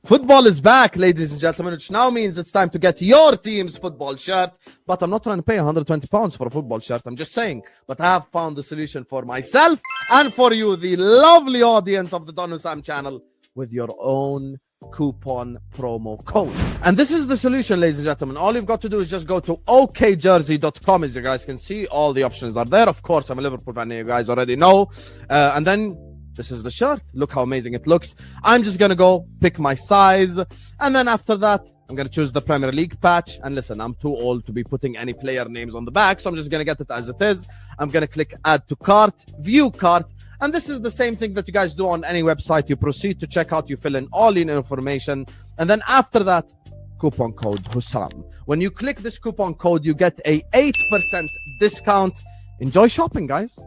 Football is back, ladies and gentlemen, which now means it's time to get your team's football shirt. But I'm not trying to pay £120 for a football shirt. I'm just saying. But I have found the solution for myself and for you, the lovely audience of the Don Husam channel, with your own coupon promo code. And this is the solution, ladies and gentlemen. All you've got to do is just go to okjersey.com. As you guys can see, all the options are there. Of course, I'm a Liverpool fan, you guys already know. And then this is the shirt. Look how amazing it looks. I'm just going to go pick my size. And then after that, I'm going to choose the Premier League patch. And listen, I'm too old to be putting any player names on the back. So I'm just going to get it as it is. I'm going to click add to cart, view cart. And this is the same thing that you guys do on any website. You proceed to checkout. You fill in all your information. And then after that, coupon code Husam. When you click this coupon code, you get a 8% discount. Enjoy shopping, guys.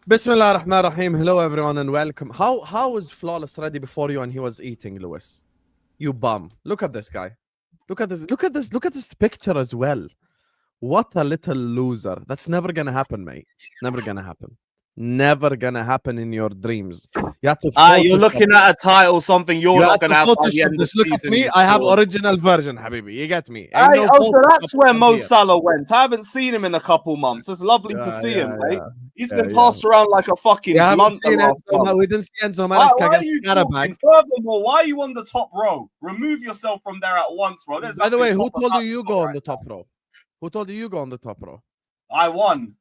Bismillah ar-Rahman ar-Rahim. Hello everyone and welcome. How was Flawless ready before you and he was eating, Lewis? You bum. Look at this guy. Look at this picture as well. What a little loser. That's never gonna happen, mate. Never gonna happen. Never gonna happen in your dreams. You have to you're looking at a title, something you're not gonna have by the end of the season. Look at me, I have original version, Habibi. You get me? So that's where Mo Salah went. I haven't seen him in a couple months. It's lovely to see him, mate. He's been passed around like a fucking blunt. We didn't see Enzo Maresca. Furthermore, why are you on the top row? Remove yourself from there at once, bro. By the way, who told you go on the top row? Who told you go on the top row? I won,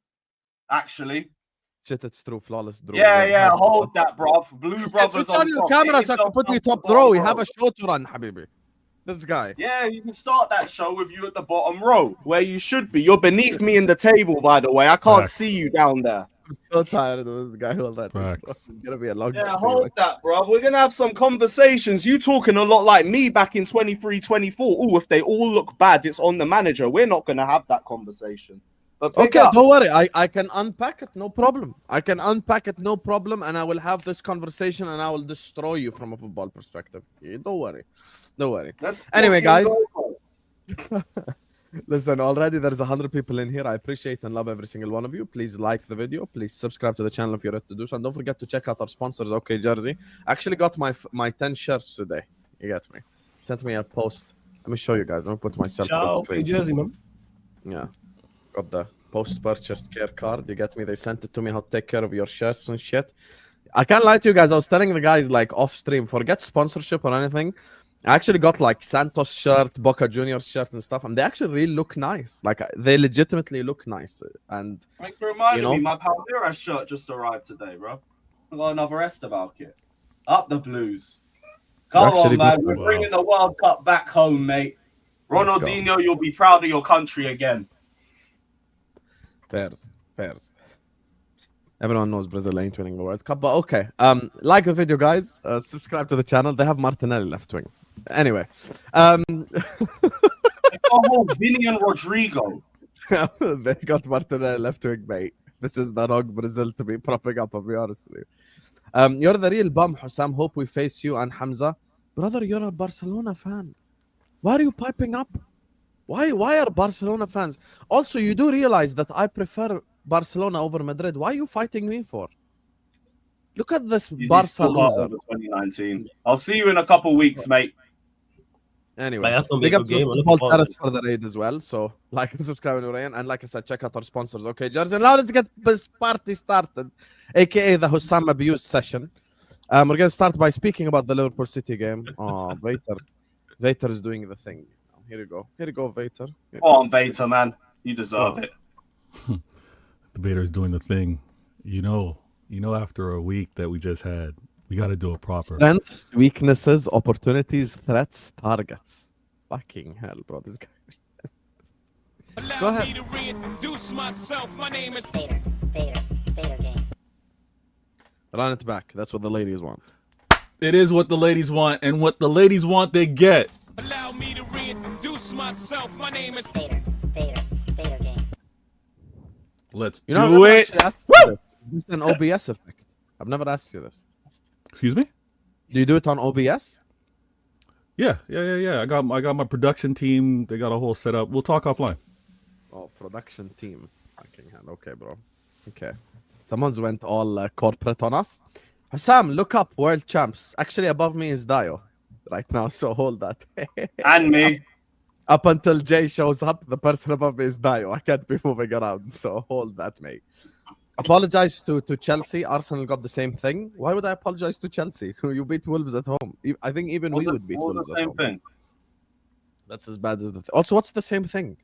actually. Shit, it's true. Flawless drew. Yeah, hold that, bro. Blue brothers on your camera so I can put you top row. We have a show to run, Habibi. This guy. Yeah, you can start that show with you at the bottom row, where you should be. You're beneath me in the table, by the way. I can't see you down there. I'm so tired of this guy already. It's gonna be a long stream. Hold that, bro. We're gonna have some conversations. You talking a lot like me back in 23, 24. Oh, if they all look bad, it's on the manager. We're not gonna have that conversation. Okay, don't worry. I can unpack it, no problem. I can unpack it, no problem, and I will have this conversation and I will destroy you from a football perspective. Yeah, don't worry. Don't worry. Anyway, guys. Listen, already there's 100 people in here. I appreciate and love every single one of you. Please like the video. Please subscribe to the channel if you're ready to do so. And don't forget to check out our sponsors, OK Jersey. I actually got my 10 shirts today. You get me? Sent me a post. Let me show you guys. Let me put myself on the screen. OK Jersey, man. Yeah. Got the post-purchase care card. You get me? They sent it to me how to take care of your shirts and shit. I can't lie to you guys. I was telling the guys like off stream, forget sponsorship or anything. I actually got like Santos shirt, Boca Juniors shirt and stuff, and they actually really look nice. Like they legitimately look nice. And thanks for reminding me, my Palmeiras shirt just arrived today, bro. I got another Estaval kit. Up the Blues. Come on, man. We're bringing the World Cup back home, mate. Ronaldinho, you'll be proud of your country again. Fairs. Everyone knows Brazil ain't winning the World Cup, but okay. Like the video, guys. Subscribe to the channel. They have Martinelli left wing. Anyway. Vinny and Rodrigo. They got Martinelli left wing, mate. This is the wrong Brazil to be propping up, I'll be honest with you. You're the real bum, Husam. Hope we face you and Hamza. Brother, you're a Barcelona fan. Why are you piping up? Why are Barcelona fans? Also, you do realize that I prefer Barcelona over Madrid. Why are you fighting me for? Look at this Barcelona. 2019. I'll see you in a couple weeks, mate. Anyway, that's gonna be a good game. For the raid as well. So like and subscribe and like I said, check out our sponsors. Okay, Jersey. Now let's get this party started, aka the Husam abuse session. We're gonna start by speaking about the Liverpool City game. Oh, Vater is doing the thing. Here you go, Vater. Oh, Vater, man, you deserve it. The Vader's doing the thing. You know, after a week that we just had, we got to do it proper. Strengths, weaknesses, opportunities, threats, targets. Fucking hell, bro, this guy. Go ahead. Me to reintroduce myself. My name is Vader Games. Run it back. That's what the ladies want. It is what the ladies want, and what the ladies want, they get. Allow me to reintroduce myself. My name is Vader Games. Let's do it. This is an OBS effect. I've never asked you this. Excuse me? Do you do it on OBS? Yeah. I got my production team. They got a whole setup. We'll talk offline. Oh, production team. Okay, bro. Okay. Someone's went all corporate on us. Husam, look up world champs. Actually, above me is Dio. right now, so hold that. And me. Up until Jay shows up, the person above me is Dio. I can't be moving around, so hold that, mate. Apologize to Chelsea. Arsenal got the same thing. Why would I apologize to Chelsea? You beat Wolves at home. I think even we would beat What was Wolves the at same home. thing? That's as bad as the. Also, what's the same thing?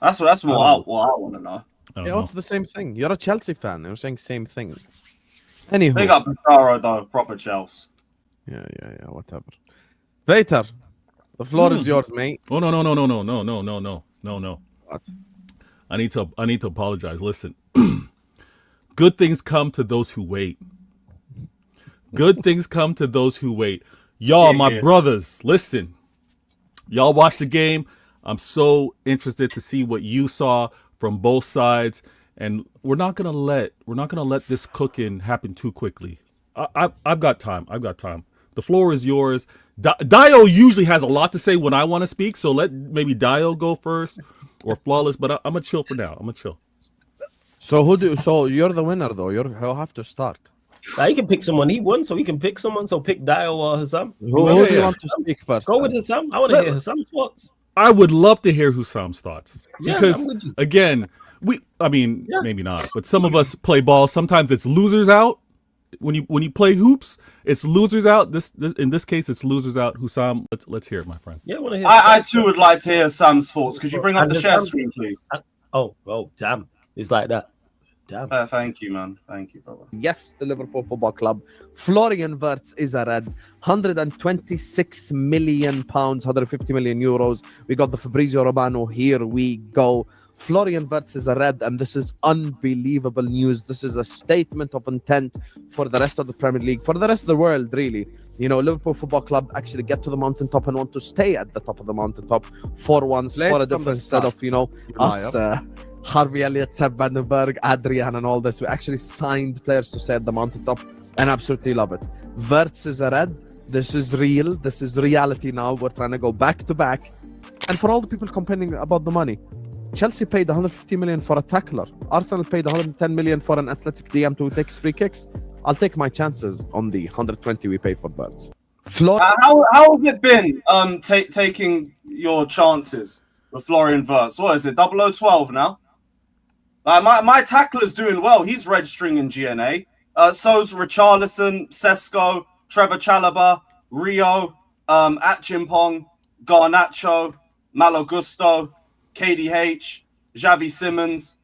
That's what I want to know. I don't Yeah, know. what's the same thing? You're a Chelsea fan. You're saying same thing. Anywho. Big up Pizarro though, proper Chelsea. Yeah, whatever. Vader, the floor is yours, mate. Oh no. What? I need to apologize. Listen. Good things come to those who wait. Good things come to those who wait. Y'all, my brothers, listen. Y'all watch the game. I'm so interested to see what you saw from both sides, and we're not gonna let this cooking happen too quickly. I've got time. The floor is yours. Dio usually has a lot to say when I want to speak, so let maybe Dio go first or Flawless. But I'm gonna chill for now. I'm gonna chill. So you're the winner though. You'll have to start. Now he can pick someone. He won, so he can pick someone. So pick Dio or Husam. Who do you want to speak first? Go with Husam. I want to hear Husam's thoughts. I would love to hear Husam's thoughts Yeah, because I'm with you. again, maybe not, but some of us play ball. Sometimes it's losers out. When you play hoops, it's losers out. This in this case, it's losers out. Husam, let's hear it, my friend. Yeah, I want to hear. I too would like to hear Sam's thoughts. Could you bring up the share screen, please? Oh, damn! It's like that. Damn. Thank you, man. Thank you, brother. Yes, the Liverpool Football Club. Florian Wirtz is a red. 126 million pounds, 150 million euros. We got the Fabrizio Romano. Here we go. Florian Wirtz is a red, and this is unbelievable news. This is a statement of intent for the rest of the Premier League, for the rest of the world, really. You know, Liverpool Football Club actually get to the mountaintop and want to stay at the top of the mountaintop for once, for a different instead of, us, Harvey Elliott, Seb Vandenberg, Adrian, and all this. We actually signed players to stay at the mountaintop and absolutely love it. Wirtz is a red. This is real. This is reality now. We're trying to go back to back. And for all the people complaining about the money, Chelsea paid 150 million for a tackler. Arsenal paid 110 million for an athletic DM who takes free kicks. I'll take my chances on the 120 we pay for Wirtz. How has it been taking your chances with Florian Wirtz? What is it, 0012 now? My tackler's doing well. He's registering in GNA. So's Richarlison, Sesko, Trevor Chalobah, Rio, Achimpong, Garnacho, Malo Gusto, KDH, Xavi Simmons,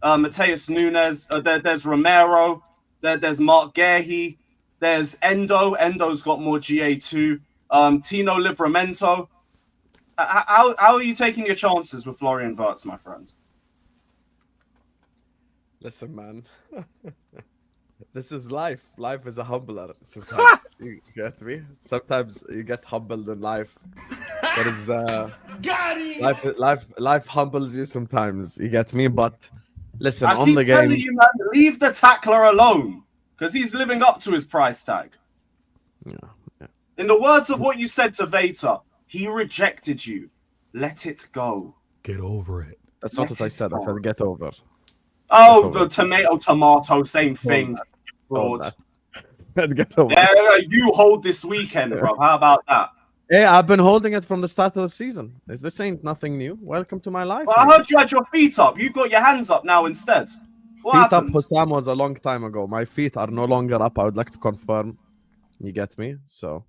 Mateus Nunes. There's Romero. There's Mark Guehi. There's Endo. Endo's got more GA too. Tino Livramento. How are you taking your chances with Florian Wirtz, my friend? Listen, man. This is life. Life is a humbler. Sometimes you get me. Sometimes you get humbled in life. There is life humbles you sometimes. You get me. But listen, on the game, you, man, leave the tackler alone because he's living up to his price tag. Yeah. In the words of what you said to Veta, he rejected you. Let it go. Get over it. That's not what I said. I said get over. Oh, the tomato, same thing. Fraud. Get over. Yeah, you hold this weekend, bro. How about that? Hey, I've been holding it from the start of the season. This ain't nothing new. Welcome to my life. Well, I heard you had your feet up. You've got your hands up now instead. What feet happened? up, Husam was a long time ago. My feet are no longer up. I would like to confirm. You get me? So,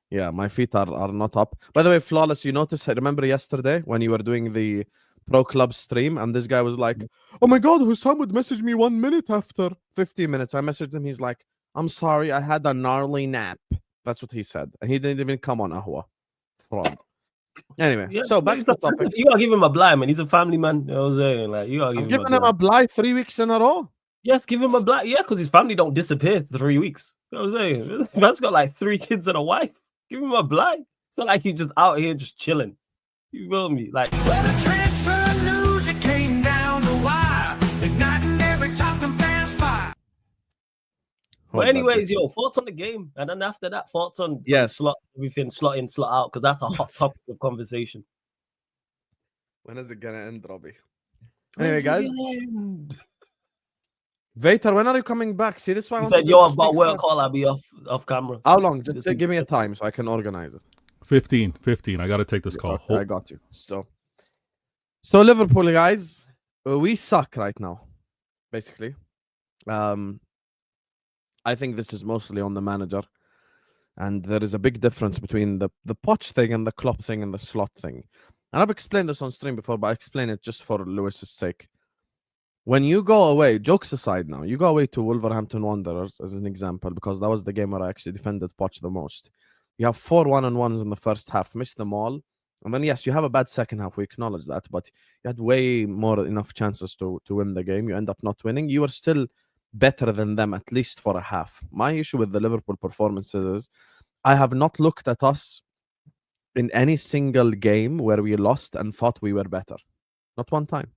yeah, my feet are not up. By the way, Flawless, you notice, I remember yesterday when you were doing the Pro Club stream, and this guy was like, oh my God, Husam would message me 1 minute after 15 minutes. I messaged him. He's like, I'm sorry, I had a gnarly nap. That's what he said. And he didn't even come on Ahwa. Fraud. Anyway, Yeah, so back to the topic. You gotta give him a blind, man. He's a family man. You know what I'm saying? Like, you gotta I'm give him giving him a blind 3 weeks in a row. Yes, give him a blind. Yeah, because his family don't disappear 3 weeks. You know what I'm saying? Man's got like 3 kids and a wife. Give him a blind. It's not like he's just out here just chilling. You feel me? Like, Well, the transfer news, it came down the wire, igniting every talking fast fire. but anyways, yo, thoughts on the game, and then after that, thoughts on Yes. slot everything, slot in, slot out, because that's a hot topic of conversation. When is it gonna end, Robbie? Anyway, guys, Vater, when are you coming back? See, this is why I He want said, to "Yo, I've got speak work first. call. I'll be off camera." How long? Just This give me a time so I can organize it. 15. I got to take this call. Okay, I got you. So Liverpool guys, we suck right now, basically. I think this is mostly on the manager, and there is a big difference between the Poch thing and the Klopp thing and the Slot thing. And I've explained this on stream before, but I explain it just for Lewis's sake. When you go away, jokes aside now, you go away to Wolverhampton Wanderers as an example, because that was the game where I actually defended Poch the most. You have 4 1-on-1s in the first half, missed them all. And then, yes, you have a bad second half. We acknowledge that. But you had way more enough chances to win the game. You end up not winning. You are still better than them, at least for a half. My issue with the Liverpool performances is I have not looked at us in any single game where we lost and thought we were better. Not one time.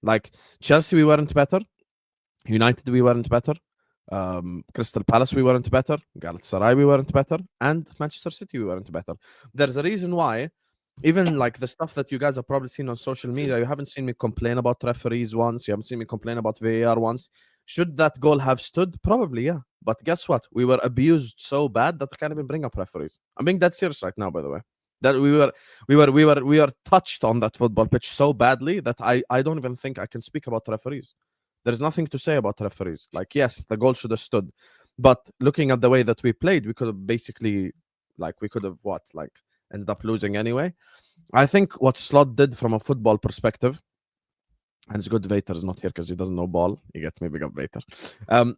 Like Chelsea, we weren't better. United, we weren't better. Crystal Palace, we weren't better. Galatasaray, we weren't better. And Manchester City, we weren't better. There's a reason why, even like the stuff that you guys have probably seen on social media, you haven't seen me complain about referees once. You haven't seen me complain about VAR once. Should that goal have stood? Probably, yeah. But guess what? We were abused so bad that I can't even bring up referees. I'm being dead serious right now, by the way. That we were touched on that football pitch so badly that I don't even think I can speak about referees. There's nothing to say about referees. Like, yes, the goal should have stood, but looking at the way that we played, we could have basically, like, we could have ended up losing anyway. I think what Slot did from a football perspective, and it's good Vater is not here because he doesn't know ball. You get me, big up Vater.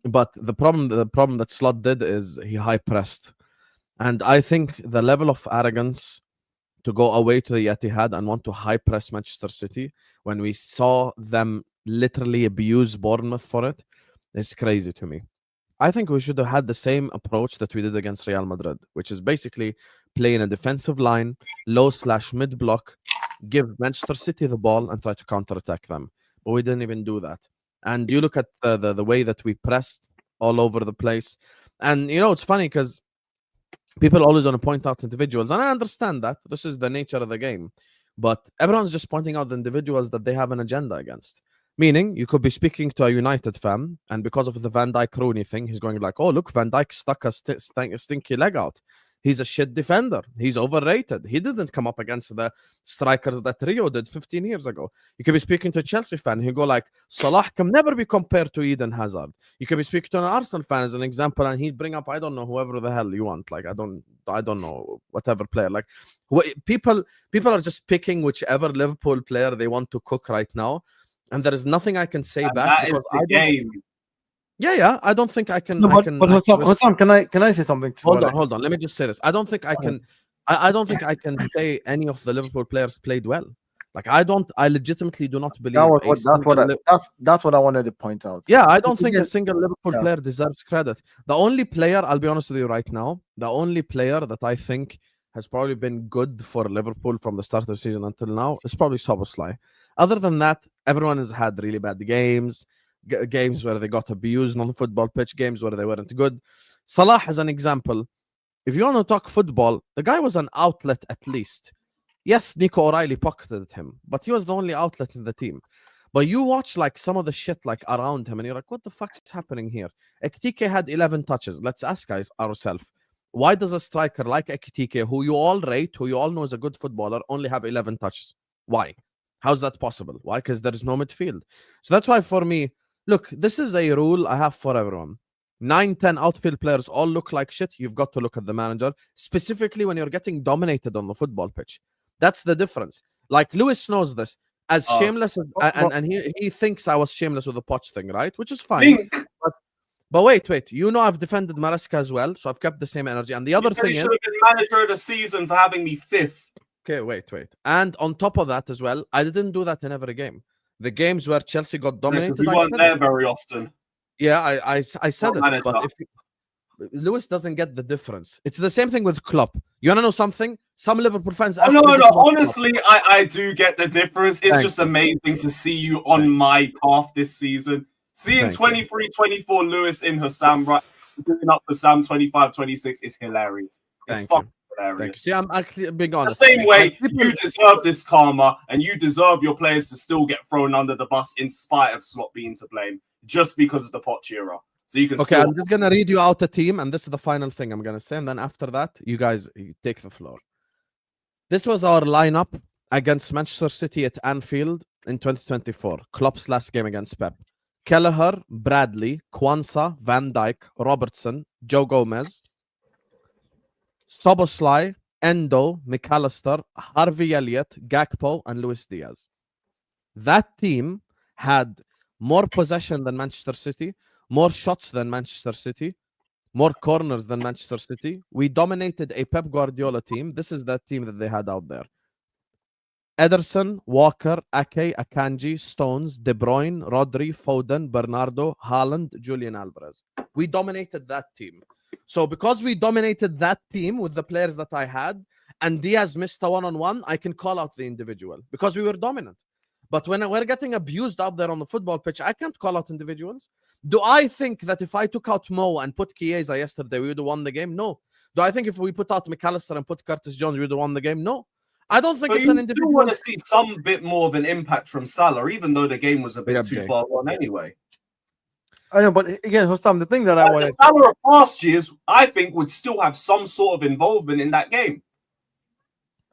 But the problem that Slot did is he high pressed, and I think the level of arrogance to go away to the Etihad and want to high press Manchester City when we saw them literally abuse Bournemouth for it is crazy to me. I think we should have had the same approach that we did against Real Madrid, which is basically play in a defensive line, low/mid block, give Manchester City the ball and try to counterattack them. But we didn't even do that. And you look at the way that we pressed all over the place. And, you know, it's funny because people always want to point out individuals, and I understand that. This is the nature of the game. But everyone's just pointing out the individuals that they have an agenda against. Meaning, you could be speaking to a United fan, and because of the Van Dijk Rooney thing, he's going like, oh, look, Van Dijk stuck a stinky leg out. He's a shit defender. He's overrated. He didn't come up against the strikers that Rio did 15 years ago. You could be speaking to a Chelsea fan. He'll go like, Salah can never be compared to Eden Hazard. You could be speaking to an Arsenal fan as an example, and he'd bring up, I don't know, whoever the hell you want. Like, I don't know, whatever player. Like, people are just picking whichever Liverpool player they want to cook right now. And there is nothing I can say And back that because is the game. Yeah, I don't think I can. No, I can. but Husam, can I say something to Hold on. Let me just say this. I don't think I can. I don't think I can say any of the Liverpool players played well. Like I legitimately do not believe. That's what I wanted to point out. Yeah, I don't think a single Liverpool player deserves credit. The only player, I'll be honest with you right now, the only player that I think has probably been good for Liverpool from the start of the season until now is probably Szoboszlai. Other than that, everyone has had really bad games. Games where they got abused on the football pitch, games where they weren't good. Salah is an example. If you want to talk football, the guy was an outlet at least. Yes, Nico O'Reilly pocketed him, but he was the only outlet in the team. But you watch like some of the shit like around him and you're like, what the fuck's happening here? Ekitike had 11 touches. Let's ask ourselves, why does a striker like Ekitike, who you all rate, who you all know is a good footballer, only have 11 touches? Why? How's that possible? Why? Because there is no midfield. So that's why for me, look, this is a rule I have for everyone. 9-10 outfield players all look like shit. You've got to look at the manager, specifically when you're getting dominated on the football pitch. That's the difference. Like Lewis knows this. As shameless as, and he thinks I was shameless with the Poch thing, right? Which is fine. But wait. You know I've defended Maresca as well, so I've kept the same energy. And the other thing is, should have been manager of the season for having me 5th. Okay, wait. And on top of that as well, I didn't do that in every game. The games where Chelsea got dominated, we weren't there very often. Yeah, I said it. But if Lewis doesn't get the difference, it's the same thing with Klopp. You want to know something? Some Liverpool fans. No. Honestly, I do get the difference. It's just amazing to see you on my path this season. Seeing 23-24 Lewis in Husam, right, picking up Husam 25-26 is hilarious. It's fucking hilarious. See, I'm actually being honest. The same way you deserve this karma, and you deserve your players to still get thrown under the bus in spite of Slot being to blame. just because of the Poch era. So you can Okay, still... I'm just gonna read you out a team, and this is the final thing I'm gonna say, and then after that, you guys take the floor. This was our lineup against Manchester City at Anfield in 2024. Klopp's last game against Pep. Kelleher, Bradley, Kwanzaa, Van Dijk, Robertson, Joe Gomez, Soboslai, Endo, McAllister, Harvey Elliott, Gakpo, and Luis Diaz. That team had more possession than Manchester City, more shots than Manchester City, more corners than Manchester City. We dominated a Pep Guardiola team. This is that team that they had out there. Ederson, Walker, Ake, Akanji, Stones, De Bruyne, Rodri, Foden, Bernardo, Haaland, Julian Alvarez. We dominated that team. So because we dominated that team with the players that I had, and Diaz missed a one-on-one, I can call out the individual because we were dominant. But when we're getting abused out there on the football pitch, I can't call out individuals. Do I think that if I took out Mo and put Chiesa yesterday, we would have won the game? No. Do I think if we put out McAllister and put Curtis Jones, we would have won the game? No. I don't think But it's an you individual. want to see some bit more of an impact from Salah, even though the game was a bit too far on anyway. I know, but again, Husam, the thing that I wanted... The Salah of past years, I think, would still have some sort of involvement in that game.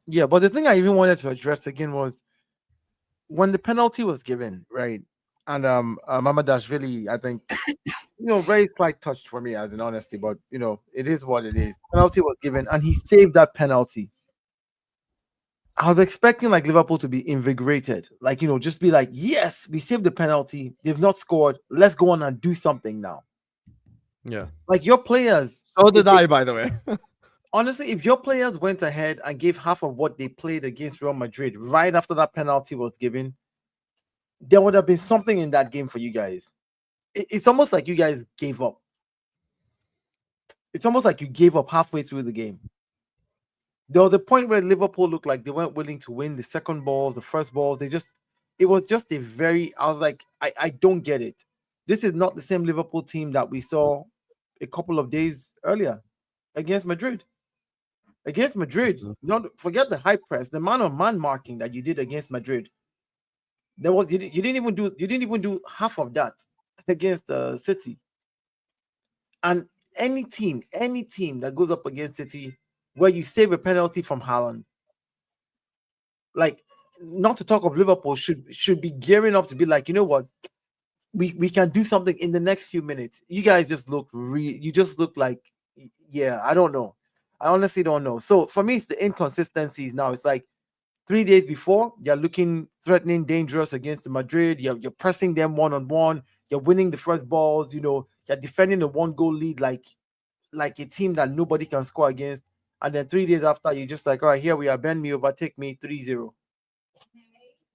Yeah, but the thing I even wanted to address again was when the penalty was given, right? And Mamadashvili, I think, very slight touch for me, as in honesty, but it is what it is. Penalty was given, and he saved that penalty. I was expecting like Liverpool to be invigorated, like just be like, yes, we saved the penalty. They've not scored. Let's go on and do something now. Yeah, like your players. So did I, by the way. Honestly, if your players went ahead and gave half of what they played against Real Madrid right after that penalty was given, there would have been something in that game for you guys. It's almost like you guys gave up. It's almost like you gave up halfway through the game. There was a point where Liverpool looked like they weren't willing to win the second balls, the first balls. It was just a very, I was like, I don't get it. This is not the same Liverpool team that we saw a couple of days earlier against Madrid. Against Madrid, don't forget the high press, the man marking that you did against Madrid. You didn't even do half of that against City. And any team that goes up against City where you save a penalty from Haaland, like, not to talk of Liverpool, should be gearing up to be like, you know what, we can do something in the next few minutes. You guys just look like, yeah, I don't know. I honestly don't know. So for me, it's the inconsistencies now. It's like 3 days before, you're looking threatening, dangerous against Madrid. You're pressing them one-on-one. You're winning the first balls. You're defending a 1-goal lead like a team that nobody can score against. And then 3 days after, you're just like, all right, here we are. Bend me over, take me 3-0.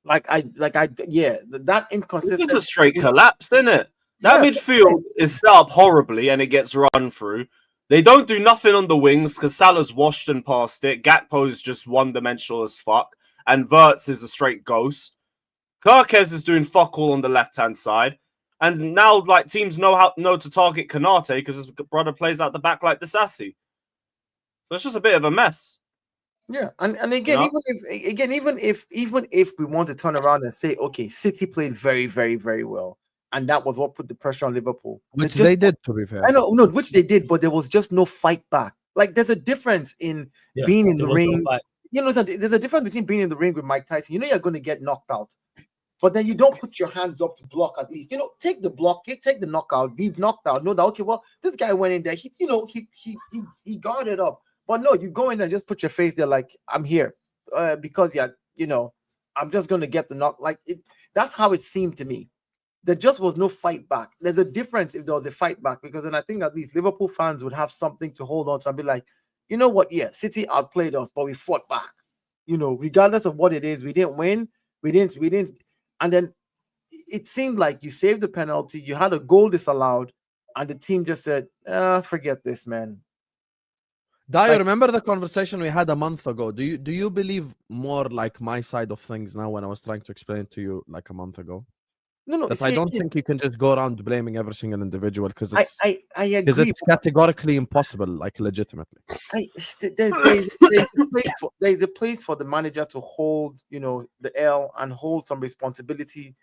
That inconsistency. It's just a straight collapse, isn't it? That midfield is set up horribly and it gets run through. They don't do nothing on the wings because Salah's washed and past it. Gakpo is just one-dimensional as fuck. And Wirtz is a straight ghost. Kerkez is doing fuck all on the left-hand side. And now, like, teams know to target Kanate because his brother plays out the back like the Sassy. So it's just a bit of a mess. Yeah, and again, even if we want to turn around and say, okay, City played very, very, very well, and that was what put the pressure on Liverpool, which they did, to be fair. I know, no, which they did, but there was just no fight back. Like, there's a difference in being in the ring. There's a difference between being in the ring with Mike Tyson. You're going to get knocked out, but then you don't put your hands up to block at least. Take the block, take the knockout. Be knocked out. Know that, okay, well, this guy went in there. He guarded up. But no, you go in there and just put your face there like, I'm here because, I'm just going to get the knock. Like, that's how it seemed to me. There just was no fight back. There's a difference if there was a fight back, because then I think at least Liverpool fans would have something to hold on to and be like, you know what? Yeah, City outplayed us, but we fought back. Regardless of what it is, we didn't win. We didn't. And then it seemed like you saved the penalty. You had a goal disallowed, and the team just said, forget this, man. Dyer, remember the conversation we had a month ago? Do you believe more like my side of things now when I was trying to explain to you like a month ago? No. I don't think you can just go around blaming every single individual because I agree. Because it's categorically impossible, like legitimately. There's a place for the manager to hold, the L and hold some responsibility.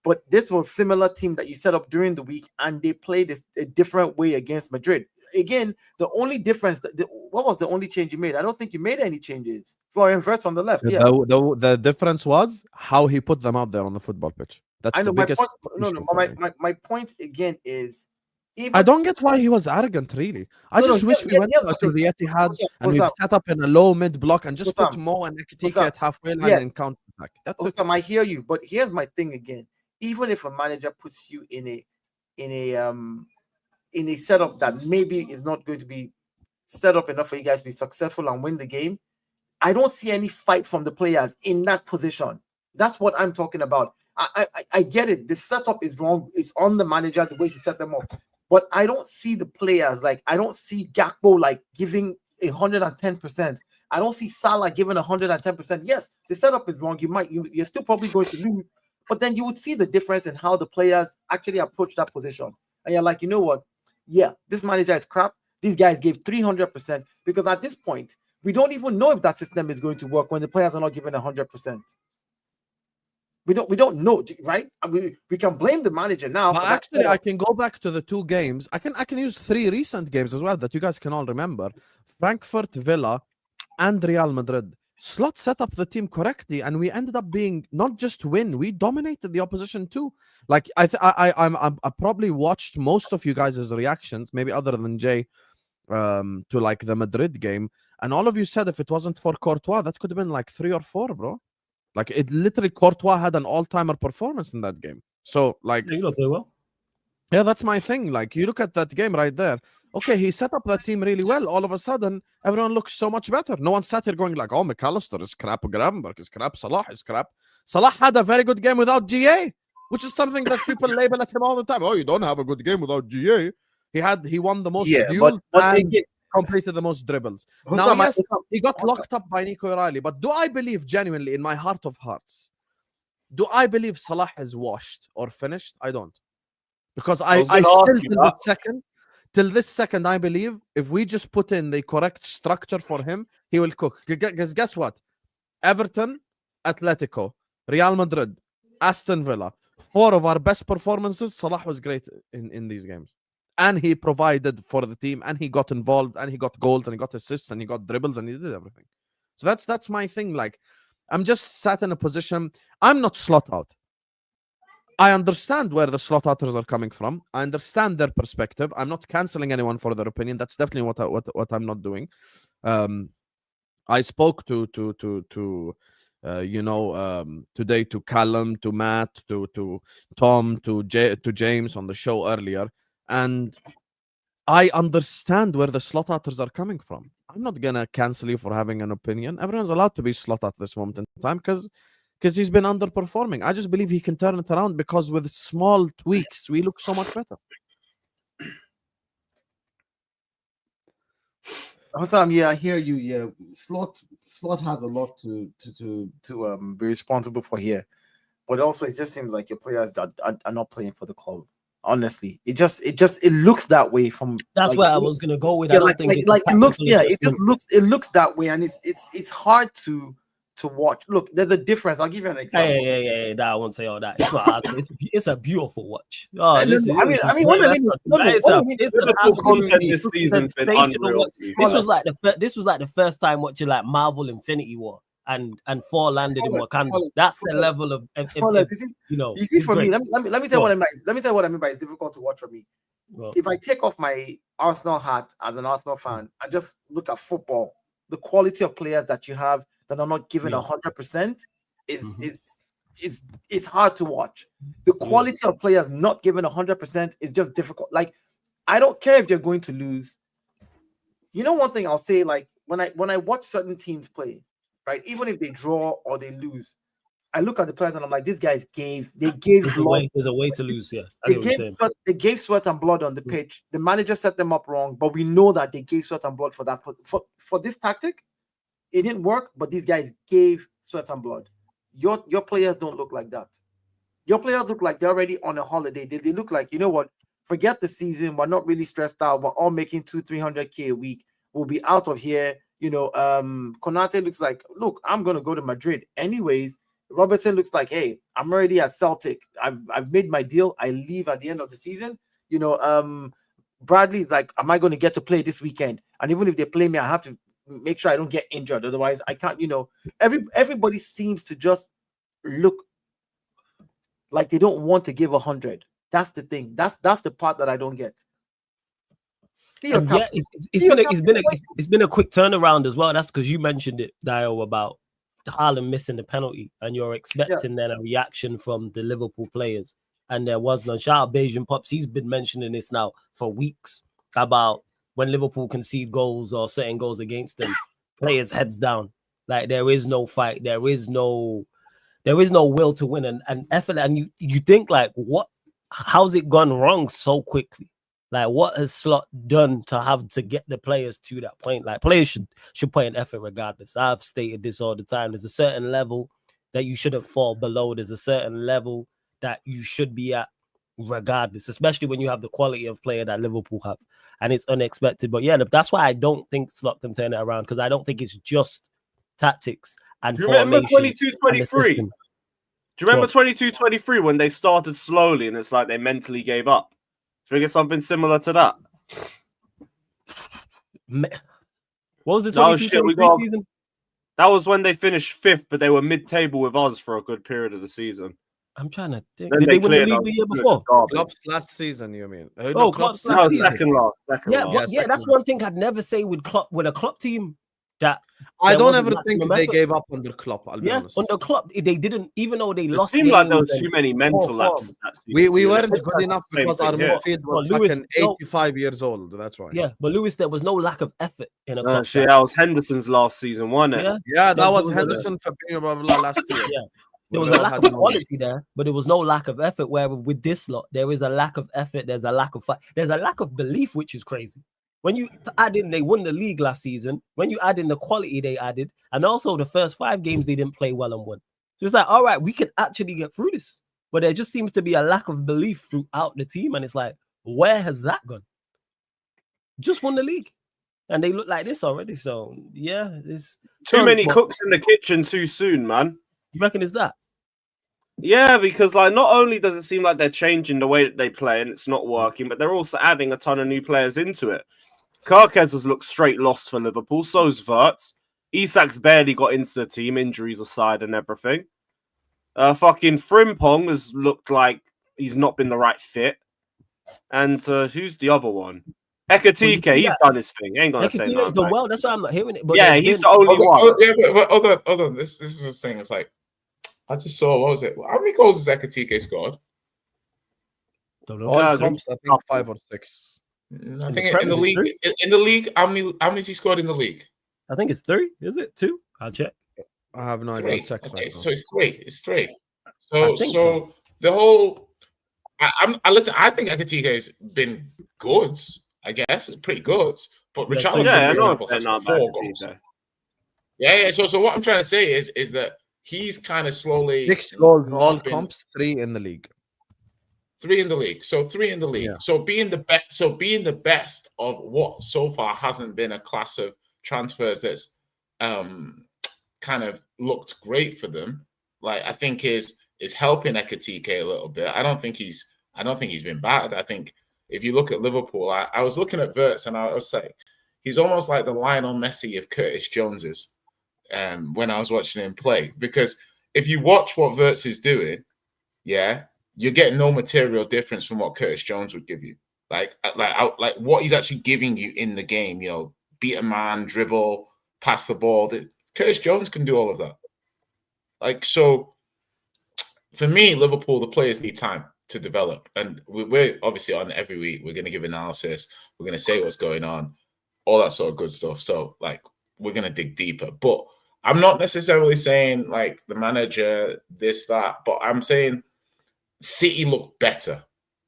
But this was similar team that you set up during the week, and they played a different way against Madrid. Again, the only difference, what was the only change you made? I don't think you made any changes. Florian Wirtz on the left, yeah. The difference was how he put them out there on the football pitch. That's I know the biggest. my point again is, even I don't get why he was arrogant, really. I just wish we went to the Etihad and we set up in a low mid block and just put Mo and Ekitike at halfway line and counter attack. That's it. I hear you, but here's my thing again. Even if a manager puts you in a setup that maybe is not going to be set up enough for you guys to be successful and win the game, I don't see any fight from the players in that position. That's what I'm talking about. I get it. The setup is wrong. It's on the manager, the way he set them up. But I don't see the players, like, I don't see Gakpo like giving 110%. I don't see Salah giving 110%. Yes, the setup is wrong. You're still probably going to lose, but then you would see the difference in how the players actually approach that position. And you're like, you know what? Yeah, this manager is crap. These guys gave 300%, because at this point, we don't even know if that system is going to work when the players are not giving 100%. We don't know, right? We can blame the manager now. But actually, I can go back to the two games. I can use 3 recent games as well that you guys can all remember: Frankfurt, Villa, and Real Madrid. Slot set up the team correctly, and we ended up being not just win, we dominated the opposition too. Like I probably watched most of you guys' reactions, maybe other than Jay, to like the Madrid game, and all of you said if it wasn't for Courtois, that could have been like 3 or 4, bro. Like, it literally, Courtois had an all-timer performance in that game. So, like, you play well. Yeah, that's my thing. Like, you look at that game right there. Okay, he set up that team really well. All of a sudden, everyone looks so much better. No one sat here going like, oh, McAllister is crap, Gravenberg is crap, Salah is crap. Salah had a very good game without GA, which is something that people label at him all the time. Oh, you don't have a good game without GA. He won the most duels and completed the most dribbles. Now, yes, he got locked up by Nico O'Reilly, but do I believe genuinely, in my heart of hearts, do I believe Salah is washed or finished? I don't. Because I still, till this second, I believe if we just put in the correct structure for him, he will cook. Because guess what? Everton, Atletico, Real Madrid, Aston Villa, 4 of our best performances, Salah was great in these games. And he provided for the team, and he got involved, and he got goals, and he got assists, and he got dribbles, and he did everything. So that's my thing. Like, I'm just sat in a position. I'm not slot out. I understand where the slot outers are coming from. I understand their perspective. I'm not canceling anyone for their opinion. That's definitely what I'm not doing. I spoke to today to Callum, to Matt, to Tom, to James on the show earlier. And I understand where the slot outers are coming from. I'm not gonna cancel you for having an opinion. Everyone's allowed to be slot at this moment in time because he's been underperforming. I just believe he can turn it around because with small tweaks, we look so much better. Husam, yeah, I hear you. Yeah, slot has a lot to be responsible for here, but also it just seems like your players that are not playing for the club. Honestly, it looks that way from. That's like, where I was gonna go with. Yeah, it looks that way, and it's hard to watch. Look, there's a difference. I'll give you an example. Yeah. That I won't say all that. It's not hard. It's a beautiful watch. Oh, listen, Liverpool content this season is unreal. This was like the first time watching like Marvel Infinity War. And 4 landed in Wakanda. That's the level of you see, for me, let me tell you what I mean. Let me tell you what I mean by it's difficult to watch for me. Well, if I take off my Arsenal hat as an Arsenal fan and just look at football, the quality of players that you have that are not given 100% is hard to watch. The quality of players not given 100% is just difficult. Like, I don't care if you're going to lose. You know, one thing I'll say, like when I watch certain teams play. Right, even if they draw or they lose, I look at the players and I'm like, these guys gave there's a way to lose. Yeah, they gave sweat and blood on the pitch. The manager set them up wrong, but we know that they gave sweat and blood for that. For this tactic, it didn't work, but these guys gave sweat and blood. Your players don't look like that. Your players look like they're already on a holiday. They look like, you know what? Forget the season. We're not really stressed out. We're all making 200-300K a week. We'll be out of here. You know, Konate looks like, look, I'm going to go to Madrid anyways. Robertson looks like, hey, I'm already at Celtic. I've made my deal. I leave at the end of the season. Bradley's like, am I going to get to play this weekend? And even if they play me, I have to make sure I don't get injured. Otherwise, I can't. Everybody seems to just look like they don't want to give 100. That's the thing. That's the part that I don't get. Yeah, it's been a quick turnaround as well. That's because you mentioned it, Dio, about Haaland missing the penalty, and you're expecting then a reaction from the Liverpool players, and there was none. Shout out Bayesian Pops. He's been mentioning this now for weeks about when Liverpool concede goals or certain goals against them, players heads down. Like there is no fight, there is no will to win and effort. And you think like, how's it gone wrong so quickly? Like what has Slot done to have to get the players to that point? Like players should play an effort regardless. I've stated this all the time. There's a certain level that you shouldn't fall below. There's a certain level that you should be at regardless, especially when you have the quality of player that Liverpool have. And it's unexpected. But yeah, that's why I don't think Slot can turn it around, because I don't think it's just tactics and formation. Do you remember 22-23? Do you remember 22-23 when they started slowly and it's like they mentally gave up? Do you think it's something similar to that? What was the 22-23 season? That was when they finished 5th, but they were mid-table with us for a good period of the season. I'm trying to think. Did they win the league the year before? Klopp's last season, you mean? Klopp's last season. Second last. That's one thing I'd never say with a Klopp team. That I don't ever think they gave up under Klopp. I'll be honest. Under Klopp, they didn't, even though they lost. It seemed like there was too many mental lapses. We weren't good enough because our midfield was fucking 85 years old. That's why. Yeah, but Lewis, there was no lack of effort in a Klopp. That was Henderson's last season, wasn't it? Yeah, that was Henderson, Fabinho, blah blah last year. Yeah. There was a lack of quality there, but there was no lack of effort. Where with this lot, there is a lack of effort. There's a lack of fight. There's a lack of belief, which is crazy. When you add in, they won the league last season. When you add in the quality they added, and also the first 5 games they didn't play well and won. So it's like, all right, we can actually get through this. But there just seems to be a lack of belief throughout the team, and it's like, where has that gone? Just won the league, and they look like this already. So yeah, it's too many cooks in the kitchen too soon, man. You reckon it's that? Yeah, because like not only does it seem like they're changing the way that they play and it's not working, but they're also adding a ton of new players into it. Karkez has looked straight lost for Liverpool. So's Wirtz. Isak's barely got into the team, injuries aside and everything. Fucking Frimpong has looked like he's not been the right fit. And who's the other one? Ekatike, he's done his thing. Ain't gonna say nothing. Well, that's why I'm not hearing it. But yeah, he's the only one. But hold on. This is the thing. It's like, I just saw, what was it? How many goals has Ekatike scored? Don't know. I think 5 or 6. I think in the league, how many has he scored in the league? I think it's 3. Is it 2? I'll check. I have no idea. Check okay, so it's 3. It's 3. So the whole, I listen. I think Ekatike has been good. I guess pretty good. But Richarlison, for example, has 4 goals. Yeah. So what I'm trying to say is that he's kind of slowly 6 goals, all comps, 3 in the league. 3 in the league. So 3 in the league. Yeah. So being the best of what so far hasn't been a class of transfers that's kind of looked great for them. Like I think is helping Ekatike a little bit. I don't think he's been bad. I think if you look at Liverpool, I was looking at Wirtz and I was like, he's almost like the Lionel Messi of Curtis Jones's when I was watching him play. Because if you watch what Wirtz is doing, you get no material difference from what Curtis Jones would give you. Like what he's actually giving you in the game, beat a man, dribble, pass the ball. Curtis Jones can do all of that. Like, so for me, Liverpool, the players need time to develop. And we're obviously on every week. We're going to give analysis. We're going to say what's going on, all that sort of good stuff. So, like, we're going to dig deeper. But I'm not necessarily saying, like, the manager, this, that. But I'm saying City look better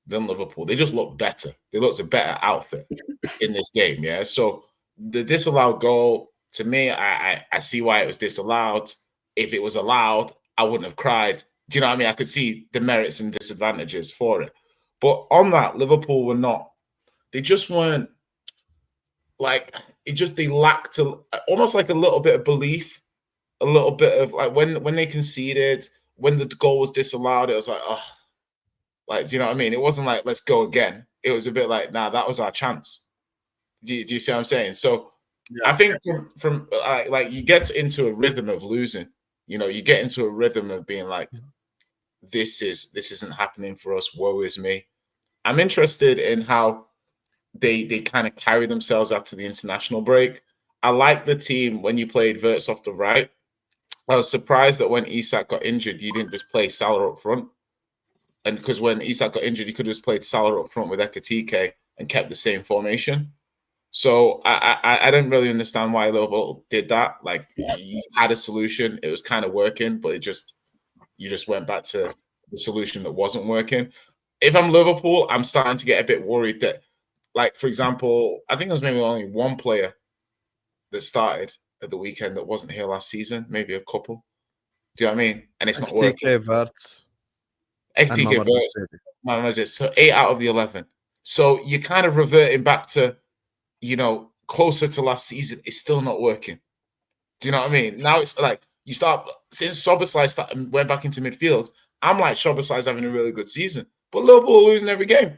than Liverpool. They just look better. They look a better outfit in this game, yeah? So the disallowed goal, to me, I see why it was disallowed. If it was allowed, I wouldn't have cried. Do you know what I mean? I could see the merits and disadvantages for it. But on that, Liverpool were not. They just weren't like, they lacked almost like a little bit of belief a little bit of like when they conceded, when the goal was disallowed, it was like, oh, like, do you know what I mean? It wasn't like, let's go again. It was a bit like, nah, that was our chance. Do you see what I'm saying? So I think from like you get into a rhythm of losing. You know, you get into a rhythm of being like, this isn't happening for us. Woe is me. I'm interested in how they kind of carry themselves after the international break. I like the team when you played Verts off the right. I was surprised that when Isak got injured, you didn't just play Salah up front. And because when Isak got injured, you could have just played Salah up front with Ekitike and kept the same formation. So I didn't really understand why Liverpool did that. Like, you had a solution, it was kind of working, but you just went back to the solution that wasn't working. If I'm Liverpool, I'm starting to get a bit worried that, like, for example, I think there's maybe only one player that started at the weekend that wasn't here last season, maybe a couple. Do you know what I mean? And it's not working. Verts. So 8 out of the 11. So you're kind of reverting back to, you know, closer to last season. It's still not working. Do you know what I mean? Now it's like you start, since Szoboszlai went back into midfield, I'm like, Szoboszlai's having a really good season, but Liverpool are losing every game.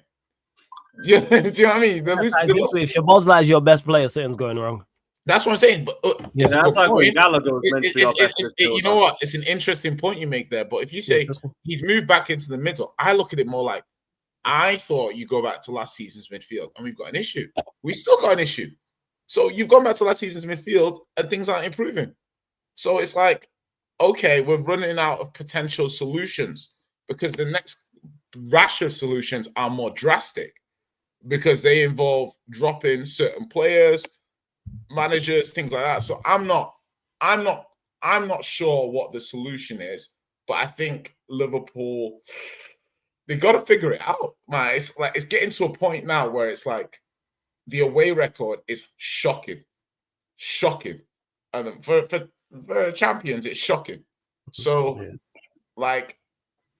Yeah, do you know what I mean? If Szoboszlai is your best player, something's going wrong. That's what I'm saying. But that's like what Gallagher meant to be. You know what? It's an interesting point you make there. But if you say he's moved back into the middle, I look at it more like, I thought you go back to last season's midfield and we've got an issue. We still got an issue. So you've gone back to last season's midfield and things aren't improving. So it's like, okay, we're running out of potential solutions because the next rash of solutions are more drastic because they involve dropping certain players, managers, things like that. So I'm not sure what the solution is, but I think Liverpool, they got to figure it out, man. It's like it's getting to a point now where it's like the away record is shocking, and for champions, it's shocking. So, like,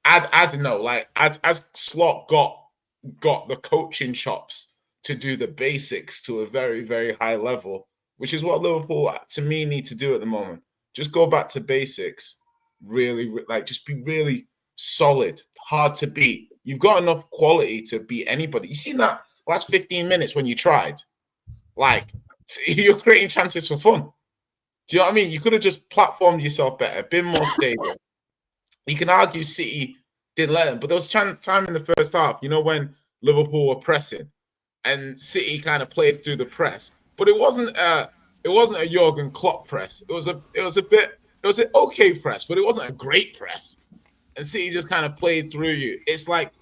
I don't know, like as Slot got the coaching chops to do the basics to a very, very high level, which is what Liverpool, to me, need to do at the moment. Just go back to basics, really, like, just be really solid, hard to beat. You've got enough quality to beat anybody. You seen that last 15 minutes when you tried? Like, you're creating chances for fun. Do you know what I mean? You could have just platformed yourself better, been more stable. You can argue City didn't let them, but there was time in the first half, you know, when Liverpool were pressing and City kind of played through the press. But it wasn't a Jurgen Klopp press. It was an okay press, but it wasn't a great press. And City just kind of played through you. It's like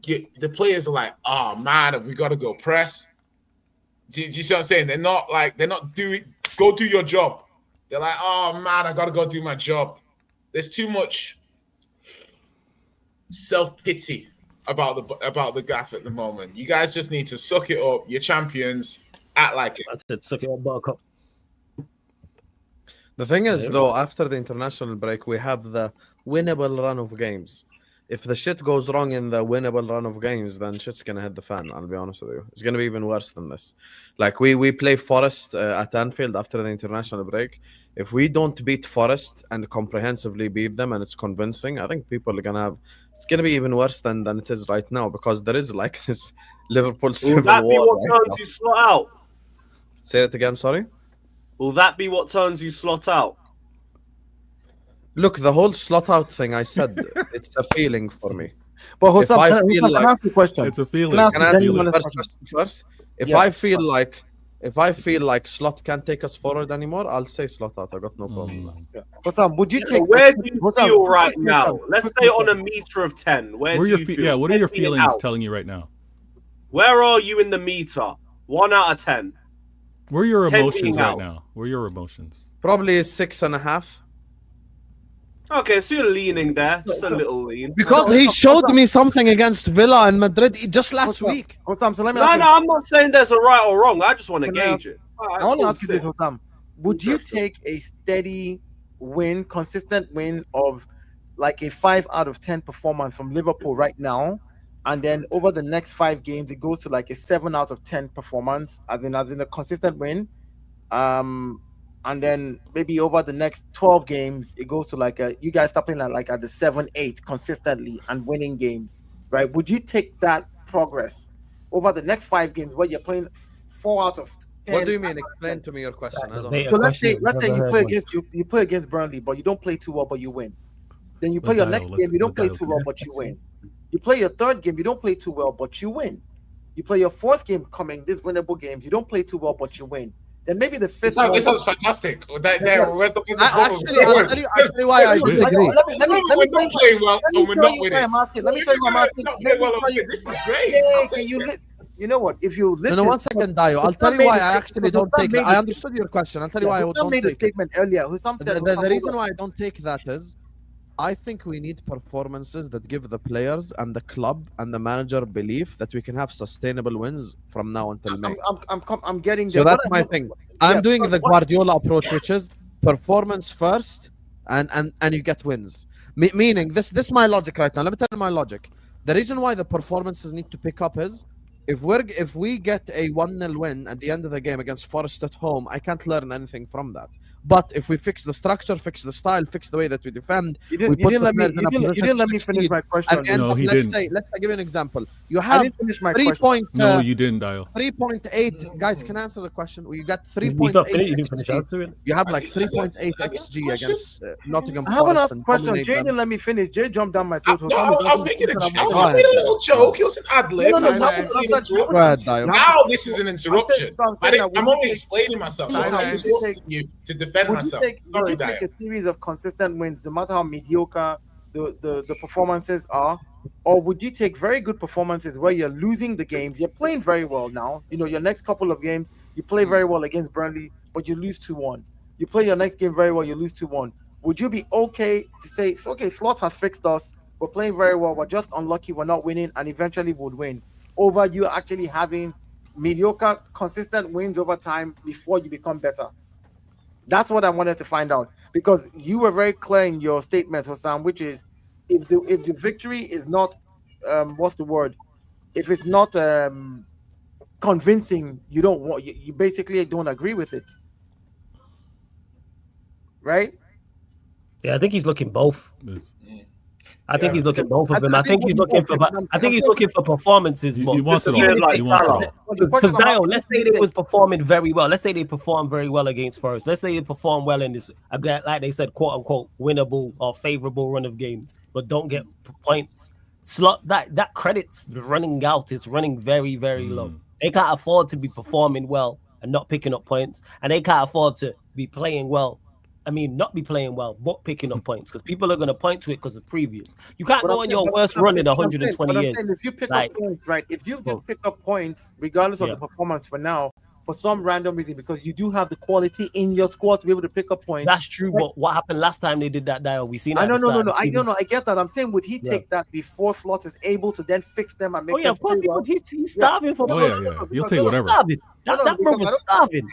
the players are like, oh man, we got to go press. Do you see what I'm saying? They're not doing, go do your job. They're like, oh man, I got to go do my job. There's too much self-pity about the gaff at the moment. You guys just need to suck it up. You're champions. Act like it. I said, suck it up, Buttercup. The thing is, though, after the international break, we have the winnable run of games. If the shit goes wrong in the winnable run of games, then shit's gonna hit the fan. I'll be honest with you. It's gonna be even worse than this. Like we play Forest at Anfield after the international break. If we don't beat Forest and comprehensively beat them, and it's convincing, I think people are gonna have. It's gonna be even worse than it is right now because there is like this Liverpool civil war. Will that be what turns you slot out? Say it again. Sorry. Will that be what turns you slot out? Look, the whole slot out thing, I said, it's a feeling for me. But Husam, can I ask you a question? It's a feeling. Can I ask you the first question first? If I feel like slot can't take us forward anymore, I'll say slot out. I got no problem. Husam, would you take? Where do you feel right now? Let's say on a meter of 10. Where do you feel? Yeah, what are your feelings telling you right now? Where are you in the meter? 1 out of 10. Where are your emotions right now? Where are your emotions? Probably 6.5. Okay, so you're leaning there, just a little lean. Because he showed me something against Villa and Madrid just last week. Husam, so let me No, I'm not saying there's a right or wrong. I just want to gauge it. I want to ask you this, Husam. Would you take a steady win, consistent win of like a 5 out of 10 performance from Liverpool right now, and then over the next 5 games, it goes to like a 7 out of 10 performance, as in a consistent win? and then maybe over the next 12 games, it goes to like you guys start playing like at the 7-8 consistently and winning games, right? Would you take that progress over the next 5 games where you're playing 4 out of 10? What do you mean? Explain to me your question. I don't know. So let's say you play against Burnley, but you don't play too well, but you win. Then you play your next game, you don't play too well, but you win. You play your third game, you don't play too well, but you win. You play your fourth game coming, these winnable games, you don't play too well, but you win. Then maybe the fifth one. This sounds fantastic. Where's the actually, I'll tell you why I disagree. Let me tell you why I'm asking. Let me tell you why I'm asking. This is great. Can you you know what? If you listen, no, 1 second, Dio. I'll tell you why I actually don't take it. I understood your question. I'll tell you why I don't take it. Husam made a statement earlier. Husam said the reason why I don't take that is I think we need performances that give the players and the club and the manager belief that we can have sustainable wins from now until May. I'm getting there. So that's my thing. I'm doing the Guardiola approach, which is performance first, and you get wins. Meaning this is my logic right now. Let me tell you my logic. The reason why the performances need to pick up is if we get a 1-0 win at the end of the game against Forest at home, I can't learn anything from that. But if we fix the structure, fix the style, fix the way that we defend, you didn't let me finish my question. No, he let's didn't. Let's give you an example. You have 3 No, you didn't, Dial. 3.8 guys can answer the question. You got 3.8 you have like 3.8 xg against Nottingham I haven't Forest. asked a question. Jay didn't let me finish. Jay jumped down my throat. No, I was making a little joke. It was an ad lib. Now this is an interruption. I'm only explaining myself. I'm interrupting you to defend myself. Would you take a series of consistent wins, no matter how mediocre the performances are, or would you take very good performances where you're losing the games, you're playing very well now, you know, your next couple of games, you play very well against Burnley, but you lose 2-1. You play your next game very well, you lose 2-1. Would you be okay to say, it's okay, Slot has fixed us, we're playing very well, we're just unlucky, we're not winning, and eventually would win, over you actually having mediocre, consistent wins over time before you become better? That's what I wanted to find out, because you were very clear in your statement, Husam, which is if the victory is not what's the word? If it's not convincing, you don't want you basically don't agree with it, right? Yeah, I think he's looking both. I think he's looking both of them. I think he's looking for performances. He wants it all. He wants it all. Because Dio, let's say they was performing very well. Let's say they performed very well against Forest. Let's say they perform well in this, like they said, quote unquote, winnable or favorable run of games, but don't get points. Slot that credits running out is running very, very low. They can't afford to be performing well and not picking up points, and they can't afford to be playing well. I mean, not be playing well, but picking up points, because people are going to point to it because of previous. You can't go on your worst run in 120 years. If you pick up points, right? If you just pick up points, regardless of the performance for now, for some random reason, because you do have the quality in your squad to be able to pick up points. That's true, but what happened last time they did that, Dial? We seen that. No. I get that. I'm saying, would he take that before Slot is able to then fix them and make them? Oh yeah, of course he would. He's starving for. He'll take whatever. That bro was starving.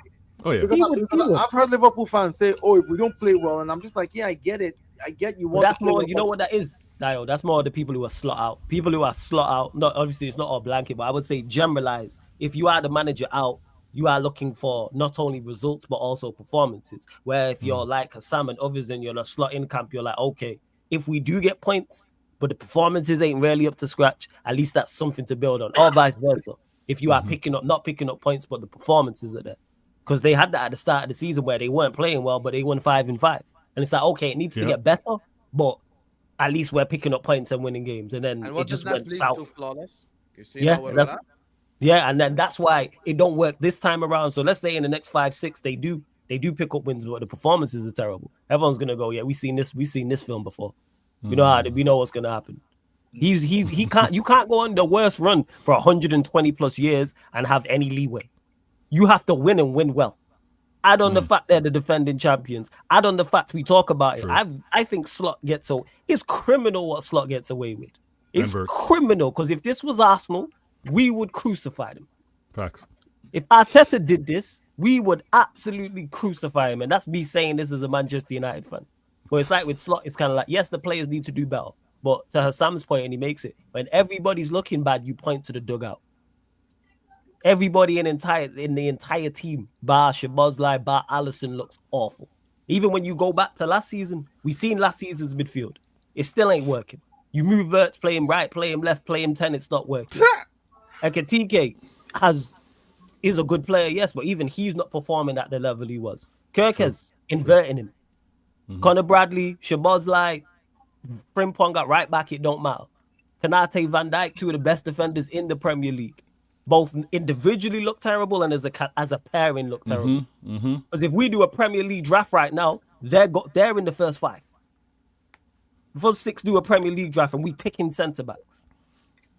Oh yeah. Because I've heard Liverpool fans say, "Oh, if we don't play well," and I'm just like, "Yeah, I get it. I get you want." That's more. You know what that is, Dio? That's more the people who are slot out. People who are slot out. Not obviously, it's not all blanket, but I would say generalize. If you are the manager out, you are looking for not only results but also performances. Where if you're like Husam and others and you're in a slot in camp, you're like, okay, if we do get points, but the performances ain't really up to scratch, at least that's something to build on. Or vice versa. If you are not picking up points, but the performances are there. Because they had that at the start of the season where they weren't playing well, but they won 5-5. And it's like, okay, it needs to get better, but at least we're picking up points and winning games. And then it just went south. Flawless? You see and then that's why it don't work this time around. So let's say in the next 5-6 they do pick up wins, but the performances are terrible. Everyone's gonna go, yeah, we've seen this film before. We know what's gonna happen. He can't. You can't go on the worst run for 120 plus years and have any leeway. You have to win and win well. Add on the fact they're the defending champions. Add on the fact we talk about it. I think Slot gets it's criminal what Slot gets away with. It's criminal, because if this was Arsenal, we would crucify them. Facts. If Arteta did this, we would absolutely crucify him. And that's me saying this as a Manchester United fan. But it's like with Slot, it's kind of like, yes, the players need to do better. But to Hassam's point, and he makes it, when everybody's looking bad, you point to the dugout. Everybody in the entire team, bar Shabazz, bar Allison, looks awful. Even when you go back to last season, we seen last season's midfield. It still ain't working. You move Verts, play him right, play him left, play him 10, it's not working. Ekitike is a good player, yes, but even he's not performing at the level he was. Kirkes inverting him. Conor Bradley, Shabazz, Frimpong got right back, it don't matter. Kanate, Van Dijk, two of the best defenders in the Premier League. Both individually look terrible and as a pairing look terrible. Because if we do a Premier League draft right now, they're in the first 5. The first 6 do a Premier League draft and we picking centre backs.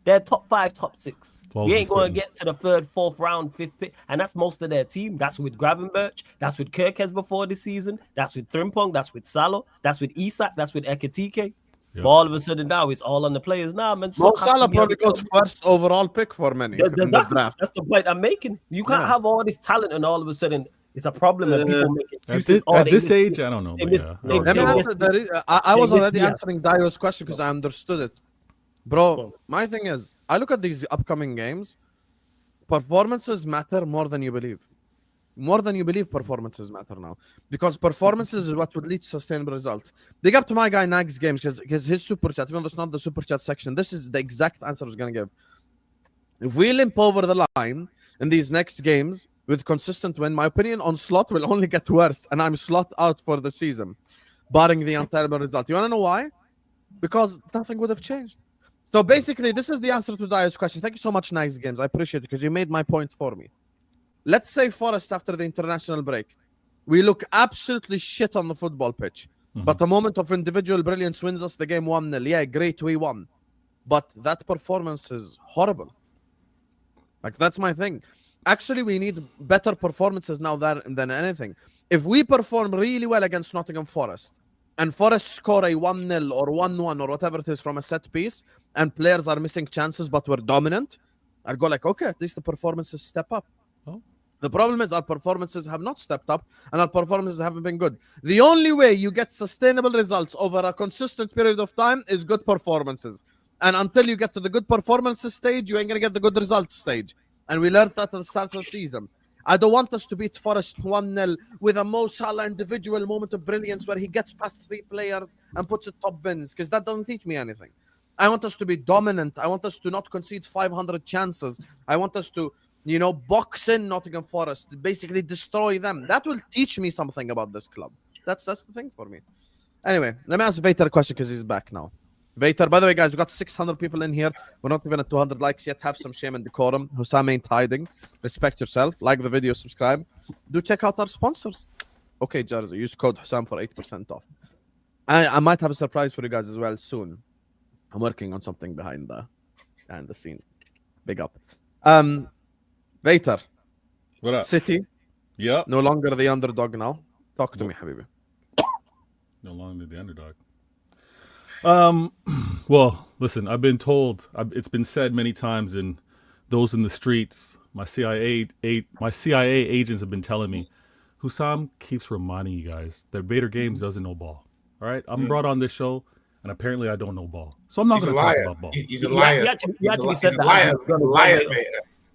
They're top 5, top 6. We ain't going to get to the 3rd, 4th round, 5th pick, and that's most of their team. That's with Gravenberch, that's with Kirkes before this season, that's with Frimpong, that's with Salah, that's with Isak, that's with Ekitike. But all of a sudden now it's all on the players now, man. Mo Salah probably goes first overall pick for many in the draft. That's the point I'm making. You can't have all this talent and all of a sudden it's a problem and people make excuses. At this age, I don't know. I was already answering Dio's question because I understood it. Bro, my thing is, I look at these upcoming games. Performances matter more than you believe. More than you believe, performances matter now. Because performances is what would lead to sustainable results. Big up to my guy Nag's games because his super chat, even though it's not the super chat section, this is the exact answer I was going to give. If we limp over the line in these next games with consistent win, my opinion on Slot will only get worse. And I'm Slot out for the season, barring the untenable result. You want to know why? Because nothing would have changed. So basically, this is the answer to Dio's question. Thank you so much, Nice Games. I appreciate it because you made my point for me. Let's say Forest after the international break. We look absolutely shit on the football pitch. But a moment of individual brilliance wins us the game 1-0. Yeah, great, we won. But that performance is horrible. Like, that's my thing. Actually, we need better performances now than anything. If we perform really well against Nottingham Forest, and Forest score a 1-0 or 1-1 or whatever it is from a set piece, and players are missing chances but we're dominant, I'd go like, okay, at least the performances step up. The problem is our performances have not stepped up and our performances haven't been good. The only way you get sustainable results over a consistent period of time is good performances. And until you get to the good performances stage, you ain't going to get the good results stage. And we learned that at the start of the season. I don't want us to beat Forest 1-0 with a Mo Salah individual moment of brilliance where he gets past 3 players and puts it top bins, because that doesn't teach me anything. I want us to be dominant. I want us to not concede 500 chances. I want us to, box in Nottingham Forest, basically destroy them. That will teach me something about this club. That's the thing for me. Anyway, let me ask Vater a question because he's back now. Vater, by the way, guys, we got 600 people in here. We're not even at 200 likes yet. Have some shame and decorum. Husam ain't hiding. Respect yourself. Like the video, subscribe. Do check out our sponsors. Okay, Jersey, use code Husam for 8% off. I might have a surprise for you guys as well soon. I'm working on something behind the scene. Big up. Vater. What up? City. Yeah. No longer the underdog now. Talk to me, Habibi. No longer the underdog. Well, listen, I've been told, it's been said many times, and those in the streets, my CIA agents have been telling me, Husam keeps reminding you guys that Vader Games doesn't know ball. All right, I'm brought on this show, and apparently I don't know ball, so I'm not going to talk about ball. He's a liar. He actually said that. Liar,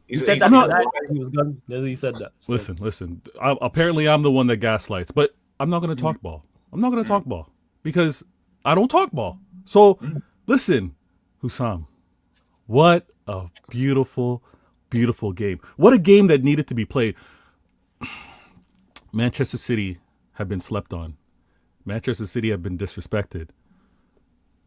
He said that. He was gone. He said that. Listen. Apparently, I'm the one that gaslights, but I'm not going to talk ball. I'm not going to talk ball because I don't talk ball. So, listen, Husam, what a beautiful, beautiful game. What a game that needed to be played. Manchester City have been slept on. Manchester City have been disrespected.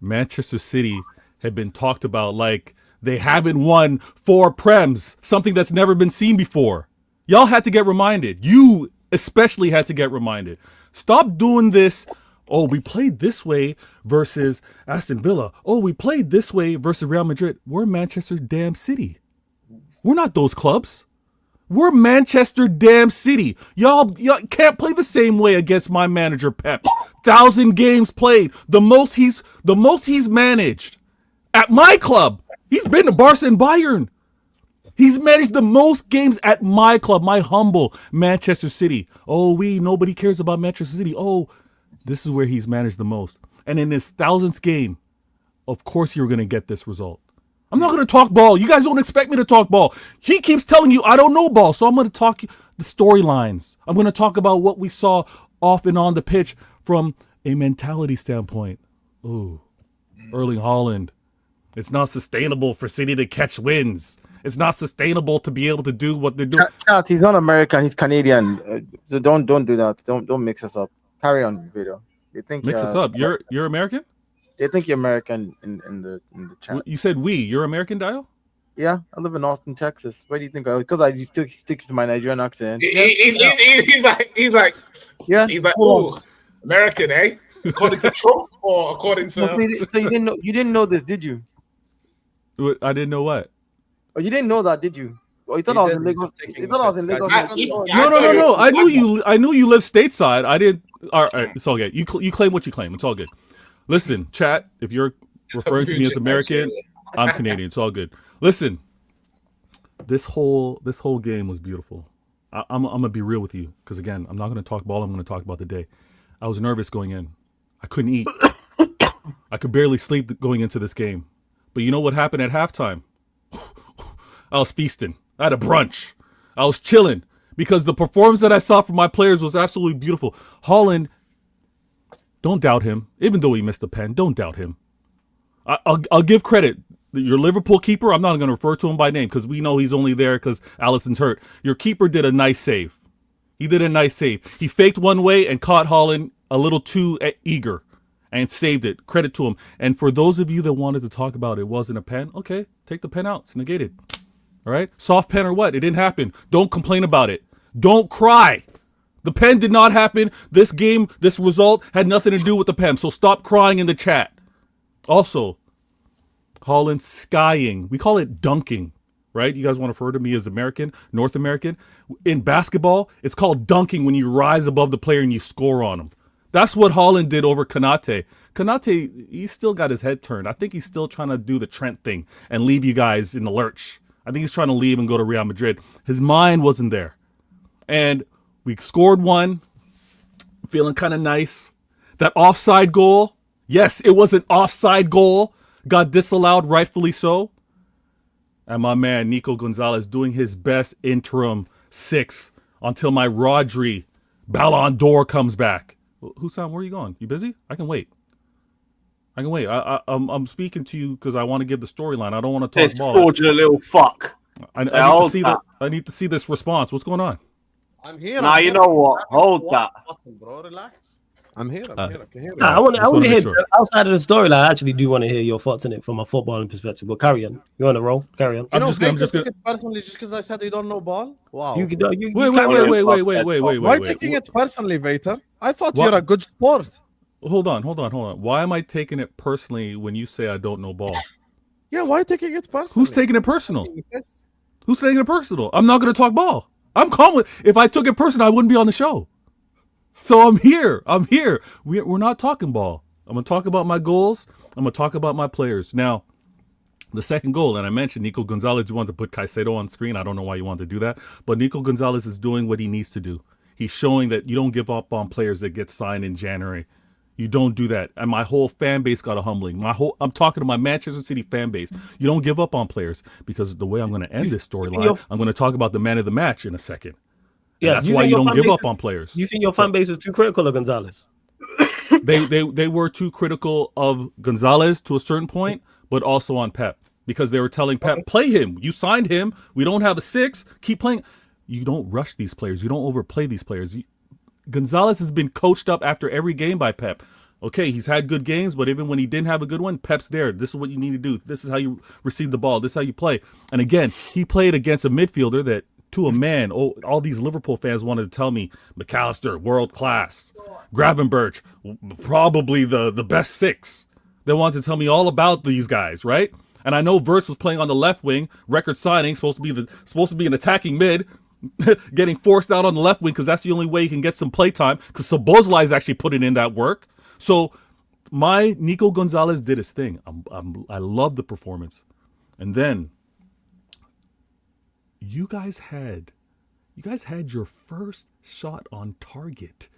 Manchester City have been talked about like they haven't won 4 Prems, something that's never been seen before. Y'all had to get reminded. You especially had to get reminded. Stop doing this. Oh, we played this way versus Aston Villa. Oh, we played this way versus Real Madrid. We're Manchester damn City. We're not those clubs. We're Manchester damn City. Y'all can't play the same way against my manager Pep. 1,000 games played. The most he's managed at my club. He's been to Barca and Bayern. He's managed the most games at my club, my humble Manchester City. Oh, nobody cares about Manchester City. Oh, this is where he's managed the most. And in his 1,000th game, of course you're going to get this result. I'm not going to talk ball. You guys don't expect me to talk ball. He keeps telling you I don't know ball, so I'm going to talk the storylines. I'm going to talk about what we saw off and on the pitch from a mentality standpoint. Ooh, Erling Haaland. It's not sustainable for City to catch wins. It's not sustainable to be able to do what they're doing. Chat, he's not American. He's Canadian. So don't do that. Don't mix us up. Carry on, Vito. They think Mix us up. You're American? They think you're American in the chat. You said we. You're American, Dial? Yeah, I live in Austin, Texas. Where do you think? Because I still stick to my Nigerian accent. He's like, yeah. He's like, oh, American, eh? According to Trump or according to? So you didn't know this, did you? I didn't know what. Oh, you didn't know that, did you? Oh, you thought I was in Lagos. You thought I was in Lagos. No. I knew you live stateside. I didn't. All right, it's all good. You claim what you claim. It's all good. Listen, chat. If you're referring to me as American, I'm Canadian. It's all good. Listen, this whole game was beautiful. I'm gonna be real with you because again, I'm not gonna talk ball. I'm gonna talk about the day. I was nervous going in. I couldn't eat. I could barely sleep going into this game. But you know what happened at halftime? I was feasting. I had a brunch. I was chilling because the performance that I saw from my players was absolutely beautiful. Haaland, don't doubt him. Even though he missed the pen, don't doubt him. I'll give credit. Your Liverpool keeper, I'm not going to refer to him by name because we know he's only there because Alisson's hurt. Your keeper did a nice save. He did a nice save. He faked one way and caught Haaland a little too eager and saved it. Credit to him. And for those of you that wanted to talk about it wasn't a pen, okay, take the pen out. It's negated. All right? Soft pen or what? It didn't happen. Don't complain about it. Don't cry. The pen did not happen. This game, this result had nothing to do with the pen. So stop crying in the chat. Also, Haaland skying. We call it dunking, right? You guys want to refer to me as American, North American? In basketball, it's called dunking when you rise above the player and you score on him. That's what Haaland did over Konate. Konate, he's still got his head turned. I think he's still trying to do the Trent thing and leave you guys in the lurch. I think he's trying to leave and go to Real Madrid. His mind wasn't there. And we scored one, feeling kind of nice. That offside goal, yes, it was an offside goal, got disallowed, rightfully so. And my man, Nico Gonzalez, doing his best interim 6 until my Rodri Ballon d'Or comes back. Husam, where are you going? You busy? I can wait. I'm speaking to you because I want to give the storyline. I don't want to talk this ball. fraudulent little fuck. I need to see that. I need to see this response. What's going on? I'm here. Now you know what? Hold that. Bro, relax. I'm here. I can hear you. I want to hear outside of the storyline. I actually do want to hear your thoughts on it from a footballing perspective. But carry on. You're on a roll. Carry on. I'm just gonna personally just because I said you don't know ball. Wow. You Wait. Why taking it personally, Vader? I thought you're a good sport. Hold on. Why am I taking it personally when you say I don't know ball? Yeah, why taking it personally? Who's taking it personal? Who's taking it personal? I'm not going to talk ball. I'm calm with. If I took it personal, I wouldn't be on the show. So I'm here. We're not talking ball. I'm going to talk about my goals. I'm going to talk about my players. Now, the second goal, and I mentioned Nico Gonzalez, you want to put Caicedo on screen. I don't know why you want to do that. But Nico Gonzalez is doing what he needs to do. He's showing that you don't give up on players that get signed in January. You don't do that. And my whole fan base got a humbling. I'm talking to my Manchester City fan base. You don't give up on players because the way I'm going to end this storyline, I'm going to talk about the man of the match in a second. Yeah, that's why you don't give up on players. You think your fan base is too critical of Gonzalez? They were too critical of Gonzalez to a certain point, but also on Pep because they were telling Pep, play him. You signed him. We don't have a 6. Keep playing. You don't rush these players. You don't overplay these players. Gonzalez has been coached up after every game by Pep. Okay, he's had good games, but even when he didn't have a good one, Pep's there. This is what you need to do. This is how you receive the ball. This is how you play. And again, he played against a midfielder that, to a man, all these Liverpool fans wanted to tell me, McAllister, world class. Gravenberch, probably the best 6. They wanted to tell me all about these guys, right? And I know Verts was playing on the left wing, record signing, supposed to be an attacking mid. Getting forced out on the left wing because that's the only way he can get some play time because Szoboszlai is actually putting in that work. So my Nico Gonzalez did his thing. I love the performance. And then you guys had your first shot on target.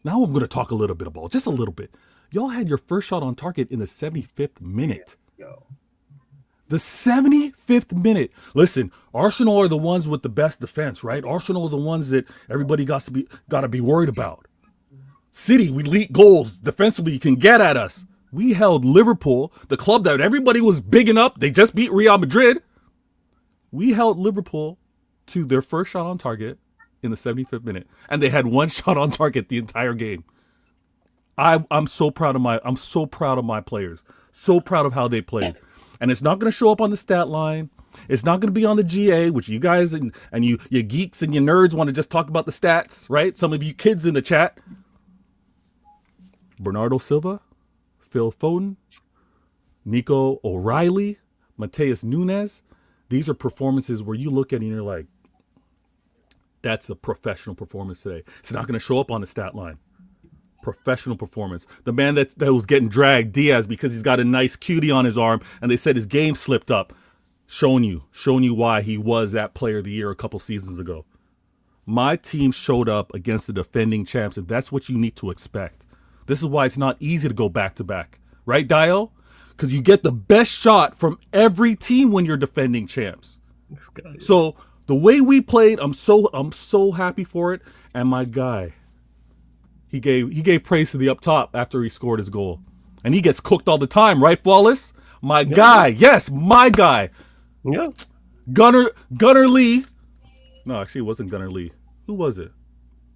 Now I'm going to talk a little bit of ball, just a little bit. Y'all had your first shot on target in the 75th minute. The 75th minute. Listen, Arsenal are the ones with the best defense, right? Arsenal are the ones that everybody got to be worried about. City, we leak goals defensively, can get at us. We held Liverpool, the club that everybody was bigging up. They just beat Real Madrid. We held Liverpool to their first shot on target in the 75th minute, and they had one shot on target the entire game. I'm so proud of my players. So proud of how they played. And it's not going to show up on the stat line. It's not going to be on the GA, which you guys and you geeks and you nerds want to just talk about the stats, right? Some of you kids in the chat. Bernardo Silva, Phil Foden, Nico O'Reilly, Mateus Nunes. These are performances where you look at it and you're like, that's a professional performance today. It's not going to show up on the stat line. Professional performance. The man that was getting dragged, Diaz, because he's got a nice cutie on his arm, and they said his game slipped up. Showing you why he was that player of the year a couple seasons ago. My team showed up against the defending champs, and that's what you need to expect. This is why it's not easy to go back to back, right, Dio? Because you get the best shot from every team when you're defending champs. So the way we played, I'm so happy for it. And my guy, he gave praise to the up top after he scored his goal. And he gets cooked all the time, right, Flawless? My guy. Yes, my guy. Yeah. Gunnar Lee. No, actually it wasn't Gunnar Lee. Who was it?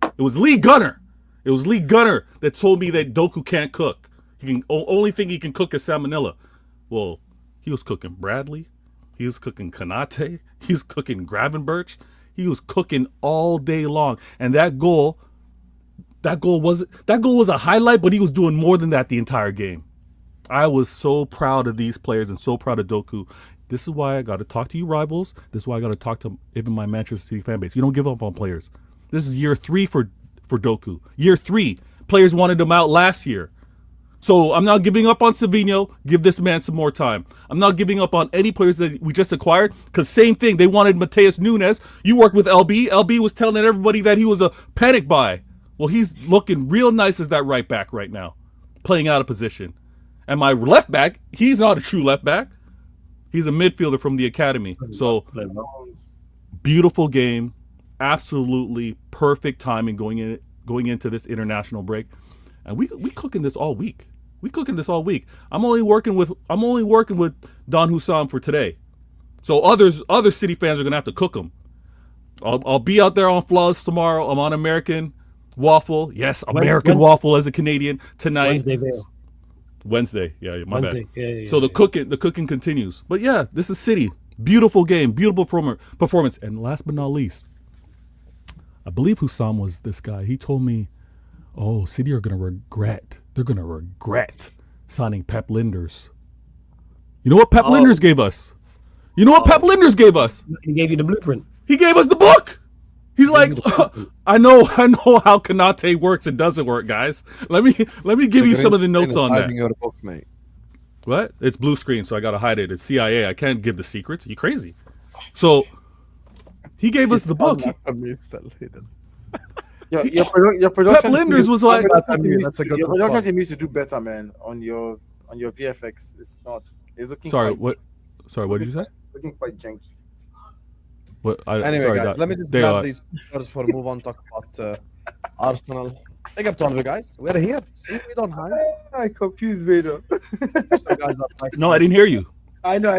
It was Lee Gunnar. It was Lee Gunnar that told me that Doku can't cook. Only thing he can cook is salmonella. Well, he was cooking Bradley. He was cooking Kanate. He was cooking Gravenberch. He was cooking all day long. And that goal was a highlight, but he was doing more than that the entire game. I was so proud of these players and so proud of Doku. This is why I got to talk to you rivals. This is why I got to talk to even my Manchester City fan base. You don't give up on players. This is year 3 for Doku. Year 3. Players wanted him out last year. So I'm not giving up on Savinho. Give this man some more time. I'm not giving up on any players that we just acquired, because same thing. They wanted Mateus Nunes. You worked with LB. LB was telling everybody that he was a panic buy. Well, he's looking real nice as that right back right now, playing out of position. And my left back, he's not a true left back. He's a midfielder from the academy. So beautiful game. Absolutely perfect timing going into this international break. And we cooking this all week. I'm only working with Don Husam for today. So other City fans are gonna have to cook them. I'll be out there on Flawless tomorrow. I'm on American Waffle. Yes, American Waffle as a Canadian tonight. Wednesday. Yeah, my bad. Yeah, so the cooking continues. But yeah, this is City. Beautiful game, beautiful performance. And last but not least, I believe Husam was this guy. He told me, oh, City are going to regret. They're going to regret signing Pep Linders. You know what Pep Linders gave us? You know what Pep Linders gave us? He gave you the blueprint. He gave us the book. He's like, I know how Kanate works and doesn't work, guys. Let me give you some of the notes on that. Your book, mate. What? It's blue screen, so I gotta hide it. It's CIA. I can't give the secrets. Are you crazy? So he gave us the book. Your production. Pep Linders was like, that's a good. Your production team needs to do better, man. On your VFX, it's not. It's looking. Sorry, what did you say? Looking quite janky. Anyway, guys, let me just grab these pictures for move on. Talk about Arsenal. Big up to all of you guys. We're here. See, we don't hide. I confused Vader. No, I didn't hear you. I know.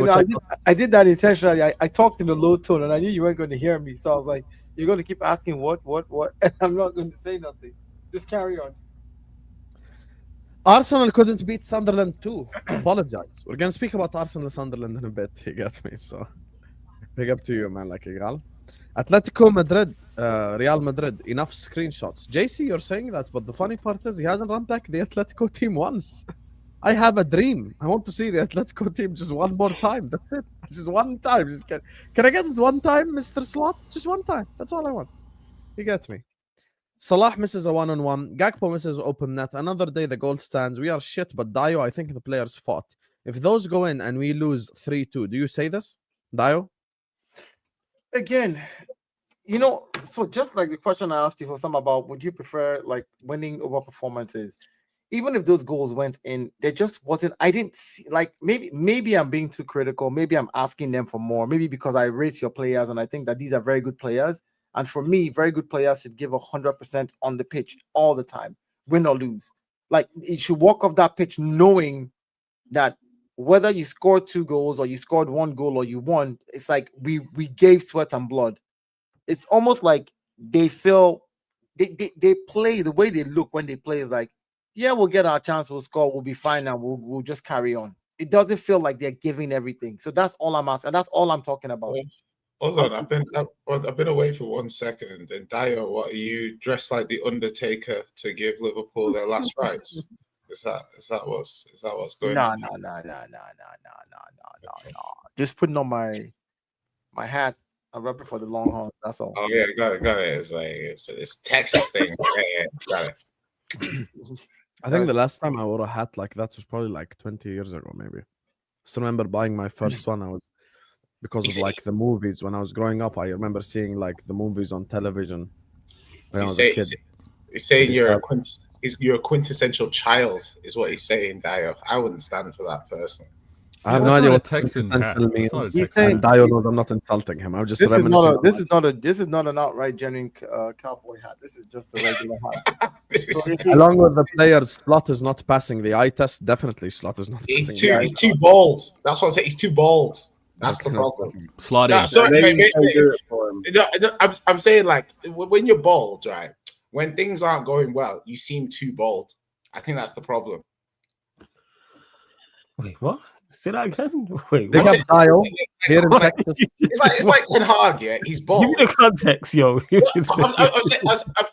I did that intentionally. I talked in a low tone, and I knew you weren't going to hear me. So I was like, "You're going to keep asking what?" And I'm not going to say nothing. Just carry on. Arsenal couldn't beat Sunderland too. Apologize. We're going to speak about Arsenal and Sunderland in a bit. You got me. So, big up to you, man. Like Igal. Atletico Madrid, Real Madrid, enough screenshots. JC, you're saying that, but the funny part is he hasn't run back the Atletico team once. I have a dream. I want to see the Atletico team just one more time. That's it. Just one time. Can I get it one time, Mr. Slot? Just one time. That's all I want. You get me. Salah misses a one-on-one. Gakpo misses open net. Another day the goal stands. We are shit, but Dio, I think the players fought. If those go in and we lose 3-2, do you say this, Dio? Again, so just like the question I asked you for some about, would you prefer like winning over performances? even if those goals went in, there just wasn't. I didn't see, like, maybe I'm being too critical. Maybe I'm asking them for more. Maybe because I rate your players and I think that these are very good players. And for me, very good players should give 100% on the pitch all the time, win or lose. Like, you should walk off that pitch knowing that whether you scored 2 goals or you scored 1 goal or you won, it's like we gave sweat and blood. It's almost like they feel they play the way they look when they play is like, yeah, we'll get our chance, we'll score, we'll be fine, and we'll just carry on. It doesn't feel like they're giving everything. So that's all I'm asking. That's all I'm talking about. Hold on, I've been away for 1 second, and then Dio, what are you dressed like the Undertaker to give Liverpool their last rites? Is that what's going on? No. Just putting on my hat. I'm repping for the long haul. That's all. Oh yeah, got it. It's like it's Texas thing. Yeah, got it. I think the last time I wore a hat like that was probably like 20 years ago, maybe. Still remember buying my first one. I was because of like the movies when I was growing up. I remember seeing like the movies on television when I was a kid. He's saying you're a quintessential child, is what he's saying, Dio. I wouldn't stand for that person. I have no idea what Texan means. He's saying Dio knows I'm not insulting him. I'm just this reminiscing. this is not an outright genuine cowboy hat. This is just a regular hat. Along with the players, Slot is not passing the eye test. Definitely, Slot is not passing the eye He's too bald. That's what I'm saying. He's too bald. That's the problem. Slot in. I'm saying, like, when you're bald, right? When things aren't going well, you seem too bald. I think that's the problem. Wait, what? Say that again. Wait, Big up Dio here in Texas. It's like Ten Hag, yeah. He's bald. Give me the context, yo.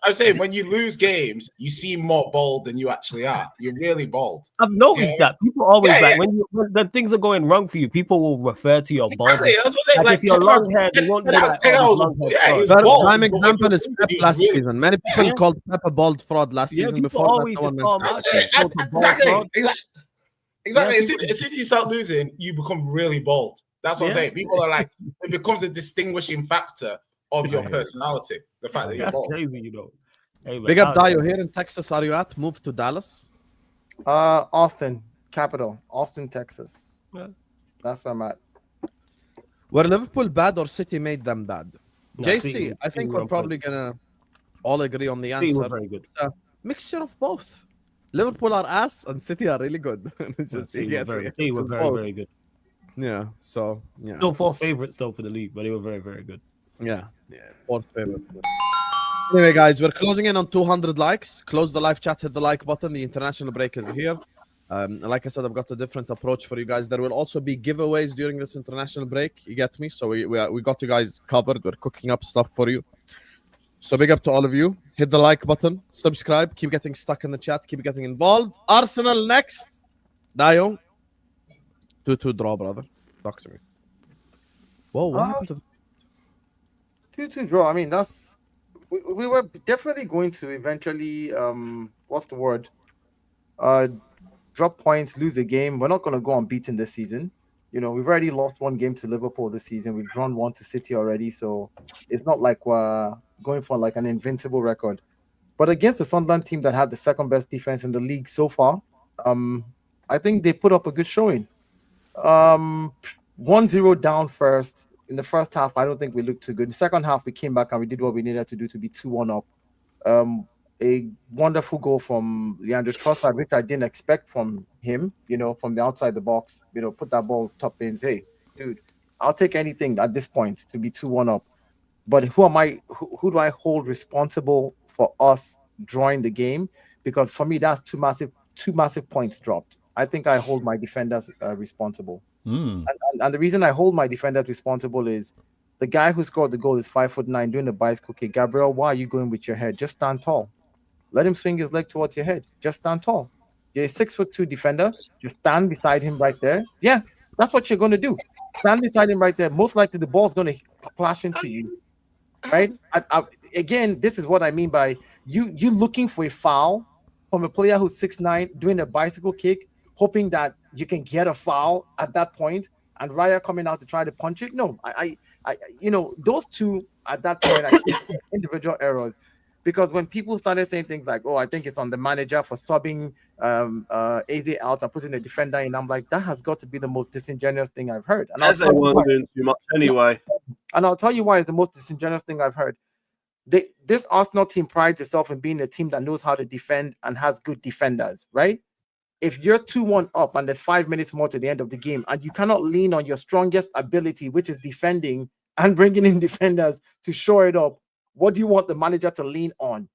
I'm saying when you lose games, you seem more bald than you actually are. You're really bald. I've noticed that people always when things are going wrong for you, people will refer to your baldness. Exactly. Like if you're long hair, they won't be like, Prime example is Pep last season. Many people called Pep a bald fraud last season before Exactly. As soon as you start losing, you become really bald. That's what I'm saying. People are like, it becomes a distinguishing factor of your personality. The fact that you're bald. That's crazy, you know. Hey, Big up Dio here in Texas. Are you at? Move to Dallas? Austin, capital. Austin, Texas. Yeah. That's where I'm at. Were Liverpool bad or City made them bad? No, JC, I think we're probably gonna all agree on the answer. Very good. It's a mixture of both. Liverpool are ass and City are really good. They were very good. Yeah, so yeah. Still 4 favorites though for the league, but they were very, very good. Yeah, 4th favorite. Anyway, guys, we're closing in on 200 likes. Close the live chat, hit the like button. The international break is here. Like I said, I've got a different approach for you guys. There will also be giveaways during this international break. You get me? So we got you guys covered. We're cooking up stuff for you. So big up to all of you. Hit the like button, subscribe, keep getting stuck in the chat, keep getting involved. Arsenal next. Dio. 2-2 draw, brother. Talk to me. Whoa, what happened to 2-2 draw? I mean, that's we were definitely going to eventually what's the word? Drop points, lose a game. We're not going to go unbeaten this season. You know, we've already lost 1 game to Liverpool this season. We've drawn 1 to City already, so it's not like we're going for like an invincible record. But against the Sunderland team that had the 2nd best defense in the league so far, I think they put up a good showing. 1-0 down first. In the first half, I don't think we looked too good. In the second half, we came back and we did what we needed to do to be 2-1 up. A wonderful goal from Leandro Trossard, which I didn't expect from him, you know, from the outside the box, you know, put that ball top bins. Hey, dude, I'll take anything at this point to be 2-1 up. But who am I? Who do I hold responsible for us drawing the game? Because for me, that's two massive points dropped. I think I hold my defenders responsible. And the reason I hold my defenders responsible is the guy who scored the goal is 5'9" doing the bicycle kick. Gabriel, why are you going with your head? Just stand tall. Let him swing his leg towards your head. Just stand tall. You're a 6'2" defender. Just stand beside him right there. Yeah, that's what you're going to do. Stand beside him right there. Most likely the ball's going to flash into you. Right? Again, this is what I mean by you looking for a foul from a player who's 6'9" doing a bicycle kick, hoping that you can get a foul at that point, and Raya coming out to try to punch it. No, I you know, those two at that point, I think it's individual errors. because when people started saying things like, "Oh, I think it's on the manager for subbing AZ out and putting a defender in," I'm like, that has got to be the most disingenuous thing I've heard. And As they weren't doing too much anyway. And I'll tell you why it's the most disingenuous thing I've heard. This Arsenal team prides itself in being a team that knows how to defend and has good defenders, right? If you're 2-1 up and there's 5 minutes more to the end of the game, and you cannot lean on your strongest ability, which is defending and bringing in defenders to shore it up, what do you want the manager to lean on?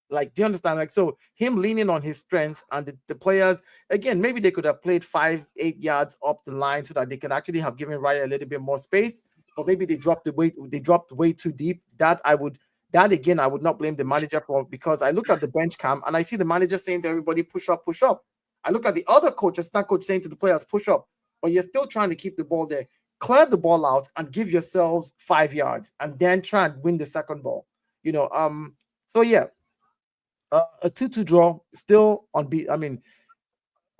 Like, do you understand? Like, so him leaning on his strength and the players, again, maybe they could have played 5-8 yards up the line so that they can actually have given Raya a little bit more space, but maybe they dropped way too deep. That again, I would not blame the manager for, because I look at the bench cam and I see the manager saying to everybody, push up, push up. I look at the other coach, assistant coach, saying to the players, push up, but you're still trying to keep the ball there. Clear the ball out and give yourselves 5 yards and then try and win the second ball. So yeah, a 2-2 draw, still unbeaten. I mean,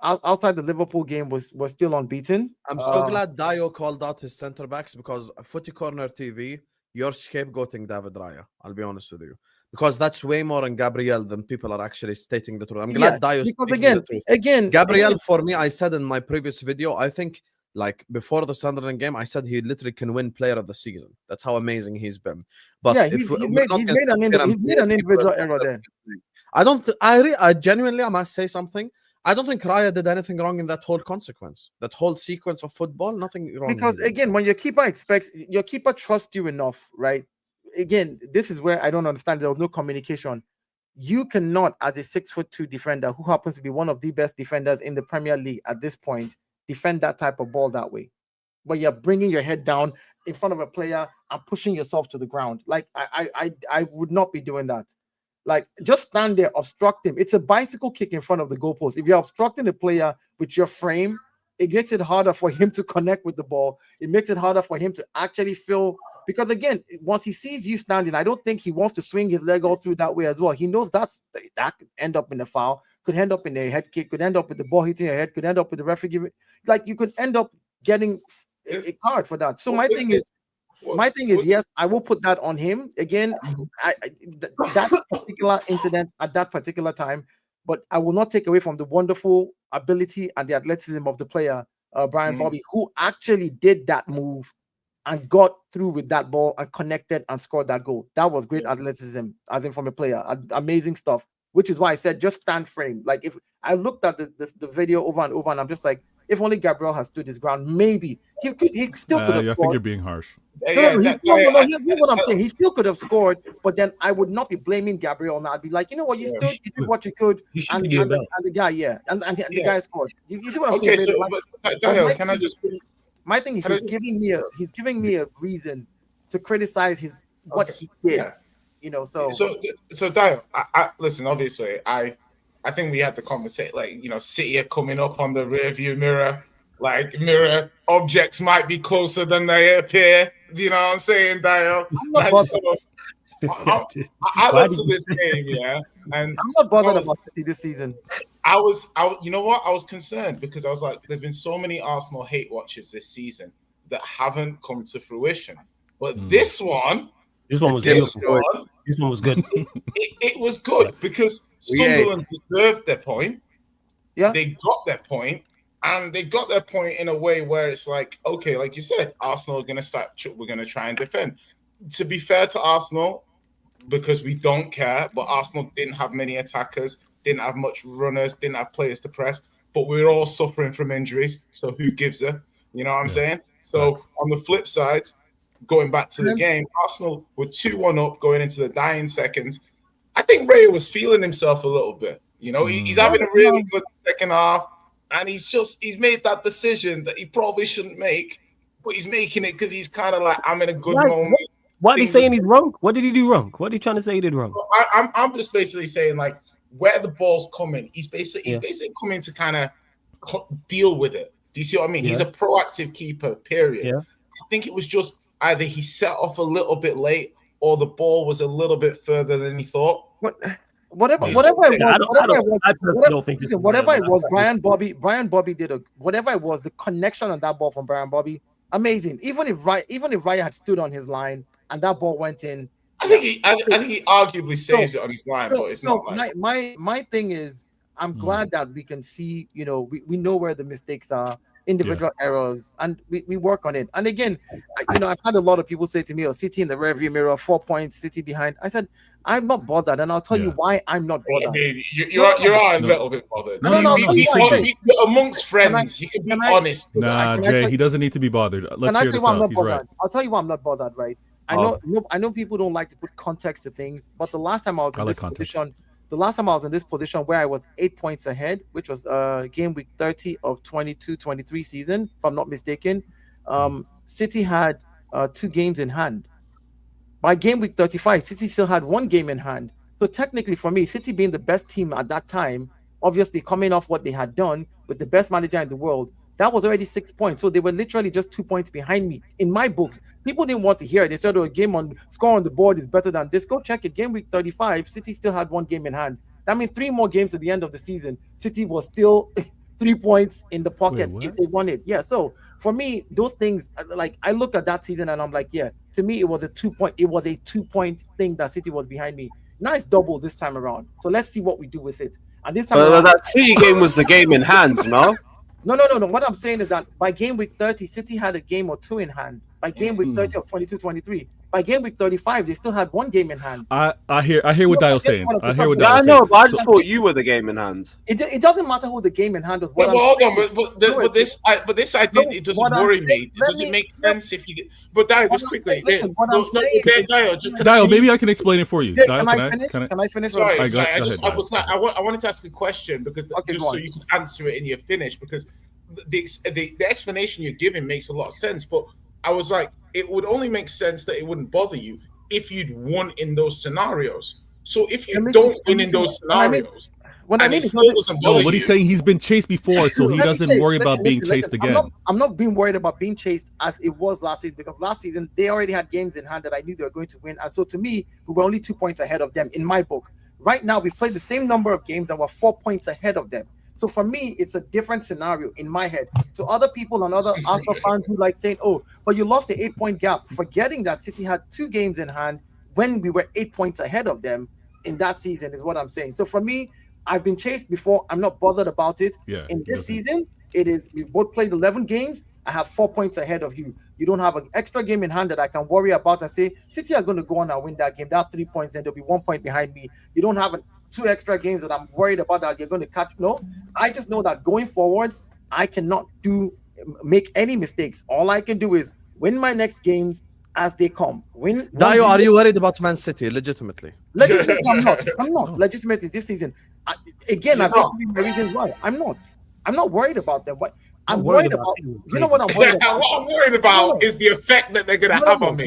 outside the Liverpool game was still unbeaten. I'm so glad Dio called out his center backs, because Footy Corner TV, you're scapegoating David Raya. I'll be honest with you, because that's way more on Gabriel than people are actually stating the truth. I'm glad Dio, because again, Gabriel, for me, I said in my previous video, I think, like, before the Sunderland game, I said he literally can win player of the season. That's how amazing he's been. But yeah, he's made an individual error there. I genuinely, I must say something. I don't think Raya did anything wrong in that whole consequence, that whole sequence of football. Nothing wrong. Because again, when your keeper trusts you enough, right? Again, this is where I don't understand. There was no communication. You cannot, as a 6'2" defender who happens to be one of the best defenders in the Premier League at this point, defend that type of ball that way. But you're bringing your head down in front of a player and pushing yourself to the ground. Like, I would not be doing that. Like, just stand there, obstruct him. It's a bicycle kick in front of the goalpost. If you're obstructing the player with your frame, it makes it harder for him to connect with the ball. It makes it harder for him to actually feel, because again, once he sees you standing, I don't think he wants to swing his leg all through that way as well. He knows that could end up in a foul, could end up in a head kick, could end up with the ball hitting your head, could end up with the referee giving, like, you could end up getting a card for that. So my thing is, yes, I will put that on him. Again, that particular incident at that particular time, but I will not take away from the wonderful ability and the athleticism of the player, Brian Bobby, who actually did that move and got through with that ball and connected and scored that goal. That was great athleticism, I think, from a player. Amazing stuff, which is why I said just stand frame. Like, if I looked at the video over and over, and I'm just like, if only Gabriel has stood his ground, maybe he still could have scored. I think you're being harsh. Here's what I'm saying. He still could have scored, but then I would not be blaming Gabriel now. I'd be like, you know what, you did what you could, and the guy, and the guy scored. You see what I'm saying? Okay, so can I just? My thing is, he's giving me a reason to criticize what he did. Yeah. So Dio, I listen. Obviously, I think we had the conversation, like, City are coming up on the rear view mirror. Like, mirror objects might be closer than they appear. Do you know what I'm saying, Dio? I looked at this game, yeah, and I'm not bothered about City this season. You know what? I was concerned because I was like, there's been so many Arsenal hate watches this season that haven't come to fruition. But this one was beautiful. This one was good. It was good because Sunderland deserved their point. Yeah, they got their point, and they got their point in a way where it's like, okay, like you said, Arsenal are going to start. We're going to try and defend. To be fair to Arsenal, because we don't care, but Arsenal didn't have many attackers, didn't have much runners, didn't have players to press. But we're all suffering from injuries, so who gives a? You know what I'm saying? So on the flip side, going back to the game, Arsenal were 2-1 up going into the dying seconds. I think Ray was feeling himself a little bit. He's having a really good second half, and he's made that decision that he probably shouldn't make, but he's making it because he's kind of like, I'm in a good moment. Why are you saying he's wrong? What did he do wrong? What are you trying to say he did wrong? I'm just basically saying, like, where the ball's coming, he's basically coming to kind of deal with it. Do you see what I mean? Yeah. He's a proactive keeper, period. Yeah. I think it was just either he set off a little bit late or the ball was a little bit further than he thought. Whatever it was, Brian Bobby did whatever it was, the connection on that ball from Brian Bobby, amazing. Even if Raya had stood on his line and that ball went in, I think he arguably saves it on his line, but it's not like my thing is I'm glad that we can see, we know where the mistakes are, individual errors, and we work on it. And again, I've had a lot of people say to me, City in the rearview mirror, 4 points, City behind. I said, I'm not bothered, and I'll tell you why I'm not bothered. You are a little bit bothered. Amongst friends, you can be honest. Nah, Jay, he doesn't need to be bothered. Let's hear this out. He's right. I'll tell you why I'm not bothered, right? I know people don't like to put context to things, but the last time I was in this position, where I was 8 points ahead, which was game week 30 of 22-23 season, if I'm not mistaken, City had 2 games in hand. By game week 35, City still had 1 game in hand. So technically for me, City being the best team at that time, obviously coming off what they had done with the best manager in the world, that was already 6 points. So they were literally just 2 points behind me. In my books, people didn't want to hear it. They said, a game on score on the board is better than this. Go check it. Game week 35, City still had 1 game in hand. That means 3 more games at the end of the season. City was still 3 points in the pocket if they won it. Yeah. So for me, those things, like I look at that season and I'm like, yeah, to me, it was a 2 point. It was a 2 point thing that City was behind me. Now it's double this time around. So let's see what we do with it. And this time around, that City game was the game in hand, no? No. What I'm saying is that by game week 30, City had a game or 2 in hand. By game week 30 of 22-23, by game week 35, they still had 1 game in hand. I hear what Dio's saying. I hear what Dio's saying. I know, but I just thought you were the game in hand. It doesn't matter who the game in hand was. But this idea, it doesn't worry me. Does it make sense if you? But Dio, just quickly. Dio, maybe I can explain it for you. Can I finish? Sorry. I wanted to ask a question because just so you can answer it and you're finished, because the explanation you're giving makes a lot of sense. But I was like, it would only make sense that it wouldn't bother you if you'd won in those scenarios. So if you don't win in those scenarios, what he's saying, he's been chased before, so he doesn't worry about being chased again. I'm not being worried about being chased as it was last season, because last season they already had games in hand that I knew they were going to win, and so to me, we were only 2 points ahead of them in my book. Right now, we've played the same number of games and we're 4 points ahead of them. So for me, it's a different scenario in my head. To other people and other Arsenal fans who like saying, but you lost the 8-point gap, forgetting that City had 2 games in hand when we were 8 points ahead of them in that season is what I'm saying. So for me, I've been chased before. I'm not bothered about it. In this season, we both played 11 games. I have 4 points ahead of you. You don't have an extra game in hand that I can worry about and say, City are going to go on and win that game. That's 3 points, and there'll be 1 point behind me. You don't have 2 extra games that I'm worried about that you're going to catch. No, I just know that going forward, I cannot make any mistakes. All I can do is win my next games as they come. Dio, are you worried about Man City? Legitimately, I'm not. Legitimately, this season. I've just given my reasons why. I'm not worried about them. What I'm worried about, you know what I'm worried about? What I'm worried about is the effect that they're going to have on me.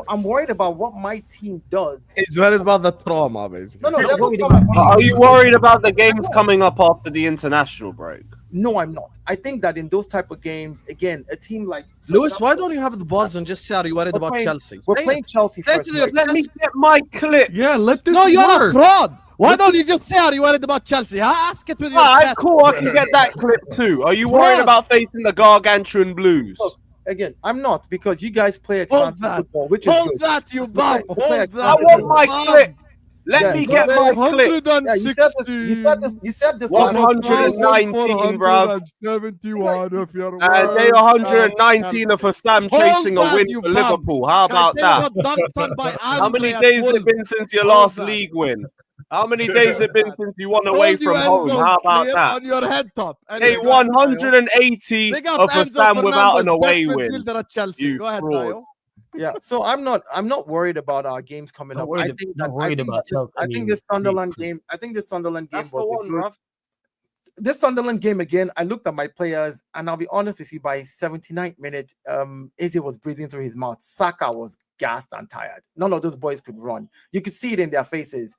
I'm worried about what my team does. He's worried about the trauma, basically. Are you worried about the games coming up after the international break? No, I'm not. I think that in those type of games, again, a team like Lewis, why don't you have the balls and just say, are you worried about Chelsea? We're playing Chelsea first. Let me get my clip. Yeah, let this No, you're a fraud. Why don't you just say, are you worried about Chelsea? Ask it with your chest. Cool, I can get that clip too. Are you worried about facing the Gargantuan Blues? Look, again, I'm not, because you guys play expansive football, which is good. That, you bum. Hold that. I want my clip. Let me get my clip. Yeah, you said this 119, bro. 71 if you're day 119 of Husam chasing a win for Liverpool. How about that? How many days has it been since your last league win? How many days has it been since you won away from home? How about that? On your head top. Day 180 of Husam without an away win. Chelsea. Go ahead, Dio. Yeah, so I'm not worried about our games coming up. I think this Sunderland game was good. This Sunderland game again, I looked at my players, and I'll be honest with you, by 79th minute, Eze was breathing through his mouth. Saka was gassed and tired. None of those boys could run. You could see it in their faces.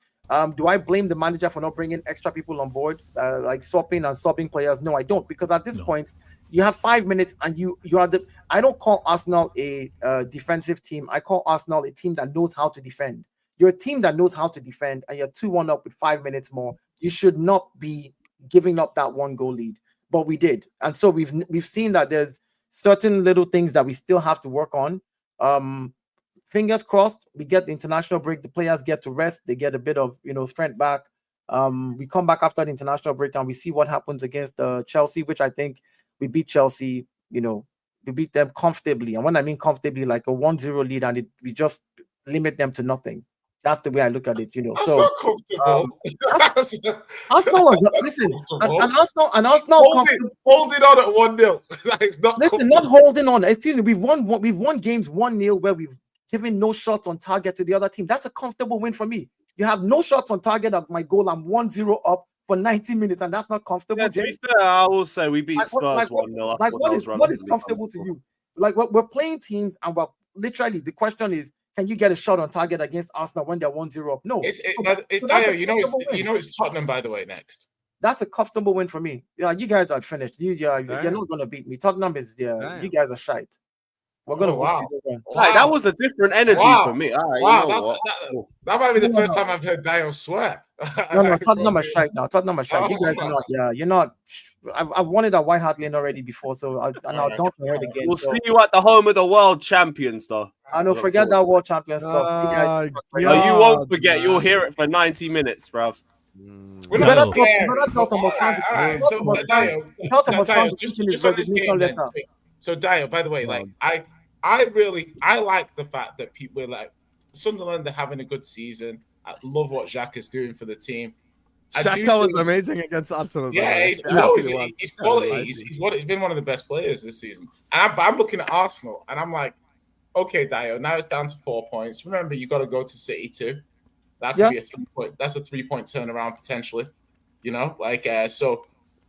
Do I blame the manager for not bringing extra people on board, like swapping and subbing players? No, I don't, because at this point, you have 5 minutes, and you are the. I don't call Arsenal a defensive team. I call Arsenal a team that knows how to defend. You're a team that knows how to defend, and you're 2-1 up with 5 minutes more. You should not be giving up that 1-goal lead, but we did, and so we've seen that there's certain little things that we still have to work on. fingers crossed, we get the international break. The players get to rest. They get a bit of strength back. We come back after the international break and we see what happens against Chelsea, which I think we beat Chelsea. We beat them comfortably, and when I mean comfortably, like a 1-0 lead, and we just limit them to nothing. That's the way I look at it. That's not comfortable. Arsenal was listen, and Arsenal holding on at 1-0. It's not listen, not holding on. We've won games 1-0 where we've given no shots on target to the other team. That's a comfortable win for me. You have no shots on target at my goal. I'm 1-0 up for 90 minutes, and that's not comfortable. Yeah, to be fair, I will say we beat Spurs 1-0. Like, what is comfortable to you? Like, we're playing teams, and we're literally, the question is, can you get a shot on target against Arsenal when they're 1-0 up? No. It's Tottenham, by the way, next. That's a comfortable win for me. Yeah, you guys are finished. You're not going to beat me. Tottenham is you guys are shite. We're gonna that was a different energy for me. That might be the first time I've heard Dio swear. No, Tottenham are shite now. Tottenham are shite. You guys are not. Yeah, you're not. I've won it at White Hart Lane already before, so I don't hear it again. We'll see you at the home of the world champions, though. I know. Forget that world champion stuff. You won't forget. You'll hear it for 90 minutes, bruv. You better Tottenham was trying to. Tottenham was trying to in his resignation letter. So Dio, by the way, like I like the fact that people are like Sunderland, they're having a good season. I love what Jacques is doing for the team. Xhaka was amazing against Arsenal. Yeah, he's quality. He's been one of the best players this season. And I'm looking at Arsenal and I'm like, okay, Dio, now it's down to 4 points. Remember, you got to go to City too. That could be a 3-point. That's a 3-point turnaround potentially. So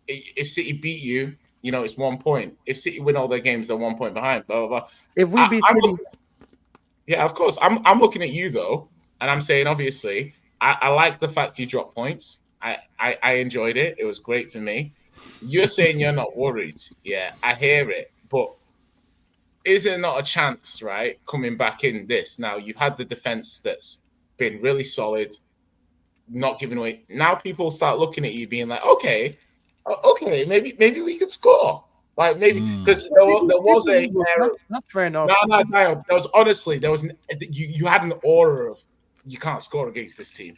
if City beat you, it's 1 point. If City win all their games, they're 1 point behind. Blah blah blah. If we beat City, of course. I'm looking at you though, and I'm saying obviously, I like the fact you dropped points. I enjoyed it. It was great for me. You're saying you're not worried. Yeah, I hear it. But is there not a chance, right, coming back in this? Now, you've had the defense that's been really solid, not giving away. Now people start looking at you being like, okay, maybe we could score. Like, maybe, because there was a... That's fair enough. No, there was you had an aura of, you can't score against this team.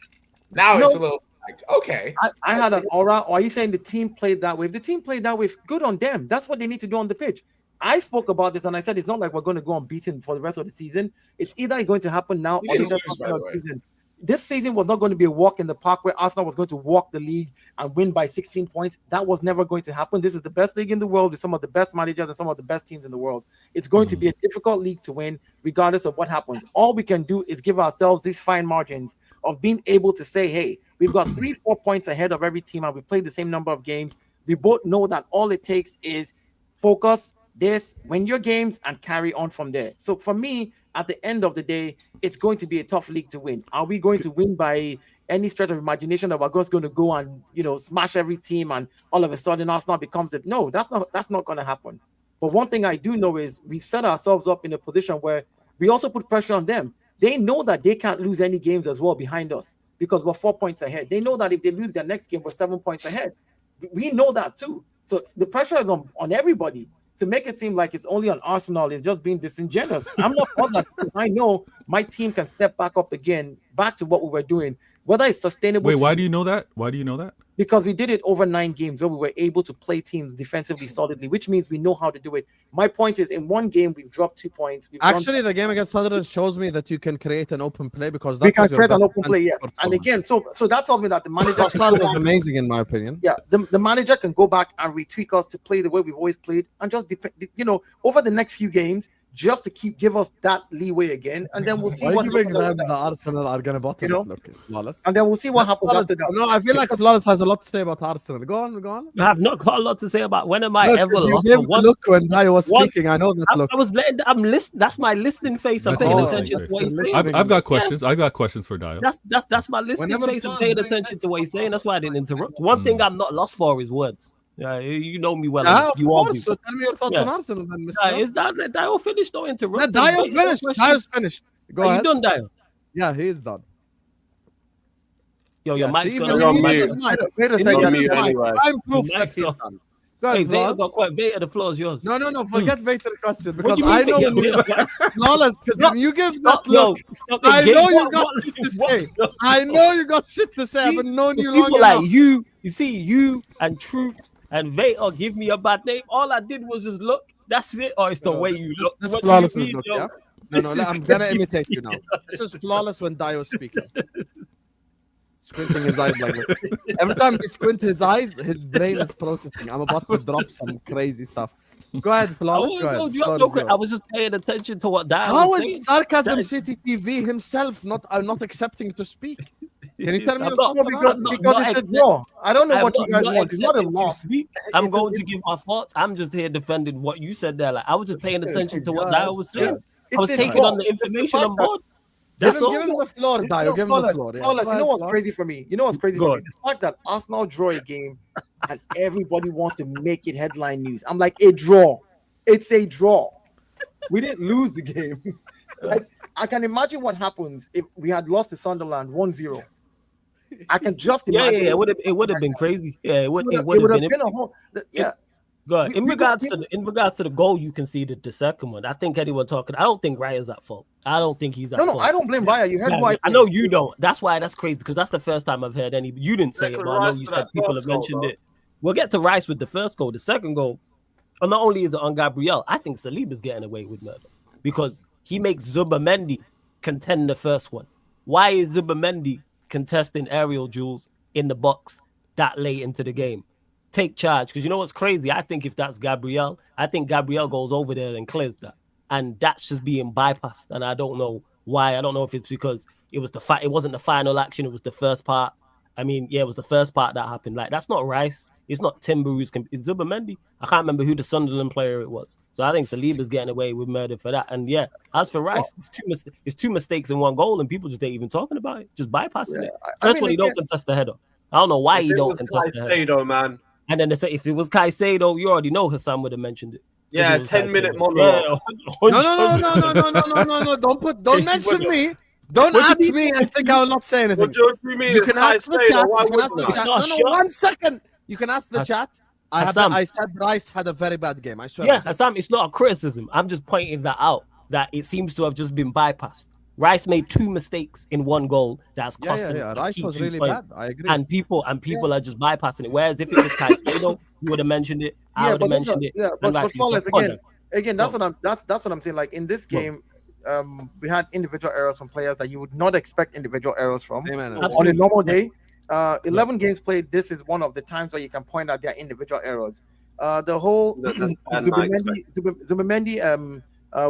Now it's a little... Like, okay. I had an aura. Or are you saying the team played that way? If the team played that way, good on them. That's what they need to do on the pitch. I spoke about this and I said it's not like we're going to go unbeaten for the rest of the season. It's either going to happen now or it's season. This season was not going to be a walk in the park where Arsenal was going to walk the league and win by 16 points. That was never going to happen. This is the best league in the world with some of the best managers and some of the best teams in the world. It's going to be a difficult league to win regardless of what happens. All we can do is give ourselves these fine margins of being able to say, hey, we've got 3-4 points ahead of every team and we played the same number of games. We both know that all it takes is focus, win your games and carry on from there. So for me, at the end of the day, it's going to be a tough league to win. Are we going to win by any stretch of imagination that we're just going to go and smash every team and all of a sudden Arsenal becomes it? No, that's not going to happen. But one thing I do know is we've set ourselves up in a position where we also put pressure on them. They know that they can't lose any games as well behind us because we're 4 points ahead. They know that if they lose their next game, we're 7 points ahead. We know that too. So the pressure is on everybody. To make it seem like it's only on Arsenal is just being disingenuous. I'm not on that because I know my team can step back up again, back to what we were doing. Whether it's sustainable. Wait, why do you know that? Why do you know that? Because we did it over 9 games where we were able to play teams defensively solidly, which means we know how to do it. My point is, in one game, we've dropped 2 points. Actually, the game against Sunderland shows me that you can create an open play because we can create an open play, yes. And again, so that tells me that the manager was amazing in my opinion. Yeah, the manager can go back and retweak us to play the way we've always played and just over the next few games, just to give us that leeway again, and then we'll see what happens. The Arsenal are gonna bottom it, look, Flawless. And then we'll see what happens after that. No, I feel like Flawless has a lot to say about Arsenal. Go on. I have not got a lot to say about when am I ever lost. Look when Dio was speaking. I know that look. I'm listening. That's my listening face. I'm paying attention to what he's saying. I've got questions. I've got questions for Dio. That's my listening face. I'm paying attention to what he's saying. That's why I didn't interrupt. One thing I'm not lost for is words. Yeah, you know me well. Yeah, of course. So tell me your thoughts on Arsenal then, Mr. Is that Dio finished? Don't interrupt. Dio's finished. Dio's finished. Go ahead. You done, Dio? Yeah, he is done. Yo, your mic's gonna be on mute. Wait a second. I'm proof that he's done. Go Hey, ahead, Vader Flawless. got quite Vader. The floor is yours. No. Forget Vader question What because do you I mean know forget when you Vader? Flawless because Stop- when you give Stop, that look, stop I it, know Gabe. you got shit to say. I know you got shit to say. I've See, been knowing it's you long people like enough. you see, you and Troops and Vader give me a bad name. All I did was just look. That's it. Or it's the way you look. This What do Flawless you is mean, look, yo? yeah? No, This is I'm gonna crazy. imitate you now. This is Flawless when Dio is speaking. Squinting his eyes like this. Every time he squints his eyes, his brain is processing. I'm about to drop some crazy stuff. Go ahead, Flawless. Go ahead. Floor is yours. I was just paying attention to what Dio How was is saying. Sarcasm That is- City TV himself not accepting to speak? Can you tell me I'm your not- thoughts on that? Because it's a draw. I don't know I'm what you guys not want. It's not a accepting to loss. speak. I'm It's a- going to give my thoughts. I'm just here defending what you said there. Like I was just paying attention to what God. Dio was saying. It's I was a taking draw. on the It's the information fact on that- board. That's Give all. him the floor, Dio. No, Give him the Flawless, floor. Yeah. Flawless, Go you know ahead, what's Flawless. crazy for me? You know what's crazy Go for on. me? The fact that Arsenal draw a game and everybody wants to make it headline news. I'm like, a draw. It's a draw. We didn't lose the game. Like, I can imagine what happens if we had lost to Sunderland 1-0. I can just Yeah, imagine. it would have been crazy. Yeah, it would It have would have been. been a whole. Yeah. Good. In we regards got- to the goal you conceded, the second one, I think anyone talking. I don't think Raya's at fault. I don't think he's at fault. No, I don't blame Raya. You heard Yeah, why. I know you don't. That's why that's crazy because that's the first time I've heard any. You didn't say it, Declan but I know Rice you for said that people first have mentioned goal, it. We'll get to Rice with the first goal. The second goal, and not only is it on Gabriel, I think Saliba's getting away with murder because he makes Zubamendi contend the first one. Why is Zubamendi contesting aerial duels in the box that late into the game? Take charge, because you know what's crazy? I think if that's Gabriel, I think Gabriel goes over there and clears that, and that's just being bypassed. And I don't know why. I don't know if it's because it was it wasn't the final action. It was the first part. I mean, yeah, it was the first part that happened. Like that's not Rice. It's not Timber. It's Zubamendi. I can't remember who the Sunderland player it was. So I think Saliba's getting away with murder for that. And yeah, as for Rice, it's two mistakes in one goal, and people just ain't even talking about it, just bypassing it. First one, he don't contest the header. I don't know why he don't contest the header. Caicedo, man. And then they say if it was Caicedo, you already know Husam would have mentioned it. Yeah, 10-minute monologue. No. Don't mention me. Don't What do at you me and think I will not say anything. What do you mean? You It's can ask the Caicedo. chat. Why You can ask wouldn't the I? chat. It's not No, a shot. 1 second. You can ask the chat. I Hassan. said Rice had a very bad game. I swear. Yeah, Husam, it's not a criticism. I'm just pointing that out, that it seems to have just been bypassed. Rice made two mistakes in one goal that's cost him. Yeah. the Rice key was 2 really points. bad. I agree. And people are just bypassing it. Whereas if it was Caicedo, you would have mentioned it. I would have mentioned it. Yeah, and but rightfully so. Flawless again. That's No. what I'm saying. Like in this game, we had individual errors from players that you would not expect individual errors from. Amen. On a Absolutely. normal day, 11 games played, this is one of the times where you can point out their individual errors. The whole Zubamendi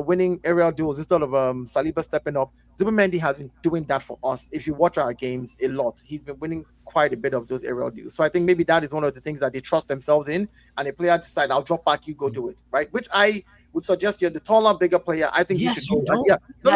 winning aerial duels instead of Saliba stepping up. Zubamendi has been doing that for us. If you watch our games a lot, he's been winning quite a bit of those aerial duels. So I think maybe that is one of the things that they trust themselves in, and a player decide, I'll drop back, you go do it, right? Which I would suggest you're the taller, bigger player. I think Yes, you should you go. don't. Yeah. No.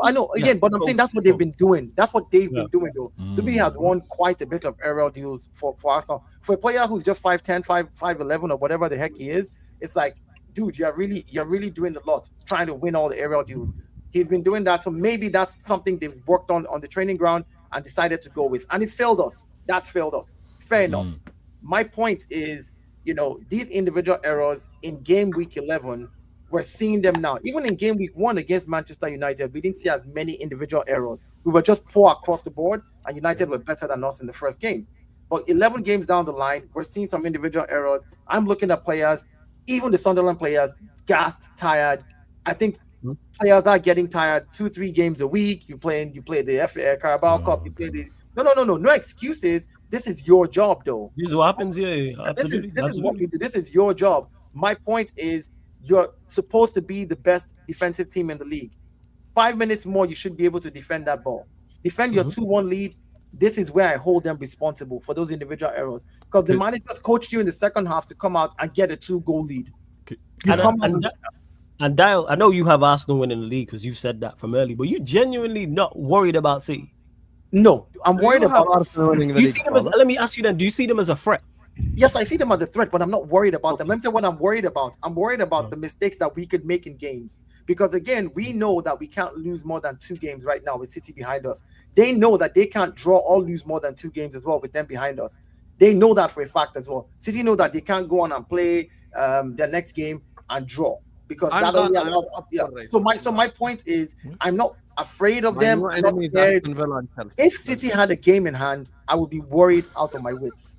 I know. Yeah, Again, but I'm saying that's what they've been doing. That's what they've Yeah. been doing, though. Zubi has won quite a bit of aerial deals for Arsenal. For a player who's just 5'10", 5'11", or whatever the heck he is, it's like, dude, you're really doing a lot, trying to win all the aerial deals. He's been doing that, so maybe that's something they've worked on the training ground and decided to go with. And it's failed us. That's failed us. Fair enough. My point is, these individual errors in game week 11, we're seeing them now. Even in game week 1 against Manchester United, we didn't see as many individual errors. We were just poor across the board, and United were better than us in the first game. But 11 games down the line, we're seeing some individual errors. I'm looking at players, even the Sunderland players, gassed, tired. I think players are getting tired 2-3 games a week. You play the FA Carabao Cup. You play the no excuses. This is your job, though. This is what happens. Yeah, absolutely. This is what you do. This is your job. My point is, you're supposed to be the best defensive team in the league. 5 minutes more, you should be able to defend that ball. Defend your 2-1 lead. This is where I hold them responsible for those individual errors, because the managers coached you in the second half to come out and get a 2-goal lead. And Dial, I know you have Arsenal winning the league because you've said that from early, but you genuinely not worried about City? No, I'm worried about Arsenal winning the Do you league, see them as? Let me ask you then. Do you see them as a threat? Yes, I see them as a threat, but I'm not worried about them. Let me tell you what I'm worried about. I'm worried about the mistakes that we could make in games. Because again, we know that we can't lose more than 2 games right now with City behind us. They know that they can't draw or lose more than 2 games as well with them behind us. They know that for a fact as well. City know that they can't go on and play their next game and draw because I'm that done. only I'm allows up. Yeah. So my point is, I'm not afraid of them. I'm not scared. If City had a game in hand, I would be worried out of my wits.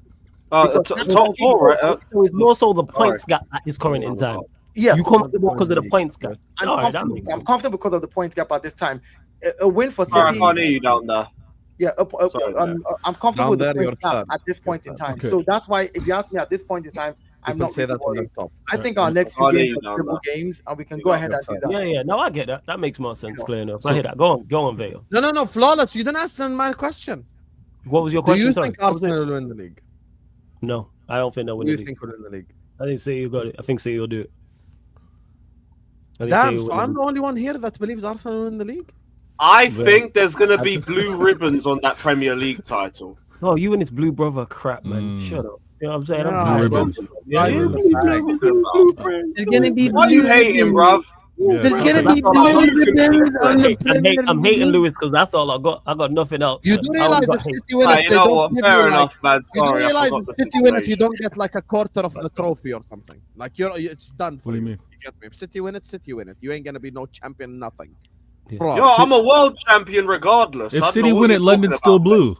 Top four, right? So it's more so the points gap at this current in time. Yeah, you comfortable because of the points gap. I'm comfortable because of the points gap at this time. A win for City. I can't hear you down there. Yeah, I'm comfortable with the points gap at this point in time. Okay. So that's why, if you ask me at this point in time, I'm not say that on worried. the top. I think our next few games are double games, and we can go ahead and do that. Yeah. No, I get that. That makes more sense. Clear enough. I hear that. Go on, Vale. No, flawless. You didn't answer my question. What was your question? Do you think Arsenal will win the league? No, I don't think they'll win. Do you think we'll win the league? I think City got it. I think City will do it. Damn, so I'm the only one here that believes Arsenal will win the league. I think there's gonna be blue ribbons on that Premier League title. Oh, you and this blue brother crap, man. Shut up. You know what I'm saying? I'm ribbons. There's gonna be. Why are you hating, bruv? There's gonna be blue ribbons on the Premier I'm hating League. Lewis because that's all I got. I got nothing else. You do realize if City win Ah, it, you they know don't what? give Fair you enough, man. You do Sorry, I realize forgot if the City win it, you situation. don't get like a quarter of the trophy or something. Like it's done for What do you you. mean? You get me? If City win it, City win it. You ain't gonna be no champion, nothing. Yeah. Bro, Yo, I'm a world champion regardless. I If don't City know what win you're it, London's talking still about. blue.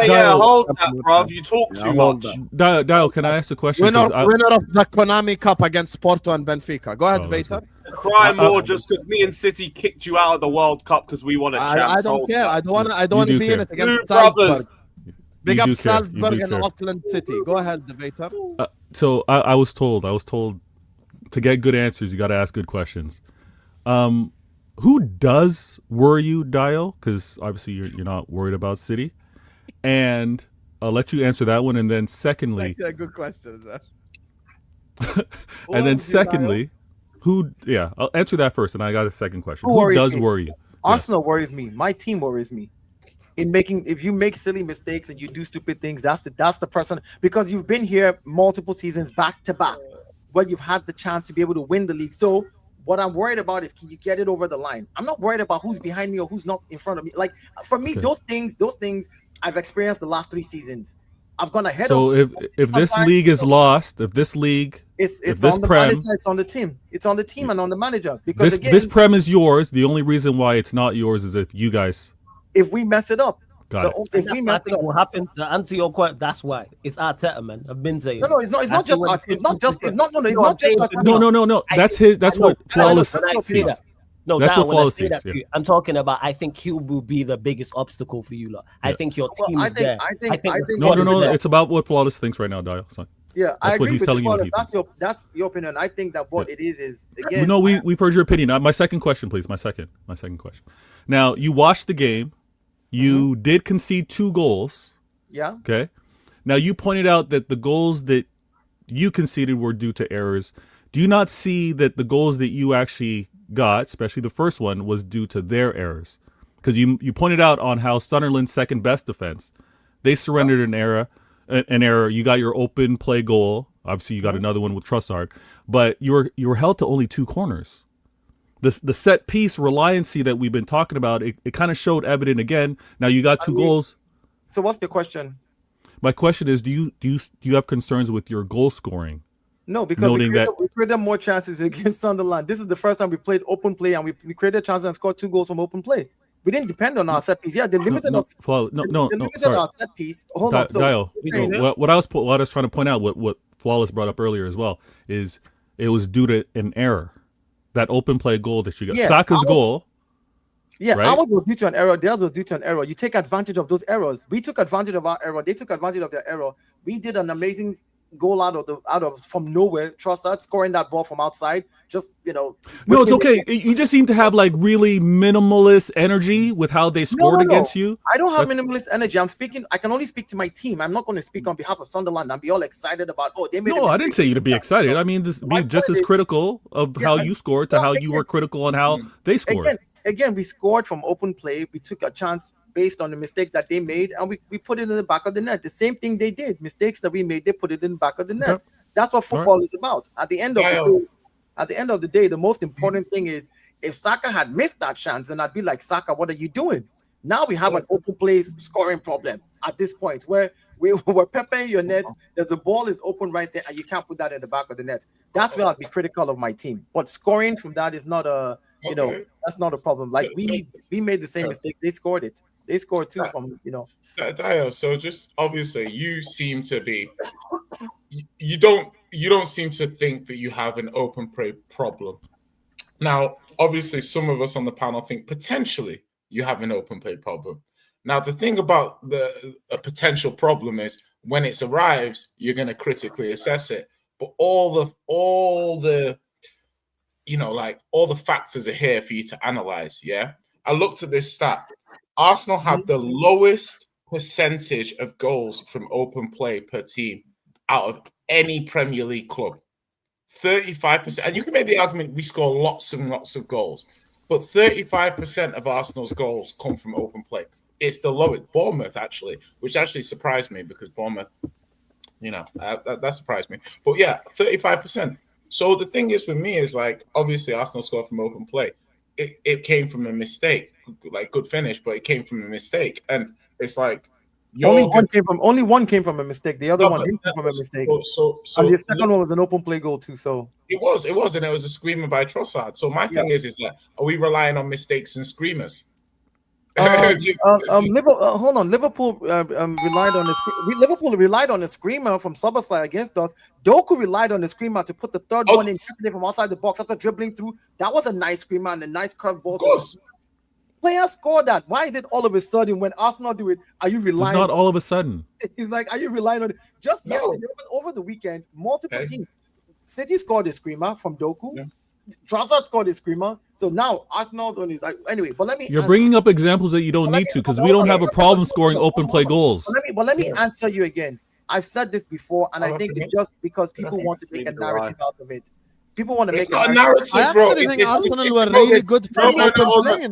Yeah, Dial. hold that, bruv. You talk too hold much. Dial, can I ask a question? winner 'Cause I- of the Konami Cup against Porto and Benfica. Go ahead, Oh, that's Vater. Cry more just because me and City kicked you out of the World Cup because we won a I champs. don't Hold care. that. I don't want You to do be care. in it Blue against Salzburg. brothers. Big You up do care. You Salzburg do and care. Auckland City. Go ahead, Vater. So I was told to get good answers, you got to ask good questions. Who does worry you, Dial? Because obviously you're not worried about City, and I'll let you answer that one. And then secondly, That's a good question, sir. and then secondly, who? Yeah, I'll answer that first, and I got a second question. Who Who worries does me? worry you? Arsenal worries me. My team worries me. If you make silly mistakes and you do stupid things, that's the person, because you've been here multiple seasons back to back where you've had the chance to be able to win the league. So what I'm worried about is, can you get it over the line? I'm not worried about who's behind me or who's not in front of me. Like, for me, Okay. those things I've experienced the last 3 seasons. I've gone ahead So of. if this sometimes, league is lost, if this league, it's if this on the prem- manager, it's on the team. It's on the team and on the manager. Because again, this prem is yours. The only reason why it's not yours is if you guys if we mess it up, got it. if we mess it up, what happened to answer your question, that's why it's Arteta, man. I've been saying. No, it's not. It's not just art. It's not just. It's not. No, it's not just. Arteta. No. That's what Flawless When I say sees. that, no, That's now, what when I Flawless say sees. that Yeah. to you, I'm talking about. I think he will be the biggest obstacle for you lot. I Yeah. think your Well, team I is think- there. I think- No. It's about what Flawless thinks right now, Dial. So, Yeah, I That's what agree he's with telling you what you. he That's your opinion. I think that what it is again. no, we've heard your opinion. My second question, please. My second question. Now, you watched the game. You did concede 2 goals. Yeah. Okay. Now, you pointed out that the goals that you conceded were due to errors. Do you not see that the goals that you actually got, especially the first one, was due to their errors? Because you pointed out on how Sunderland's second best defense, they surrendered an error. You got your open play goal. Obviously, you got another one with Trossard, but you were held to only 2 corners. The set piece reliancy that we've been talking about, it kind of showed evident again. Now you got 2 goals. So what's the question? My question is, do you have concerns with your goal scoring? No, because Noting we created more chances against Sunderland. This is the first time we played open play, and we created chances and scored 2 goals from open play. We didn't depend on our set piece. Yeah, they limited us. They limited Sorry. our set piece. Hold on. So, Dio, what I was trying to point out, what Flawless brought up earlier as well, is it was due to an error. That open play goal that you got, Saka's goal. Yeah, right? ours was due to an error. Theirs was due to an error. You take advantage of those errors. We took advantage of our error. They took advantage of their error. We did an amazing goal out of from nowhere. Trossard scoring that ball from outside. Just No, it's okay. You just seem to have like really minimalist energy with how they scored against you. I don't have minimalist energy. I can only speak to my team. I'm not going to speak on behalf of Sunderland and be all excited about, they made. No, I didn't say you to be excited. I mean, be just as critical of how you scored to how you were critical on how they scored. Again, we scored from open play. We took a chance based on the mistake that they made, and we put it in the back of the net. The same thing they did. Mistakes that we made, they put it in the back of the net. That's what football is about. At the end of the day, the most important thing is, if Saka had missed that chance, then I'd be like, Saka, what are you doing? Now we have an open play scoring problem at this point, where we're peppering your net. That the ball is open right there, and you can't put that in the back of the net. That's where I'd be critical of my team. But scoring from that is not that's not a problem. Like we made the same mistake. They scored it. They scored too from Dio, so just obviously you seem to be you don't seem to think that you have an open play problem. Now, obviously, some of us on the panel think potentially you have an open play problem. Now, the thing about a potential problem is when it arrives, you're going to critically assess it. But all the factors are here for you to analyze. Yeah, I looked at this stat. Arsenal have the lowest percentage of goals from open play per team out of any Premier League club. 35%. And you can make the argument we score lots and lots of goals, but 35% of Arsenal's goals come from open play. It's the lowest. Bournemouth, actually, which actually surprised me because Bournemouth, that surprised me. But yeah, 35%. So the thing is with me is like, obviously Arsenal scored from open play. It came from a mistake, like good finish, but it came from a mistake. And it's like only one came from a mistake. The other one didn't come from a mistake. So and the second one was an open play goal too. So it was, and it was a screamer by Trossard. So my thing is that are we relying on mistakes and screamers? Hold on. Liverpool relied on a screamer from Szoboszlai against us. Doku relied on a screamer to put the third one in yesterday from outside the box after dribbling through. That was a nice screamer and a nice curved ball. Players score that. Why is it all of a sudden when Arsenal do it, are you relying? It's not all of a sudden. It's like, are you relying on it? Just yesterday, over the weekend, multiple teams. City scored a screamer from Doku. Yeah. Trossard scored a screamer. So now Arsenal's on his anyway. But let me. You're bringing up examples that you don't need to because we don't have a problem scoring open play goals. But let me answer you again. I've said this before, and I think it's just because people want to make a narrative out of it. People want to make a narrative. I actually think Arsenal were really good from open play.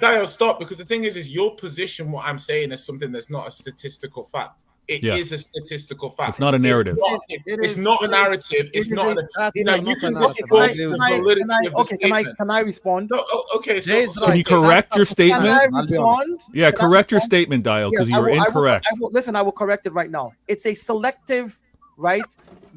Dio, stop, because the thing is your position, what I'm saying is something that's not a statistical fact. It is a statistical fact. It's not a narrative. It's not a narrative. It's not. You can Can I respond? Okay. Can you correct your statement? Can I respond? Yeah, correct your statement, Dio, because you were incorrect. I will correct it right now. It's a selective,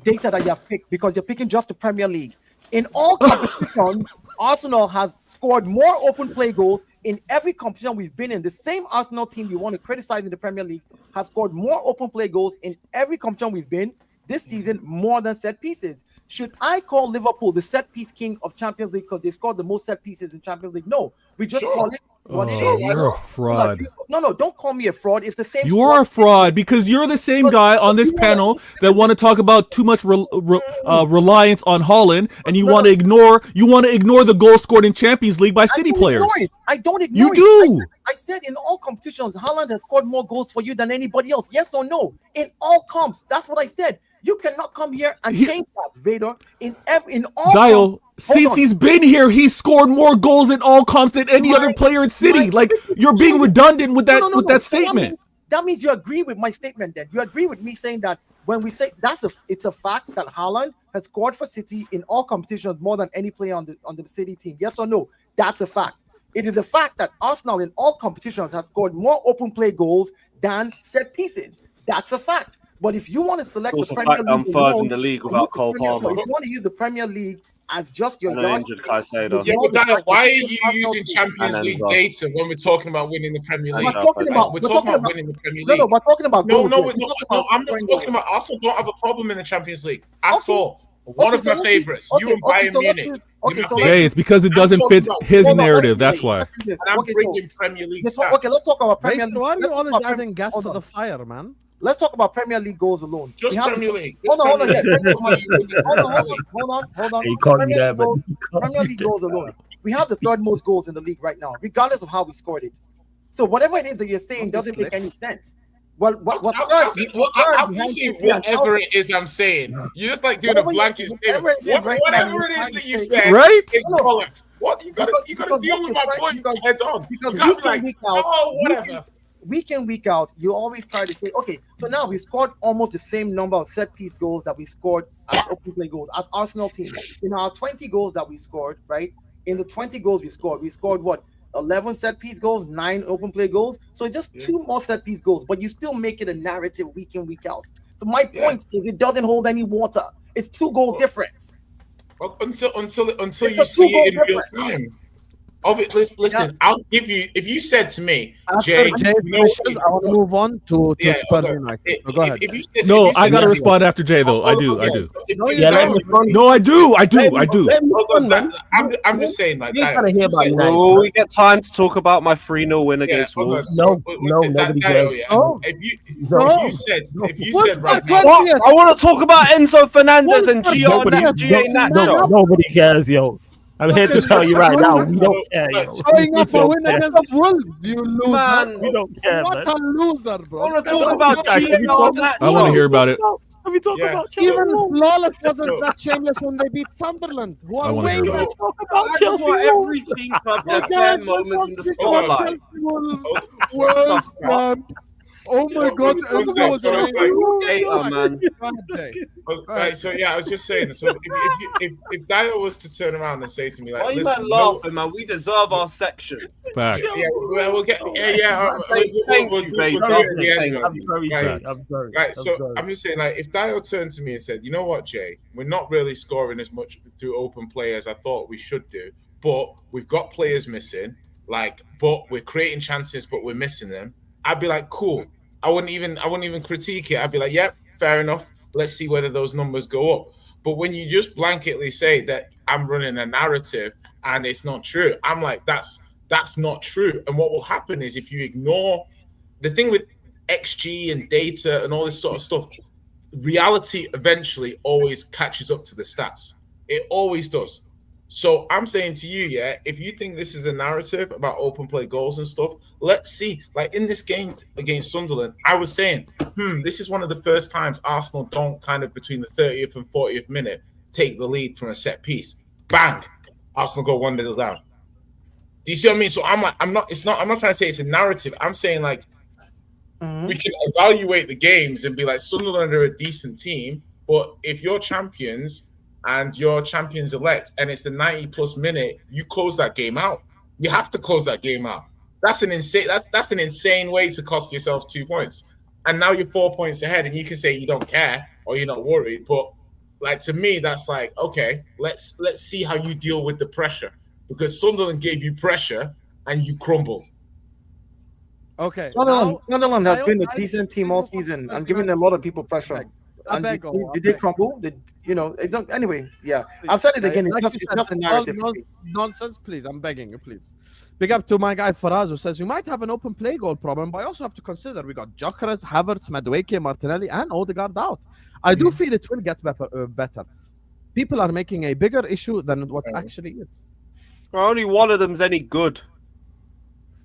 data that you have picked because you're picking just the Premier League. In all competitions, Arsenal has scored more open play goals in every competition we've been in. The same Arsenal team you want to criticize in the Premier League has scored more open play goals in every competition we've been this season, more than set pieces. Should I call Liverpool the set piece king of Champions League because they scored the most set pieces in Champions League? No, we just call it what it is. You're a fraud. No, don't call me a fraud. It's the same. You're a fraud because you're the same guy on this panel that want to talk about too much reliance on Haaland, and you want to ignore the goal scored in Champions League by City players. I don't ignore it. You do. I said in all competitions, Haaland has scored more goals for you than anybody else. Yes or no? In all comps, that's what I said. You cannot come here and change that, Vader. In all Dio, since he's been here, he's scored more goals in all comps than any other player in City. You're being redundant with that statement. That means you agree with my statement. Then you agree with me saying that when we say it's a fact that Haaland has scored for City in all competitions more than any player on the City team. Yes or no? That's a fact. It is a fact that Arsenal in all competitions has scored more open play goals than set pieces. That's a fact. But if you want to select the Premier League, I'm third in the league without Cole Palmer. If you want to use the Premier League as just your injured Caicedo. Yeah, but Daniel, why are you using Champions League data when we're talking about winning the Premier League? We're talking about winning the Premier League. No, we're talking about goals. No, I'm not talking about Arsenal. Don't have a problem in the Champions League at all. One of my favorites. You and Bayern Munich. Jay, it's because it doesn't fit his narrative. That's why. And I'm bringing Premier League stats. Okay, let's talk about Premier League. Why are you always adding gas to the fire, man? Let's talk about Premier League goals alone. Just Premier League. Hold on. Hold on. You call me that, but Premier League goals alone. We have the third most goals in the league right now, regardless of how we scored it. So whatever it is that you're saying doesn't make any sense. Well, whatever it is I'm saying, you just like doing a blanket statement. Whatever it is that you say, right? It's bollocks. What you gotta deal with my point head on. Because week in, week out, you always try to say, okay, so now we scored almost the same number of set piece goals that we scored as open play goals as Arsenal team. In our 20 goals that we scored, right? In the 20 goals we scored what? 11 set piece goals, 9 open play goals. So it's just 2 more set piece goals, but you still make it a narrative week in, week out. So my point is it doesn't hold any water. It's 2 goal difference. Well, until you see it in real time. Listen, I'll give you. If you said to me, After Jay, finishes, I want to move on to Spurs United. So go ahead. No, I gotta respond after Jay though. I do. No, I do. I'm just saying, like, we get time to talk about my 3-0 win against Wolves. Nobody cares. If you said right now, I want to talk about Enzo Fernandez and Gio Nacho. Nobody cares, yo. I'm here to tell you right now, we don't care, yo. Showing up a win against Wolves, you loser. Man, we don't care, What man. a loser, bro. I want to talk about Gio Nacho. I want to hear about it. Can we talk about Chelsea? Even flawless wasn't that shameless when they beat Sunderland. Who I are wanna way hear better. about it. I just want every team to have their fair moments in the spotlight. Wolves, man. Oh my God! Man. Right, so yeah, I was just saying. So if Dyer was to turn around and say to me, like, Why are you listen, man laughing, man? We deserve our section. Facts. Yeah, we'll get. Thank you, babe. I'm sorry. Right, so I'm just saying, like, if Dio turned to me and said, "You know what, Jay? We're not really scoring as much through open play as I thought we should do, but we've got players missing. Like, but we're creating chances, but we're missing them." I'd be like, "Cool." I wouldn't even critique it. I'd be like, "Yep, fair enough. Let's see whether those numbers go up." But when you just blanketly say that I'm running a narrative and it's not true, I'm like, that's not true. And what will happen is if you ignore the thing with XG and data and all this sort of stuff, reality eventually always catches up to the stats. It always does. So I'm saying to you, yeah, if you think this is the narrative about open play goals and stuff, let's see. Like in this game against Sunderland, I was saying, this is one of the first times Arsenal don't kind of between the 30th and 40th minute take the lead from a set piece. Bang! Arsenal go 1-0 down. Do you see what I mean? So I'm not trying to say it's a narrative. I'm saying like we can evaluate the games and be like, Sunderland are a decent team, but if you're champions and you're champions elect and it's the 90+ minute, you close that game out. You have to close that game out. That's an insane way to cost yourself 2 points. And now you're 4 points ahead and you can say you don't care or you're not worried. But like to me, that's like, okay, let's see how you deal with the pressure. Because Sunderland gave you pressure and you crumbled. Okay. Sunderland has been a decent team all season. I'm giving a lot of people pressure. And did they crumble? Anyway, yeah. I've said it again. It's just a narrative. Nonsense, please. I'm begging you, please. Big up to my guy Faraz, who says, "You might have an open play goal problem, but I also have to consider we got Gyökeres, Havertz, Madueke, Martinelli, and Odegaard out. I do feel it will get better. People are making a bigger issue than what actually is. Only one of them's any good.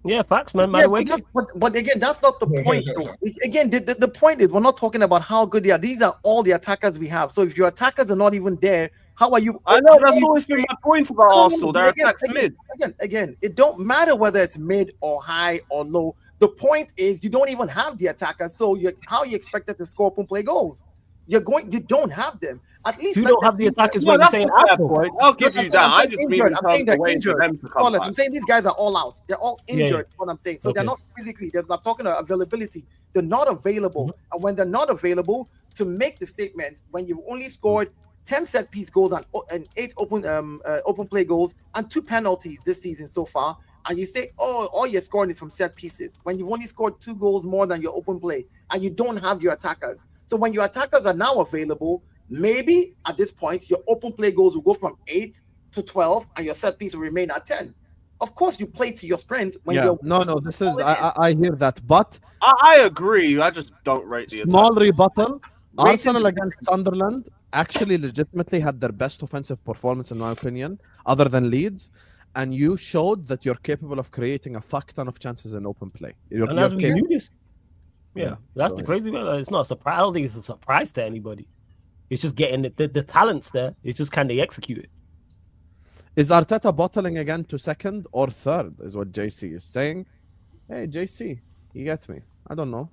Yeah, facts, man. But again, that's not the point, though. Again, the point is we're not talking about how good they are. These are all the attackers we have. So if your attackers are not even there, how are you? I know that's always been my point about Arsenal. Their attacks mid. Again, it don't matter whether it's mid or high or low. The point is you don't even have the attackers. So how you expected to score open play goals? You don't have them. At least you don't have the attackers. No, that's a fair point. I'll give you that. I just mean I'm saying they're injured. I'm I'm saying these guys are all out. They're all injured. What I'm saying. So they're not physically. I'm talking about availability. They're not available. And when they're not available, to make the statement, when you've only scored 10 set piece goals and 8 open play goals and 2 penalties this season so far, and you say, oh, all you're scoring is from set pieces, when you've only scored 2 goals more than your open play, and you don't have your attackers. So when your attackers are now available, maybe at this point, your open play goals will go from 8 to 12, and your set piece will remain at 10. Of course, you play to your strength when you're... No, this is... I hear that, but... I agree. I just don't rate the small rebuttal. Arsenal against Sunderland actually legitimately had their best offensive performance, in my opinion, other than Leeds. And you showed that you're capable of creating a fuck ton of chances in open play. And as we knew this. Yeah, that's the crazy one. It's not a surprise. I don't think it's a surprise to anybody. It's just getting the talents there. It's just can they execute it. Is Arteta bottling again to second or third, is what JC is saying. Hey, JC, you get me. I don't know.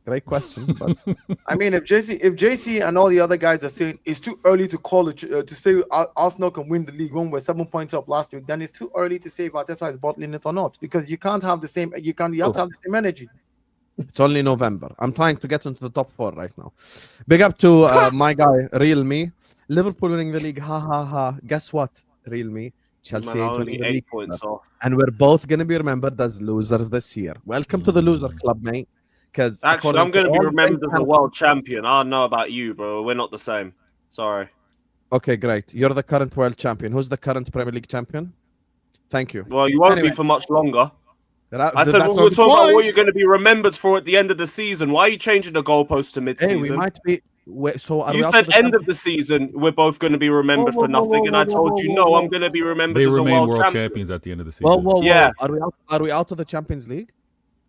Great question. But I mean, if JC and all the other guys are saying it's too early to call it to say Arsenal can win the league when we're 7 points up last week, then it's too early to say if Arteta is bottling it or not, because you can't have the same. You have to have the same energy. it's only November. I'm trying to get into the top 4 right now. Big up to my guy, Real Me. Liverpool winning the league. Ha ha ha. Guess what? Real Me. Chelsea ain't winning the 8 league. points off. And we're both going to be remembered as losers this year. Welcome to the loser club, mate. Because Actually, I'm going to be remembered as a world champion. I don't know about you, bro. We're not the same. Sorry. Okay, great. You're the current world champion. Who's the current Premier League champion? Thank you. Well, you won't be for much longer. I said That's we're on talking about point. what you're going to be remembered for at the end of the season. Why are you changing the goalpost to mid-season? Hey, we might be. So are we You out said of the end of the season, we're both going to be remembered for nothing, and I told you, no, I'm going to be remembered They as a remain world champion. champions at the end of the season. Whoa. Yeah. Are we out of the Champions League?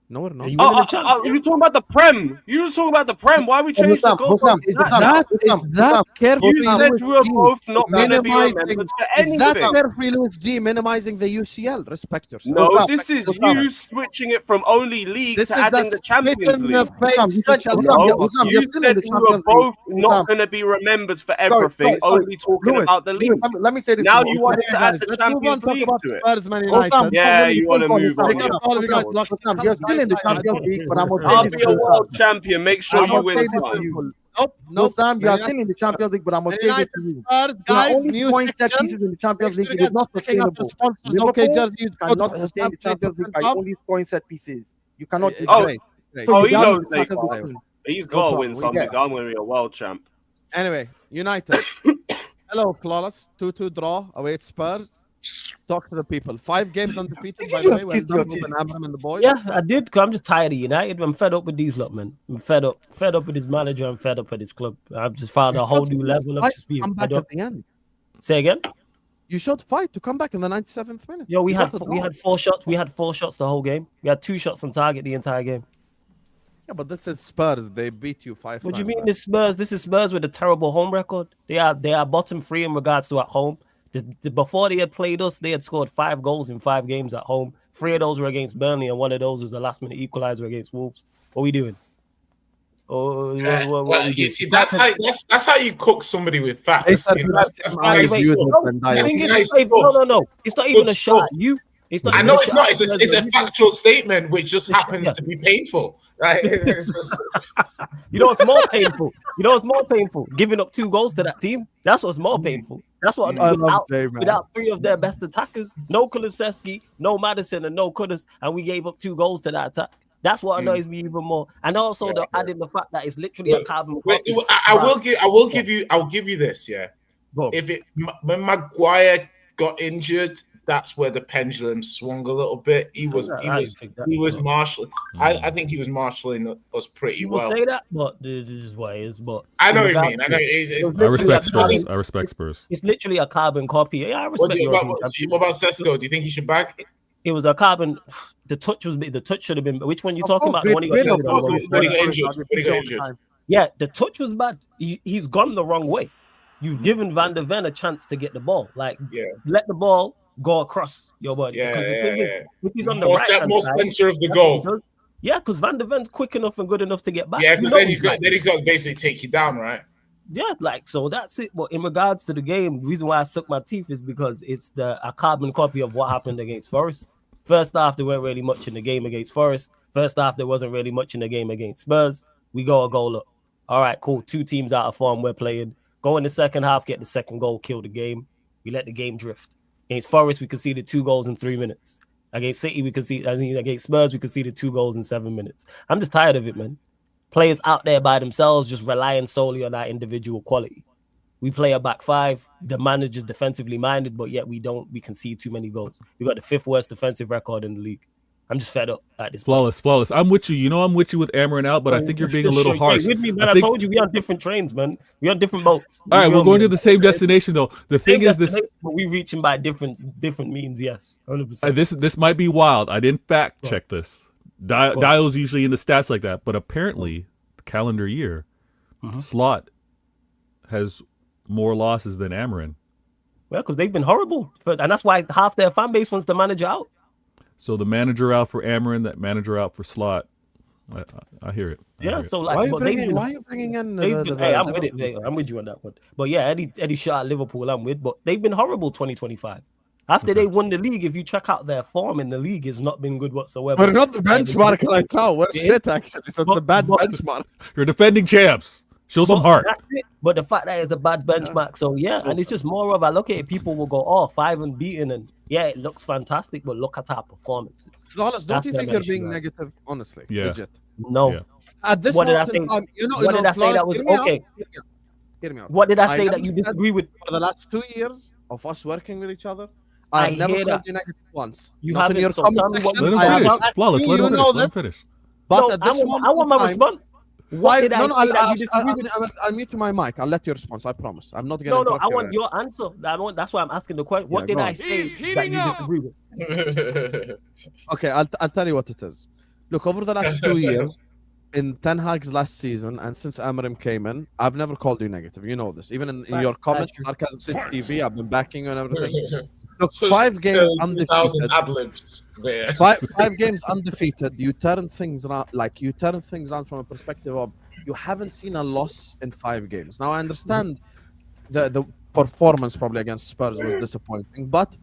No, we're not. You winning the Champions You talking about the Prem? You was talking about the Prem. Why are we changing the goalpost? You said we were both not going to be remembered for anything. Is that carefully, Louis G, minimizing the UCL? Respect yourself. No, this is you switching it from only league to adding the Champions League. You said we were both not going to be remembered for everything, only talking about the league. Let me say this. Now you want to add the Champions League to it. Yeah, you want to move on. You're still in the Champions League, but I'm I'll be a world champion. Make sure you win. No, Sam, you are still in the Champions League, but I'm going to say this to you. Guys, new point set pieces in the Champions League. It is not sustainable. Okay, just you cannot sustain the Champions League by only scoring set pieces. You cannot do that. So he knows he's got to win something. I'm going to be a world champ. Anyway, United. Hello, flawless. 2-2 draw away at Spurs. Talk to the people. 5 games undefeated, by the way. Well done, Ruben Amorim and the boys. Yeah, I did. Cause I'm just tired of United. I'm fed up with these lot, man. I'm fed up with his manager. I'm fed up with his club. I've just found a whole new level of just being fed up. At the end. Say again. You showed fight to come back in the 97th minute. Yo, we had 4 shots. We had 4 shots the whole game. We had 2 shots on target the entire game. Yeah, but this is Spurs. They beat you 5 What do you times, mean this Spurs? This is Spurs with a terrible home record. They are bottom 3 in regards to at home. Before they had played us, they had scored 5 goals in 5 games at home. 3 of those were against Burnley, and 1 of those was a last-minute equalizer against Wolves. What are we doing? You see, that's how you cook somebody with facts. No. It's not even a shot at you. I know it's not. It's a factual statement which just happens to be painful, right? You know what's more painful? Giving up 2 goals to that team. That's what's more painful. That's what without 3 of their best attackers, no Kulusevski, no Madison, and no Kudus, and we gave up 2 goals to that attack. That's what annoys me even more. And also adding the fact that it's literally a carbon copy. I'll give you this, yeah. When Maguire got injured, that's where the pendulum swung a little bit. He was marshalling. I think he was marshalling us pretty well. Say that, but this is what it is. But I know what you mean. I respect Spurs. It's literally a carbon copy. Yeah, I respect what about Sesko? Do you think he should back? It was a carbon. The touch should have been. Which one you talking about? The one he got injured. Yeah, the touch was bad. He's gone the wrong way. You've given Van der Ven a chance to get the ball. Let the ball go across your body. If he's on the right, more center of the goal. Yeah, because Van der Ven's quick enough and good enough to get back. Yeah, because then he's got to basically take you down, right? Yeah, so that's it. But in regards to the game, the reason why I suck my teeth is because it's a carbon copy of what happened against Forest. First half, there weren't really much in the game against Forest. First half, there wasn't really much in the game against Spurs. We go a goal up. All right, cool. 2 teams out of form we're playing. Go in the second half, get the second goal, kill the game. We let the game drift. Against Forest, we conceded 2 goals in 3 minutes. Against City, against Spurs, we conceded 2 goals in 7 minutes. I'm just tired of it, man. Players out there by themselves just relying solely on that individual quality. We play a back 5. The manager's defensively minded, but yet we concede too many goals. We got the 5th worst defensive record in the league. I'm just fed up at this point. Flawless. I'm with you. I'm with you with Amarin out, but I think you're being a little harsh. With me, man. I told you we on different trains, man. We on different boats. All right, we're going to the same destination though. The thing is this, but we reaching by different means. Yes, 100%. This might be wild. I didn't fact check this. Dial's usually in the stats like that, but apparently, the calendar year, Slot has more losses than Amarin. Well, because they've been horrible, and that's why half their fan base wants the manager out. So the manager out for Amarin, that manager out for Slot. I hear it. I Yeah, hear it. so Why like, are you but they've bringing, been, why are you bringing in they've been, hey, I'm with it. Liverpool? I'm with you on that one. But yeah, Eddie shot at Liverpool. I'm with, but they've been horrible 2025. After they won the league, if you check out their form in the league, it's not been good whatsoever. We're not the benchmark right now. We're shit, actually. So it's the bad benchmark. You're defending champs. Show some heart. That's it. But the fact that it's a bad benchmark, so yeah, and it's just more of I look at it, people will go, oh, 5 unbeaten, and yeah, it looks fantastic, but look at our performances. Flawless, don't That's you the think you're issue, being right? negative? Honestly, Yeah. legit. No. Yeah. At this What did I moment in think? time, What did I say that was okay? Hear me out. What did I I say never that you said- disagree with? For the last 2 years of us working with each other, I I've never hear called that. you negative once. You Not in haven't, your so comment tell me what section. you Let him I said. have finish. asked Flawless. you, Let him you finish. know Let him this. finish. But No, at this moment I want my in time, response. What did I say that you disagree with? I'll mute my mic. I'll let you respond. I promise. I'm not No, gonna. I want your answer. That's why I'm asking the question. What did go I on. say that you disagree with? Okay, I'll tell you what it is. Look, over the last 2 years, in Ten Hag's last season, and since Amarim came in, I've never called you negative. You know this. Even in your comments, Sarcasm City TV, I've been backing you and everything. Look, 5 games undefeated. Ad-libs there. Five games undefeated. You turn things around, from a perspective of you haven't seen a loss in 5 games. Now I understand the performance probably against Spurs was disappointing, but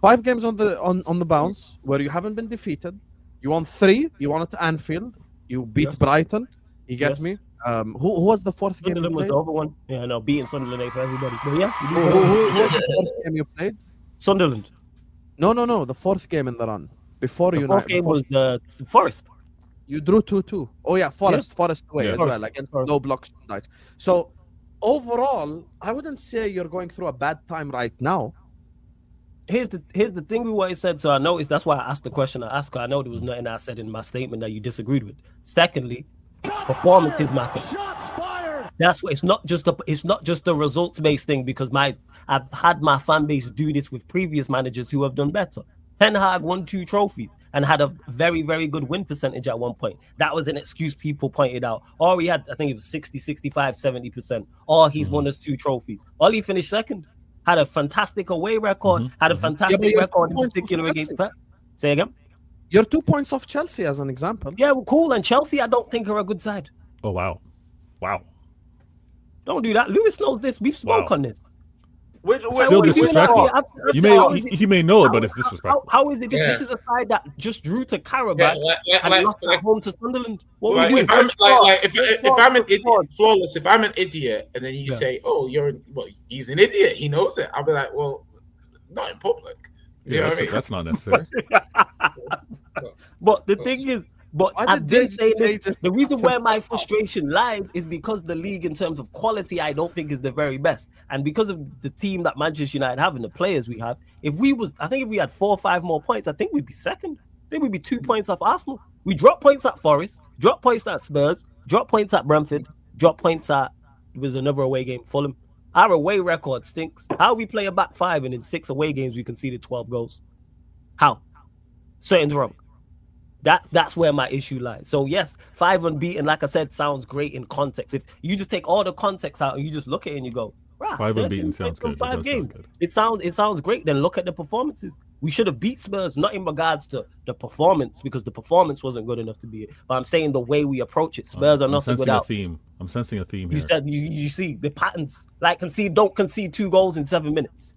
5 games on the bounce where you haven't been defeated. You won 3. You won at Anfield. You beat Brighton. You get me? Who was the 4th game? Sunderland was the other one. Yeah, no, beating Sunderland ain't for everybody. But yeah, Who was the 4th game you played? Sunderland. No. The 4th game in the run before The United. 4th game was Forest. You drew 2-2. Oh yeah, Forest away as well against no blocks tonight. So overall, I wouldn't say you're going through a bad time right now. Here's the thing with what I said. So I noticed that's why I asked the question I asked. I know there was nothing I said in my statement that you disagreed with. Secondly, performances matter. That's what it's not just the results based thing, because I've had my fan base do this with previous managers who have done better. Ten Hag won 2 trophies and had a very, very good win percentage at one point. That was an excuse people pointed out. Or he had, I think it was 60, 65, 70%. Or he's won us 2 trophies. Or he finished second. Had a fantastic away record. Had a fantastic record in particular against Pep. Say again? You're 2 points off Chelsea as an example. Yeah, well, cool. And Chelsea, I don't think are a good side. Oh wow. Don't do that. Lewis knows this. We've spoke on this. Still disrespectful. He may know it, but it's disrespectful. How is it? This is a side that just drew to Karabakh and lost at home to Sunderland. What Like, we do? if I'm an idiot, Flawless, if I'm an idiot, and then you say, "Oh, he's an idiot," he knows it. I'll be like, "Well, not in public." You know what I mean? That's not necessary. But the thing is, I've been saying this. The reason where my frustration lies is because the league, in terms of quality, I don't think is the very best, and because of the team that Manchester United have and the players we have. If we had 4 or 5 more points, I think we'd be second. I think we'd be 2 points off Arsenal. We dropped points at Forest, dropped points at Spurs, dropped points at Brentford, dropped points at another away game, Fulham. Our away record stinks. How we play a back 5 and in 6 away games we conceded 12 goals? How? Something's wrong. That's where my issue lies. So yes, 5 unbeaten, like I said, sounds great in context. If you just take all the context out and you just look at it and you go, right, 5 unbeaten sounds good. 5 games. It sounds great. Then look at the performances. We should have beat Spurs, not in regards to the performance, because the performance wasn't good enough to be it. But I'm saying the way we approach it. Spurs are nothing without. I'm sensing a theme here. You said you see the patterns. Like don't concede 2 goals in 7 minutes.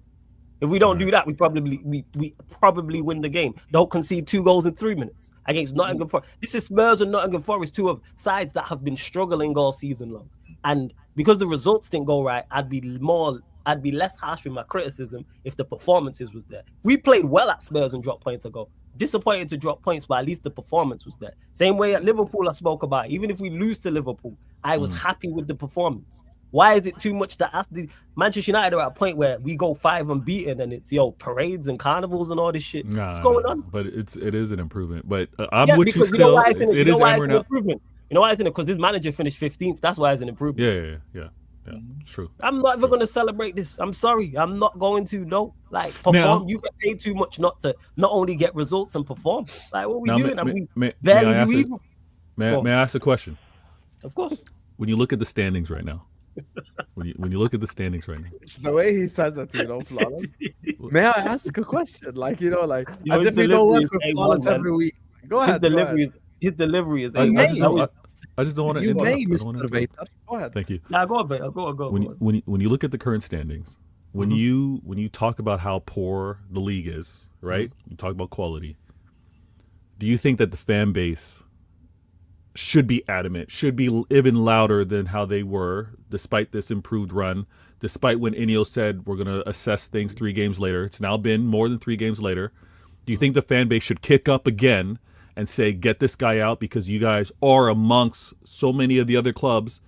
If we don't do that, we probably win the game. Don't concede 2 goals in 3 minutes against Nottingham Forest. This is Spurs and Nottingham Forest, 2 of sides that have been struggling all season long. And because the results didn't go right, I'd be less harsh with my criticism if the performances was there. We played well at Spurs and dropped points ago. Disappointed to drop points, but at least the performance was there. Same way at Liverpool I spoke about. Even if we lose to Liverpool, I was happy with the performance. Why is it too much to ask? The Manchester United are at a point where we go 5 unbeaten and it's parades and carnivals and all this shit. What's going on? But it is an improvement. But I'm with you still. You know why it is an improvement. You know why it's in it? Because this manager finished 15th. That's why it's an improvement. Yeah. It's true. I'm not ever going to celebrate this. I'm sorry. I'm not going to. No, like perform. Now, you get paid too much not only get results and perform. Like what we doing? May I ask a question? Of course. When you look at the standings right now. When you look at the standings right now, it's the way he says that, Flawless. May I ask a question? As if we don't work with Flawless every week. Go ahead. his delivery is. You may. I just don't want to. You may, I don't wanna Mr. interrupt. Vader. Go ahead. Thank you. Nah, go on, Vader. Go on. When you look at the current standings, when you talk about how poor the league is, right? You talk about quality. Do you think that the fan base should be adamant, should be even louder than how they were, despite this improved run, despite when Ineos said we're going to assess things 3 games later? It's now been more than 3 games later. Do you think the fan base should kick up again and say, get this guy out because you guys are amongst so many of the other clubs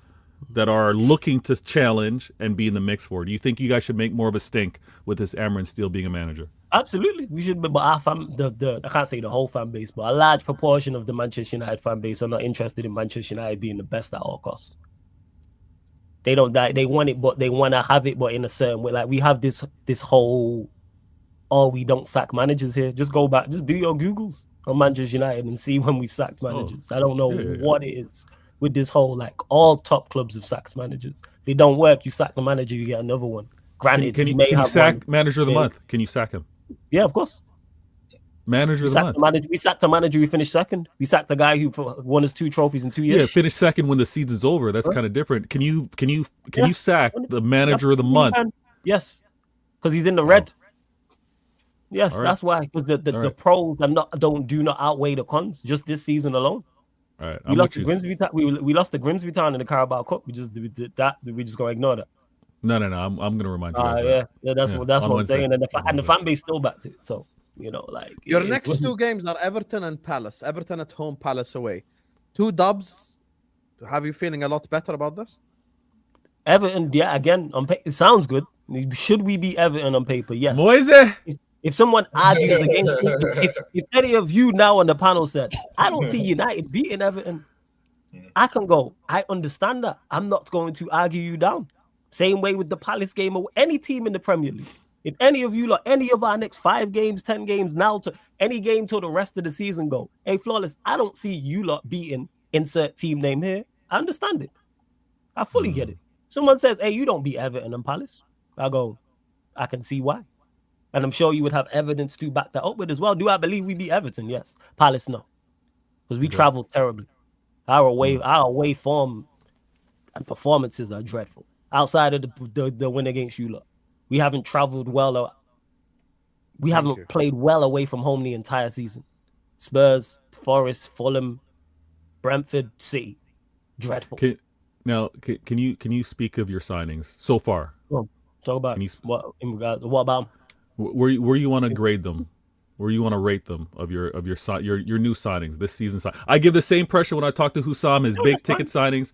that are looking to challenge and be in the mix for it? Do you think you guys should make more of a stink with this Amarin still being a manager? Absolutely, we should. But our I can't say the whole fan base, but a large proportion of the Manchester United fan base are not interested in Manchester United being the best at all costs. They don't. They want it, but they want to have it, but in a certain way. Like we have this whole, we don't sack managers here. Just go back, just do your Googles on Manchester United and see when we've sacked managers. I don't know what it is with this whole, like, all top clubs have sacked managers. If it don't work, you sack the manager, you get another one. Granted, can you sack manager of the month? Can you sack him? Yeah, of course. Manager of the month. We sacked a manager who finished second. We sacked a guy who won us 2 trophies in 2 years. Yeah, finished second when the season's over. That's kind of different. Can you sack the manager of the month? Yes, because he's in the red. Yes, All right. That's why. Because the pros do not outweigh the cons. Just this season alone. All right, we lost the Grimsby. We lost the Grimsby Town in the Carabao Cup. We just did that. We just gonna ignore that. No. I'm going to remind you guys. That's what I'm saying. And the fan base still backed it. So, like your next 2 games are Everton and Palace. Everton at home, Palace away. 2 dubs. Have you feeling a lot better about this? Everton, yeah. Again, it sounds good. Should we be Everton on paper? Yes. Moise. If someone argues against if any of you now on the panel said, I don't see United beating Everton, I can go, I understand that. I'm not going to argue you down. Same way with the Palace game or any team in the Premier League. If any of you, any of our next 5 games, 10 games, now to any game till the rest of the season go, hey, Flawless, I don't see you lot beating insert team name here. I understand it. I fully get it. Someone says, hey, you don't beat Everton and Palace. I go, I can see why. And I'm sure you would have evidence to back that up with as well. Do I believe we beat Everton? Yes. Palace, no. Because we traveled terribly. Our away form and performances are dreadful. Outside of the win against you lot, we haven't traveled well. We haven't played well away from home the entire season. Spurs, Forest, Fulham, Brentford, City, dreadful. Can you speak of your signings so far? Talk about what about them? Where you want to grade them? Where you want to rate them of your new signings this season? I give the same pressure when I talk to Husam, his big ticket signings.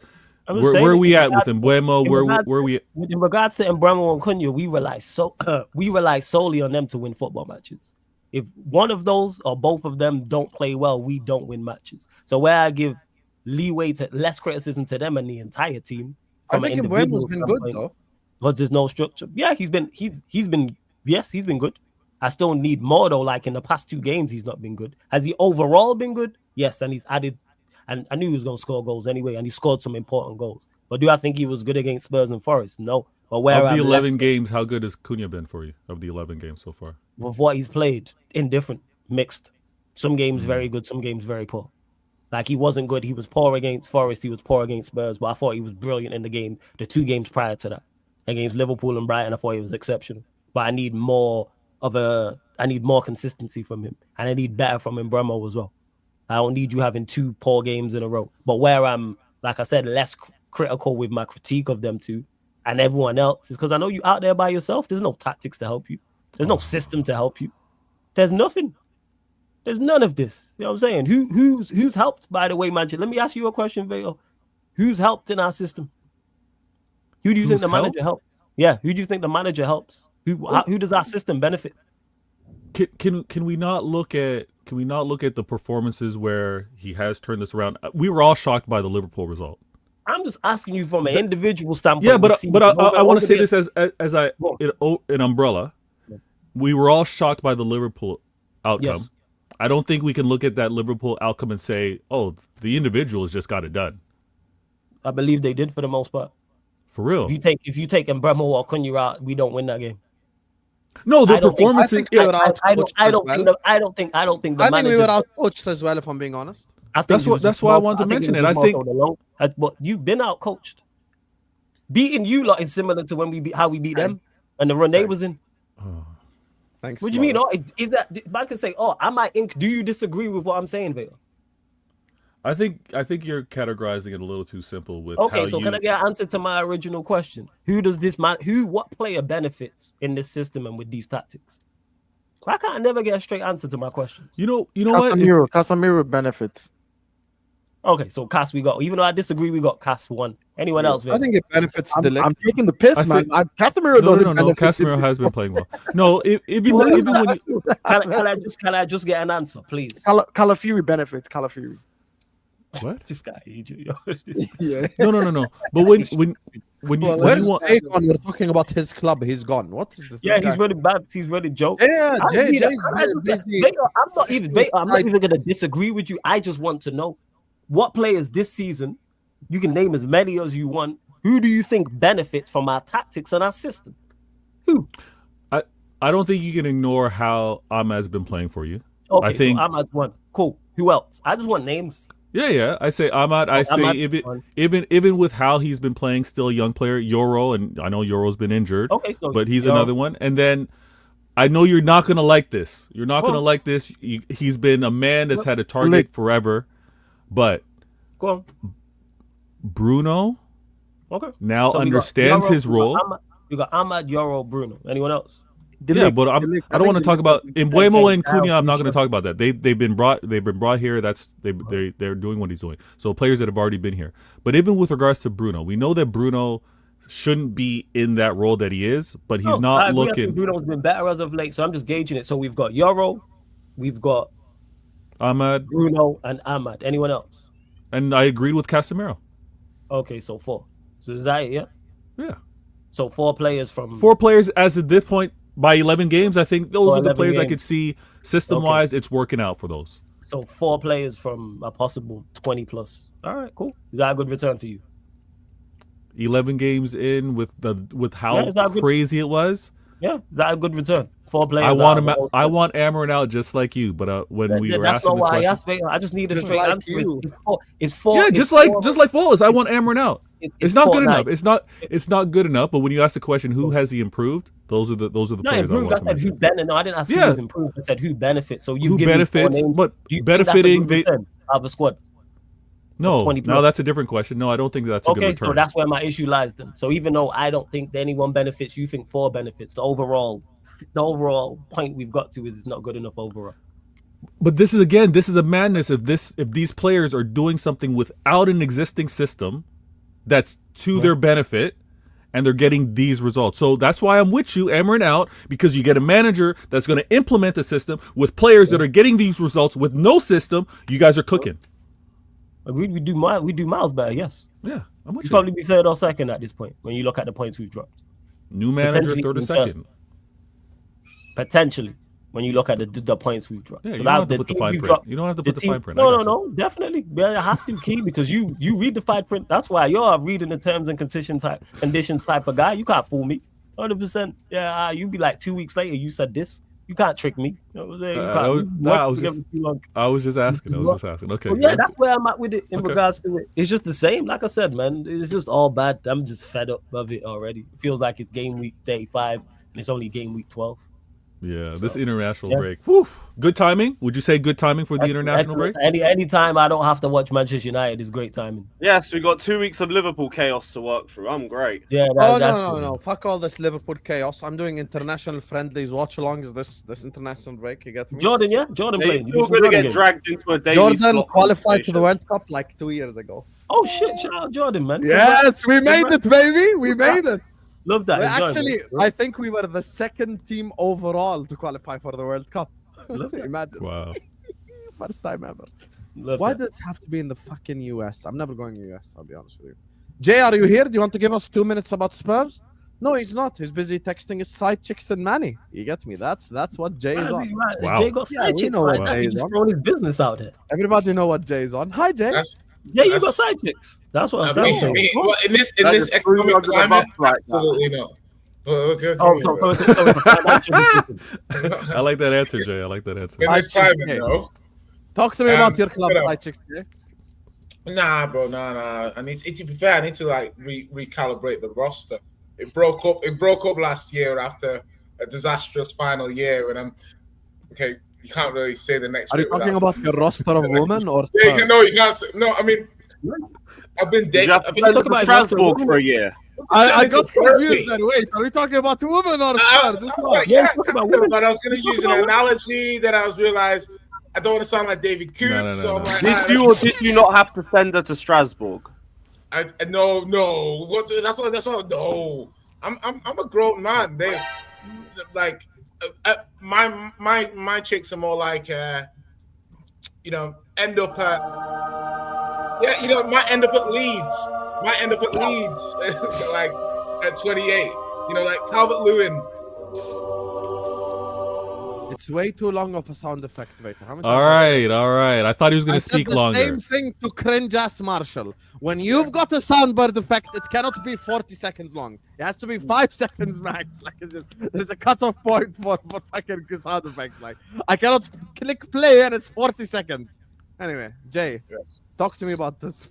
Where are we at with Mbeumo? Where are we at? In regards to Mbeumo and Cunha, we rely solely on them to win football matches. If one of those or both of them don't play well, we don't win matches. So where I give leeway to less criticism to them and the entire team. I think Mbeumo's been good though. Because there's no structure. Yeah, he's been good. I still need more though. Like in the past 2 games, he's not been good. Has he overall been good? Yes, and he's added. And I knew he was going to score goals anyway, and he scored some important goals. But do I think he was good against Spurs and Forest? No. But where of the 11 games, how good has Cunha been for you? Of the 11 games so far, with what he's played, indifferent, mixed. Some games very good, some games very poor. Like he wasn't good. He was poor against Forest. He was poor against Spurs. But I thought he was brilliant in the 2 games prior to that, against Liverpool and Brighton. I thought he was exceptional. But I need more consistency from him, and I need better from Mbeumo as well. I don't need you having 2 poor games in a row. But where I'm, like I said, less critical with my critique of them 2 and everyone else is because I know you out there by yourself. There's no tactics to help you. There's no system to help you. There's nothing. There's none of this. You know what I'm saying? Who's helped, by the way, Manchester? Let me ask you a question, Veo. Who's helped in our system? Who do you think the manager helps? Yeah, who do you think the manager helps? Who does our system benefit? Can we not look at the performances where he has turned this around? We were all shocked by the Liverpool result. I'm just asking you from an individual standpoint. Yeah, but I want to say this as an umbrella. We were all shocked by the Liverpool outcome. Yes. I don't think we can look at that Liverpool outcome and say, "Oh, the individuals just got it done." I believe they did for the most part. For real. If you take Mbeumo or Cunha out, we don't win that game. No, the performances. I don't think. I think we were out coached as well, if I'm being honest. I think That's why I wanted to mention it. I think, but you've been out coached. Beating you lot is similar to when we beat how we beat them, and the run they was in. Thanks. What do you mean? Oh, is that? I can say, oh, I might. Do you disagree with what I'm saying, Vader? I think you're categorizing it a little too simple. With okay, so can I get an answer to my original question? What player benefits in this system and with these tactics? Why can't I never get a straight answer to my questions? You know what? Casemiro benefits. Okay, so Cass we got. Even though I disagree, we got Cass 1. Anyone else? I think it benefits the I'm taking the piss, man. Casemiro doesn't. No. Casemiro has been playing well. No, even when you... Can I just get an answer, please? Calafiori benefits. Calafiori. What? This guy, yeah. No. But when you where's Jay gone? We're talking about his club. He's gone. What is this? Yeah, he's really bad. He's really joke. Yeah, Jay's busy. I'm not even gonna disagree with you. I just want to know what players this season, you can name as many as you want. Who do you think benefits from our tactics and our system? Who? I don't think you can ignore how Ahmad's been playing for you. Okay, I think so Ahmad's 1. Cool. Who else? I just want names. Yeah. I say Ahmad. Even with how he's been playing, still a young player. Euro, and I know Euro's been injured. Okay, so but he's another one. And then I know you're not gonna like this. You're not gonna like this. He's been a man that's had a target forever. But go on. Bruno. Okay. Now understands his role. You got Ahmad, Euro, Bruno. Anyone else? Yeah, but I don't want to talk about Mbuemo and Cunha. I'm not going to talk about that. They've been brought here. They're doing what he's doing. So players that have already been here. But even with regards to Bruno, we know that Bruno shouldn't be in that role that he is, but he's not looking. Bruno's been better as of late, so I'm just gauging it. So we've got Euro, we've got Ahmad, Bruno, and Ahmad. Anyone else? And I agreed with Casemiro. Okay, so 4. So is that it? Yeah. Yeah. So 4 players from 4 players as at this point. By 11 games, I think those are the players I could see system-wise. It's working out for those. So 4 players from a possible 20 plus. All right, cool. Is that a good return for you? 11 games in with how crazy it was. Yeah, is that a good return? 4 players. I want Amarin out just like you, but when we were asking the question, I just need a straight answer. It's 4. Yeah, just like Flawless. I want Amarin out. It's not good enough. It's not good enough. But when you ask the question, who has he improved? Those are the players I want to mention. Who benefits? No, I didn't ask who has improved. I said who benefits. So who benefits? But benefiting they out of the squad. No, that's a different question. No, I don't think that's a good return. So that's where my issue lies then. So even though I don't think anyone benefits, you think 4 benefits. The overall point we've got to is it's not good enough overall. But this is a madness if these players are doing something without an existing system that's to their benefit and they're getting these results. So that's why I'm with you, Amarin out, because you get a manager that's going to implement a system with players that are getting these results with no system. You guys are cooking. We do Miles better, yes. Yeah, I'm with you. Probably be 3rd or 2nd at this point when you look at the points we've dropped. New manager, 3rd or 2nd. Potentially, when you look at the points we've dropped. Yeah, you don't have to put the fine print. You don't have to put the fine print. No, definitely. I have to, Key, because you read the fine print. That's why you're reading the terms and conditions type of guy. You can't fool me. 100%. Yeah, you be like 2 weeks later, you said this. You can't trick me. I was just asking. Okay. Well, yeah, that's where I'm at with it in regards to it. It's just the same. Like I said, man, it's just all bad. I'm just fed up of it already. It feels like it's game week 35 and it's only game week 12. Yeah, this international break. Whew. Good timing. Would you say good timing for the international break? Any time I don't have to watch Manchester United is great timing. Yes, we got 2 weeks of Liverpool chaos to work through. I'm great. Yeah. No. Fuck all this Liverpool chaos. I'm doing international friendlies, watch-alongs this international break. You get me? Jordan playing. You're going to get dragged into a daily Jordan qualified to the World Cup like 2 years ago. Oh shit! Shout out Jordan, man. Yes, we made it, baby. We made it. Love that. Actually, I think we were the 2nd team overall to qualify for the World Cup. Imagine. Wow. First time ever. Why does it have to be in the fucking US? I'm never going to the US, I'll be honest with you. Jay, are you here? Do you want to give us 2 minutes about Spurs? No, he's not. He's busy texting his side chicks and Manny. You get me? That's what Jay is on. Wow. Jay got side chicks. He's just throwing his business out there. Everybody know what Jay is on. Hi, Jay. Yeah, you got side chicks. That's what I'm saying. In this economic climate, absolutely not. I like that answer, Jay. I like that answer. In this climate, no. Talk to me about your club, my chicks. Nah, bro, nah. I need to be fair. I need to like recalibrate the roster. It broke up last year after a disastrous final year, and I'm okay. You can't really say the next. Are you talking about your roster of women or? Yeah, you can't. Say, no, I mean, I've been dating. I've been talking about Strasbourg for a year. I got confused then. Wait, are we talking about women or Spurs? I was like, yeah, but I was going to use an analogy that I was realized I don't want to sound like David Coote. So I'm like, did you or did you not have to send her to Strasbourg? No. What? That's all. No, I'm a grown man. They like my chicks are more like end up at might end up at Leeds. Like at 28. Like Calvert-Lewin. It's way too long of a sound effect, Vader. All right. I thought he was going to speak longer. Same thing to cringe ass Marshall. When you've got a soundboard effect, it cannot be 40 seconds long. It has to be 5 seconds max. Like there's a cutoff point for fucking sound effects. Like I cannot click play and it's 40 seconds. Anyway, Jay, talk to me about this.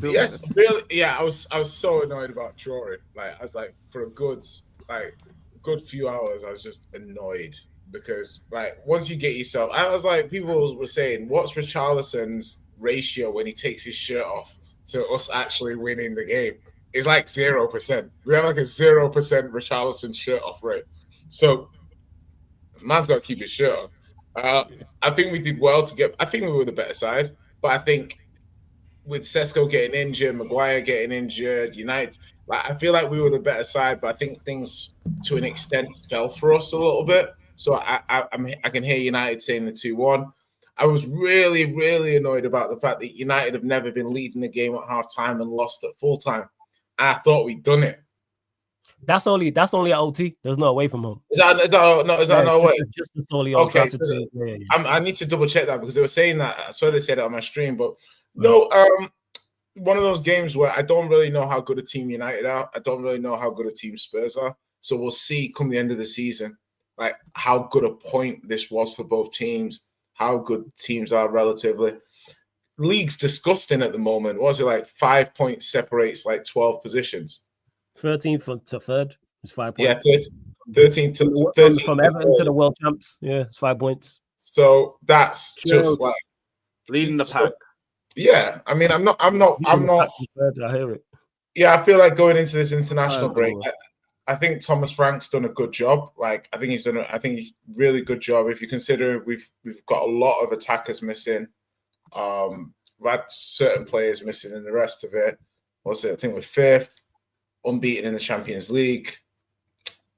Yes, really. Yeah, I was so annoyed about Traore. Like I was like for a good few hours, I was just annoyed. Because like once you get yourself, I was like, people were saying, what's Richarlison's ratio when he takes his shirt off to us actually winning the game? It's like 0%. We have like a 0% Richarlison shirt off rate. So man's got to keep his shirt on. I think we did well I think we were the better side, but I think with Sesko getting injured, Maguire getting injured, United, like I feel like we were the better side, but I think things to an extent fell for us a little bit. So I can hear United saying the 2-1. I was really, really annoyed about the fact that United have never been leading the game at half time and lost at full time. I thought we'd done it. That's only at OT. There's no away from home. Is that no way? Just solely okay. I need to double check that because they were saying that. I swear they said it on my stream, but no. One of those games where I don't really know how good a team United are. I don't really know how good a team Spurs are. So we'll see come the end of the season. Like how good a point this was for both teams, how good teams are relatively. League's disgusting at the moment. What was it like 5 points separates like 12 positions? 13th to third is 5 points. Yeah, 13 to 13 from Everton to the world champs. Yeah, it's 5 points. So that's just like leading the pack. Yeah, I mean, I'm not. I hear it. Yeah, I feel like going into this international break. I think Thomas Frank's done a good job. Like, I think he's done a really good job. If you consider we've got a lot of attackers missing, we've had certain players missing in the rest of it. What's it? I think we're fifth, unbeaten in the Champions League.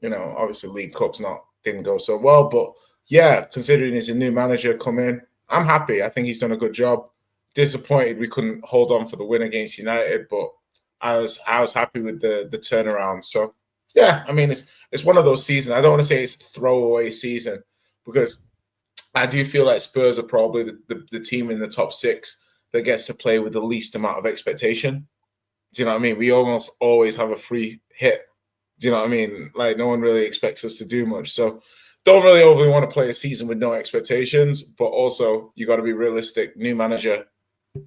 Obviously League Cup's didn't go so well, but yeah, considering he's a new manager coming, I'm happy. I think he's done a good job. Disappointed we couldn't hold on for the win against United, but I was happy with the turnaround. So. Yeah, I mean, it's one of those seasons. I don't want to say it's a throwaway season because I do feel like Spurs are probably the team in the top 6 that gets to play with the least amount of expectation. Do you know what I mean? We almost always have a free hit. Do you know what I mean? Like, no one really expects us to do much. So don't really overly want to play a season with no expectations, but also you got to be realistic. New manager,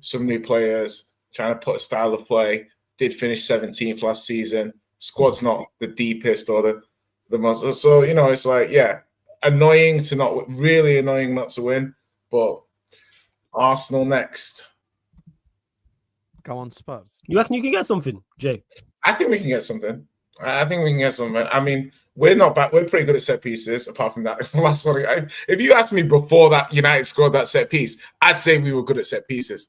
some new players, trying to put a style of play. Did finish 17th last season. Squad's not the deepest or the most. So, it's like, yeah, really annoying not to win. But Arsenal next. Come on, Spurs. You reckon you can get something, Jay? I think we can get something. I mean, we're not bad. We're pretty good at set pieces, apart from that last one. If you asked me before that United scored that set piece, I'd say we were good at set pieces.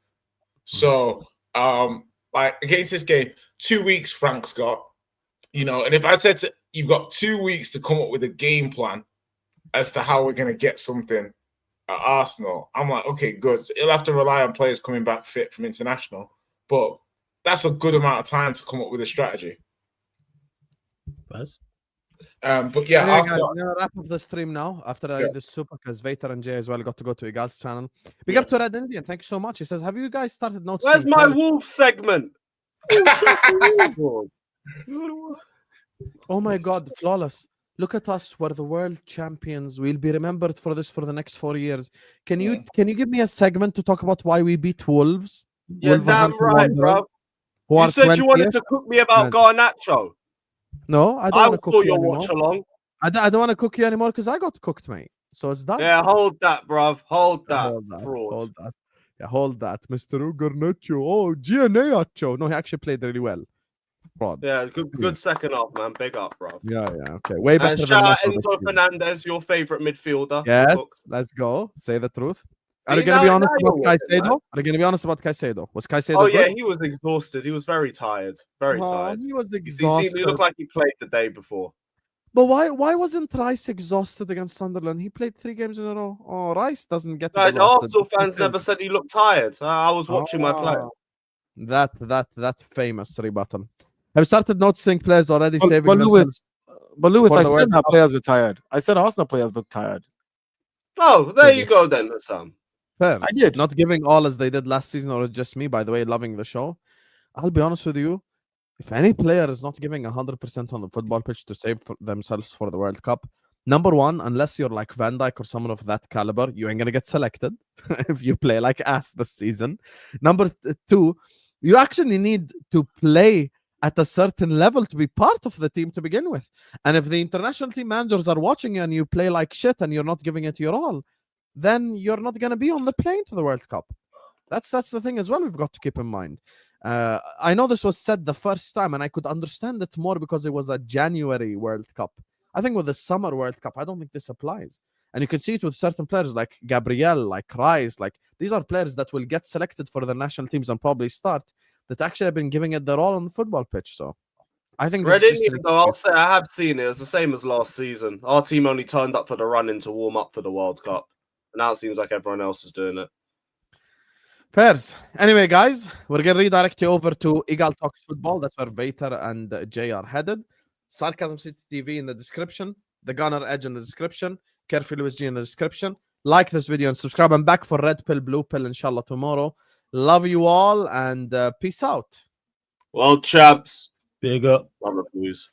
So, like against this game, 2 weeks Frank's got. And if I said you've got 2 weeks to come up with a game plan as to how we're going to get something at Arsenal, I'm like, okay, good. So he'll have to rely on players coming back fit from international, but that's a good amount of time to come up with a strategy. Buzz? But yeah, I'm gonna wrap up the stream now after I did the super because Vater and Jay as well got to go to Igal's channel. Big up to Red Indian. Thank you so much. He says, have you guys started noticing? Where's my wolf segment? Oh my god, flawless. Look at us. We're the world champions. We'll be remembered for this for the next 4 years. Can you give me a segment to talk about why we beat Wolves? You're damn right, bro. You said you wanted to cook me about Garnacho. No, I don't I want to cook saw you your anymore. watch along. I don't want to cook you anymore because I got cooked, mate. So it's done. Yeah, hold that, bruv. Hold that. Hold that. Yeah, hold that. Mr. Garnacho. Oh, Giannacho. No, he actually played really well. Fraud. Yeah, good second half, man. Big up, bro. Yeah, okay. Way better And than shout out most of the Enzo team. Fernandez, your favorite midfielder. Yes, let's go. Say the truth. Are you See, going to be now honest you're about watching, Caicedo? man. Are you going to be honest about Caicedo? Was Caicedo Oh, good? yeah, he was exhausted. He was very tired. Very tired. He was He exhausted. looked like he played the day before. But why wasn't Rice exhausted against Sunderland? He played 3 games in a row. Oh, Rice doesn't get exhausted. Arsenal fans never said he looked tired. I was watching my play. That famous rebuttal. Have you started noticing players already saving but themselves? Lewis, for I the said World our Cup? players were tired. I said Arsenal players look tired. Oh, there you go then, Husam. Fair. I did. Not giving all as they did last season, or it's just me, by the way, loving the show. I'll be honest with you. If any player is not giving 100% on the football pitch to save themselves for the World Cup, number one, unless you're like Van Dijk or someone of that caliber, you ain't going to get selected if you play like ass this season. Number two, you actually need to play at a certain level to be part of the team to begin with. And if the international team managers are watching you and you play like shit and you're not giving it your all, then you're not going to be on the plane to the World Cup. That's the thing as well we've got to keep in mind. I know this was said the first time, and I could understand it more because it was a January World Cup. I think with the Summer World Cup, I don't think this applies. And you can see it with certain players like Gabriel, like Rice, like these are players that will get selected for the national teams and probably start, that actually have been giving it their all on the football pitch. So I think this Red is just Indian, though, I'll say I have seen it. It's the same as last season. Our team only turned up for the run-in to warm up for the World Cup. And now it seems like everyone else is doing it. Pairs. Anyway, guys, we're going to redirect you over to Eagle Talks Football. That's where Vater and Jay are headed. Sarcasm City TV in the description. The Gunner Edge in the description. Carefree Lewis G in the description. Like this video and subscribe. I'm back for Red Pill, Blue Pill, inshallah, tomorrow. Love you all and peace out. Well, chaps. Big up. Love the Blues.